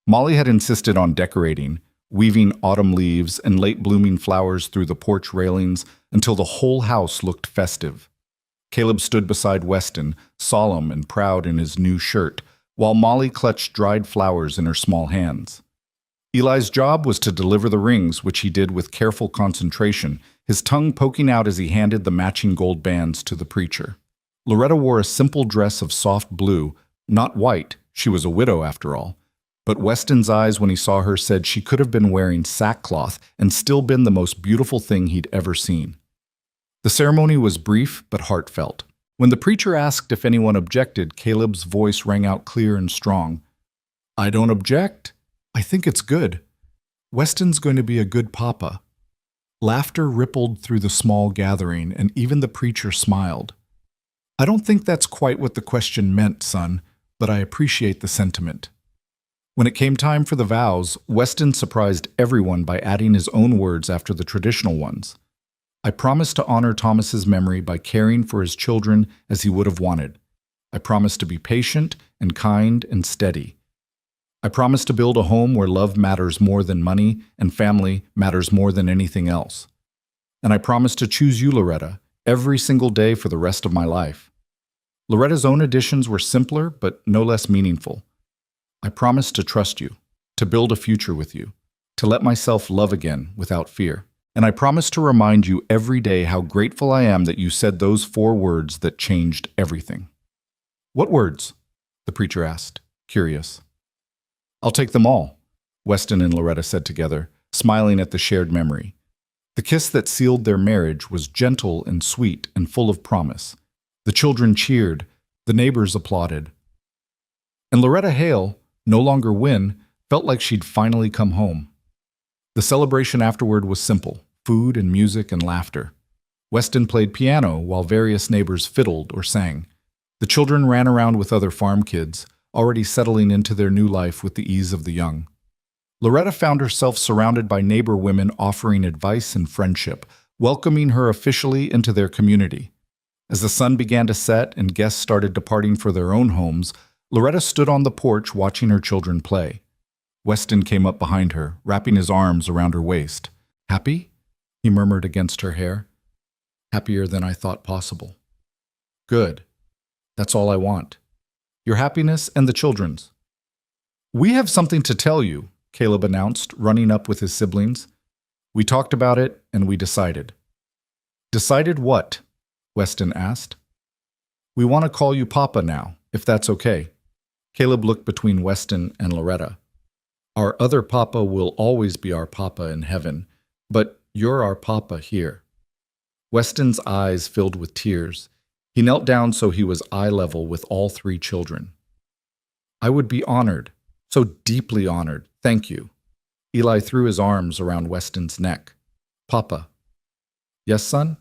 Molly had insisted on decorating, weaving autumn leaves and late-blooming flowers through the porch railings until the whole house looked festive. Caleb stood beside Weston, solemn and proud in his new shirt, while Molly clutched dried flowers in her small hands. Eli's job was to deliver the rings, which he did with careful concentration, his tongue poking out as he handed the matching gold bands to the preacher. Loretta wore a simple dress of soft blue, not white, she was a widow after all. But Weston's eyes when he saw her said she could have been wearing sackcloth and still been the most beautiful thing he'd ever seen. The ceremony was brief but heartfelt. When the preacher asked if anyone objected, Caleb's voice rang out clear and strong. "I don't object. I think it's good. Weston's going to be a good papa." Laughter rippled through the small gathering, and even the preacher smiled. "I don't think that's quite what the question meant, son, but I appreciate the sentiment." When it came time for the vows, Weston surprised everyone by adding his own words after the traditional ones. "I promise to honor Thomas's memory by caring for his children as he would have wanted. I promise to be patient and kind and steady. I promise to build a home where love matters more than money and family matters more than anything else. And I promise to choose you, Loretta, every single day for the rest of my life." Loretta's own additions were simpler but no less meaningful. "I promise to trust you, to build a future with you, to let myself love again without fear. And I promise to remind you every day how grateful I am that you said those 4 words that changed everything." "What words?" the preacher asked, curious. "I'll take them all," Weston and Loretta said together, smiling at the shared memory. The kiss that sealed their marriage was gentle and sweet and full of promise. The children cheered, the neighbors applauded. And Loretta Hale, no longer Wynne, felt like she'd finally come home. The celebration afterward was simple, food and music and laughter. Weston played piano while various neighbors fiddled or sang. The children ran around with other farm kids, already settling into their new life with the ease of the young. Loretta found herself surrounded by neighbor women offering advice and friendship, welcoming her officially into their community. As the sun began to set and guests started departing for their own homes, Loretta stood on the porch watching her children play. Weston came up behind her, wrapping his arms around her waist. "Happy?" he murmured against her hair. "Happier than I thought possible." "Good. That's all I want. Your happiness and the children's." "We have something to tell you," Caleb announced, running up with his siblings. "We talked about it and we decided." "Decided what?" Weston asked. "We want to call you Papa now, if that's okay." Caleb looked between Weston and Loretta. Our other papa will always be our papa in heaven, but you're our papa here. Weston's eyes filled with tears. He knelt down so he was eye level with all three children. I would be honored, so deeply honored, thank you. Eli threw his arms around Weston's neck. Papa. Yes, son?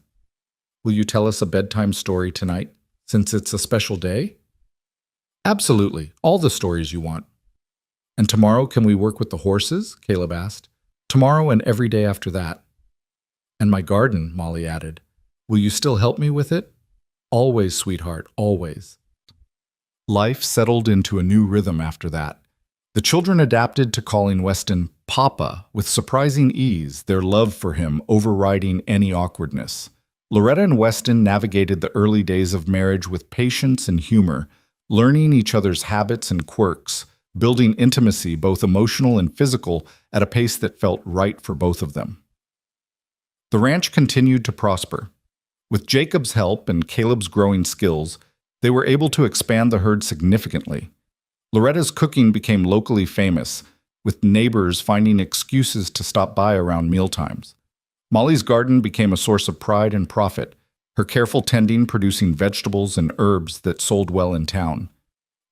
Will you tell us a bedtime story tonight, since it's a special day? Absolutely, all the stories you want. And tomorrow can we work with the horses? Caleb asked. Tomorrow and every day after that. And my garden, Molly added. Will you still help me with it? Always, sweetheart, always. Life settled into a new rhythm after that. The children adapted to calling Weston Papa with surprising ease, their love for him overriding any awkwardness. Loretta and Weston navigated the early days of marriage with patience and humor, learning each other's habits and quirks, building intimacy, both emotional and physical, at a pace that felt right for both of them. The ranch continued to prosper. With Jacob's help and Caleb's growing skills, they were able to expand the herd significantly. Loretta's cooking became locally famous, with neighbors finding excuses to stop by around mealtimes. Molly's garden became a source of pride and profit, her careful tending producing vegetables and herbs that sold well in town.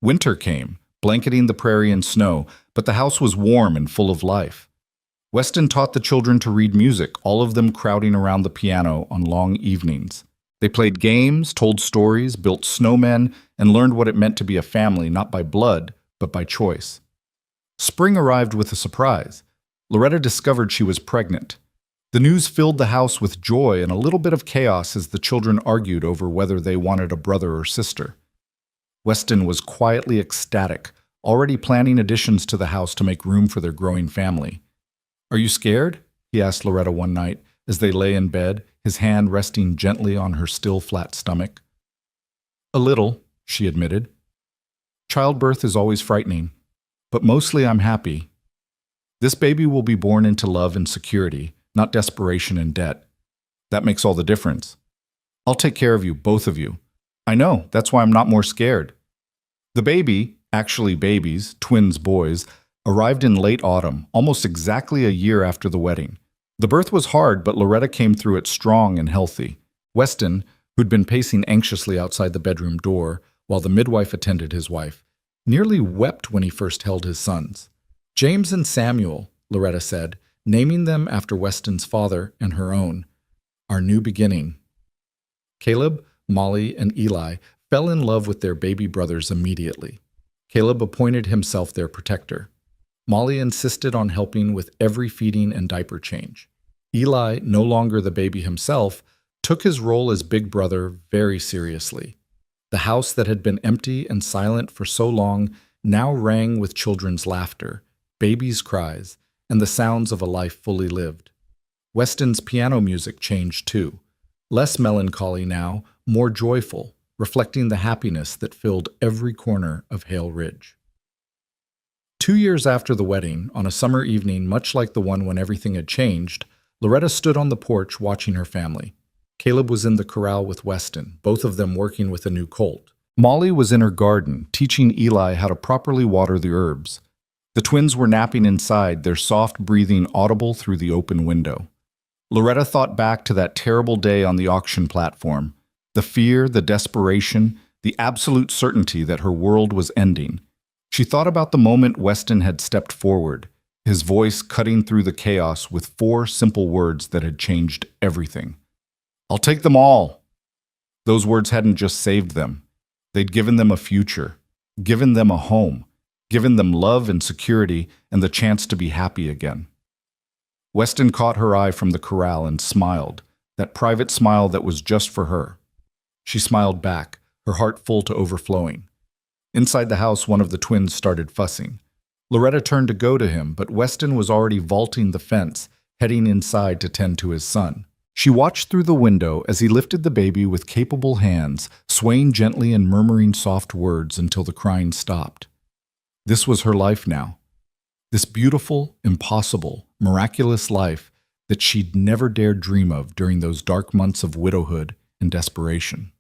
Winter came, blanketing the prairie in snow, but the house was warm and full of life. Weston taught the children to read music, all of them crowding around the piano on long evenings. They played games, told stories, built snowmen, and learned what it meant to be a family, not by blood, but by choice. Spring arrived with a surprise. Loretta discovered she was pregnant. The news filled the house with joy and a little bit of chaos as the children argued over whether they wanted a brother or sister. Weston was quietly ecstatic, already planning additions to the house to make room for their growing family. Are you scared? He asked Loretta one night as they lay in bed, his hand resting gently on her still flat stomach. A little, she admitted. Childbirth is always frightening, but mostly I'm happy. This baby will be born into love and security, not desperation and debt. That makes all the difference. I'll take care of you, both of you. I know, that's why I'm not more scared. The baby, actually babies, twins boys, arrived in late autumn, almost exactly a year after the wedding. The birth was hard, but Loretta came through it strong and healthy. Weston, who'd been pacing anxiously outside the bedroom door while the midwife attended his wife, nearly wept when he first held his sons. James and Samuel, Loretta said, naming them after Weston's father and her own. Our new beginning. Caleb, Molly, and Eli fell in love with their baby brothers immediately. Caleb appointed himself their protector. Molly insisted on helping with every feeding and diaper change. Eli, no longer the baby himself, took his role as big brother very seriously. The house that had been empty and silent for so long now rang with children's laughter, babies' cries, and the sounds of a life fully lived. Weston's piano music changed too. Less melancholy now, more joyful, reflecting the happiness that filled every corner of Hale Ridge. 2 years after the wedding, on a summer evening much like the one when everything had changed, Loretta stood on the porch watching her family. Caleb was in the corral with Weston, both of them working with a new colt. Molly was in her garden, teaching Eli how to properly water the herbs. The twins were napping inside, their soft breathing audible through the open window. Loretta thought back to that terrible day on the auction platform, the fear, the desperation, the absolute certainty that her world was ending. She thought about the moment Weston had stepped forward, his voice cutting through the chaos with 4 simple words that had changed everything. I'll take them all. Those words hadn't just saved them. They'd given them a future, given them a home, given them love and security and the chance to be happy again. Weston caught her eye from the corral and smiled, that private smile that was just for her. She smiled back, her heart full to overflowing. Inside the house, one of the twins started fussing. Loretta turned to go to him, but Weston was already vaulting the fence, heading inside to tend to his son. She watched through the window as he lifted the baby with capable hands, swaying gently and murmuring soft words until the crying stopped. This was her life now. This beautiful, impossible, miraculous life that she'd never dared dream of during those dark months of widowhood and desperation.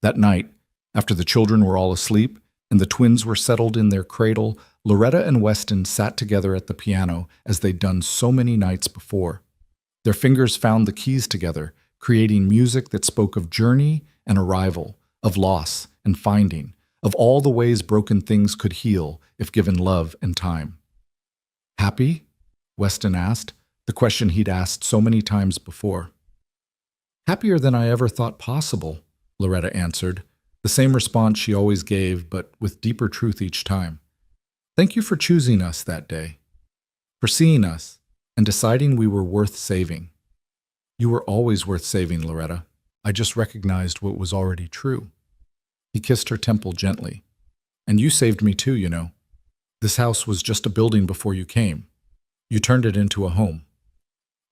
That night, after the children were all asleep, and the twins were settled in their cradle, Loretta and Weston sat together at the piano as they'd done so many nights before. Their fingers found the keys together, creating music that spoke of journey and arrival, of loss and finding, of all the ways broken things could heal if given love and time. "Happy?" Weston asked, the question he'd asked so many times before. "Happier than I ever thought possible," Loretta answered, the same response she always gave, but with deeper truth each time. "Thank you for choosing us that day, for seeing us, and deciding we were worth saving." "You were always worth saving, Loretta. I just recognized what was already true." He kissed her temple gently. "And you saved me too, you know. This house was just a building before you came. You turned it into a home."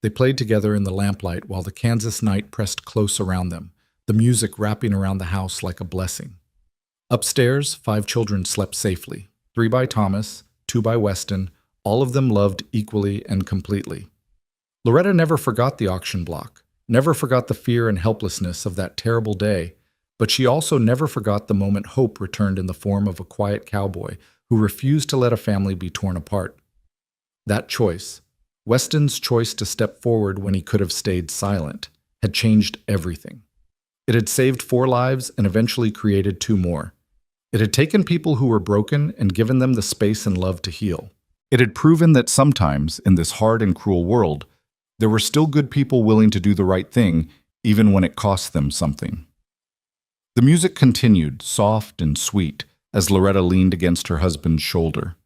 They played together in the lamplight while the Kansas night pressed close around them, the music wrapping around the house like a blessing. Upstairs, 5 children slept safely, 3 by Thomas, 2 by Weston, all of them loved equally and completely. Loretta never forgot the auction block, never forgot the fear and helplessness of that terrible day, but she also never forgot the moment hope returned in the form of a quiet cowboy who refused to let a family be torn apart. That choice, Weston's choice to step forward when he could have stayed silent, had changed everything. It had saved 4 lives and eventually created 2 more. It had taken people who were broken and given them the space and love to heal. It had proven that sometimes, in this hard and cruel world, there were still good people willing to do the right thing, even when it cost them something. The music continued, soft and sweet, as Loretta leaned against her husband's shoulder.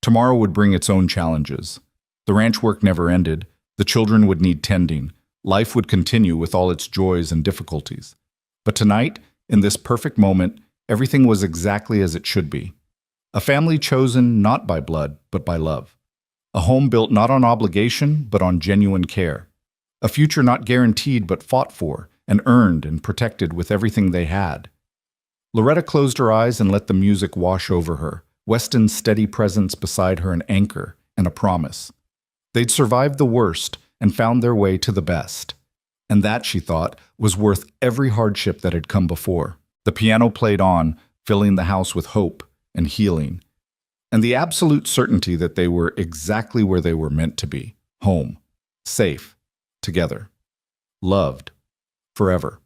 Tomorrow would bring its own challenges. The ranch work never ended. The children would need tending. Life would continue with all its joys and difficulties. But tonight, in this perfect moment, everything was exactly as it should be. A family chosen not by blood, but by love. A home built not on obligation, but on genuine care. A future not guaranteed, but fought for, and earned and protected with everything they had. Loretta closed her eyes and let the music wash over her, Weston's steady presence beside her an anchor and a promise. They'd survived the worst and found their way to the best. And that, she thought, was worth every hardship that had come before. The piano played on, filling the house with hope and healing, and the absolute certainty that they were exactly where they were meant to be, home, safe, together, loved, forever.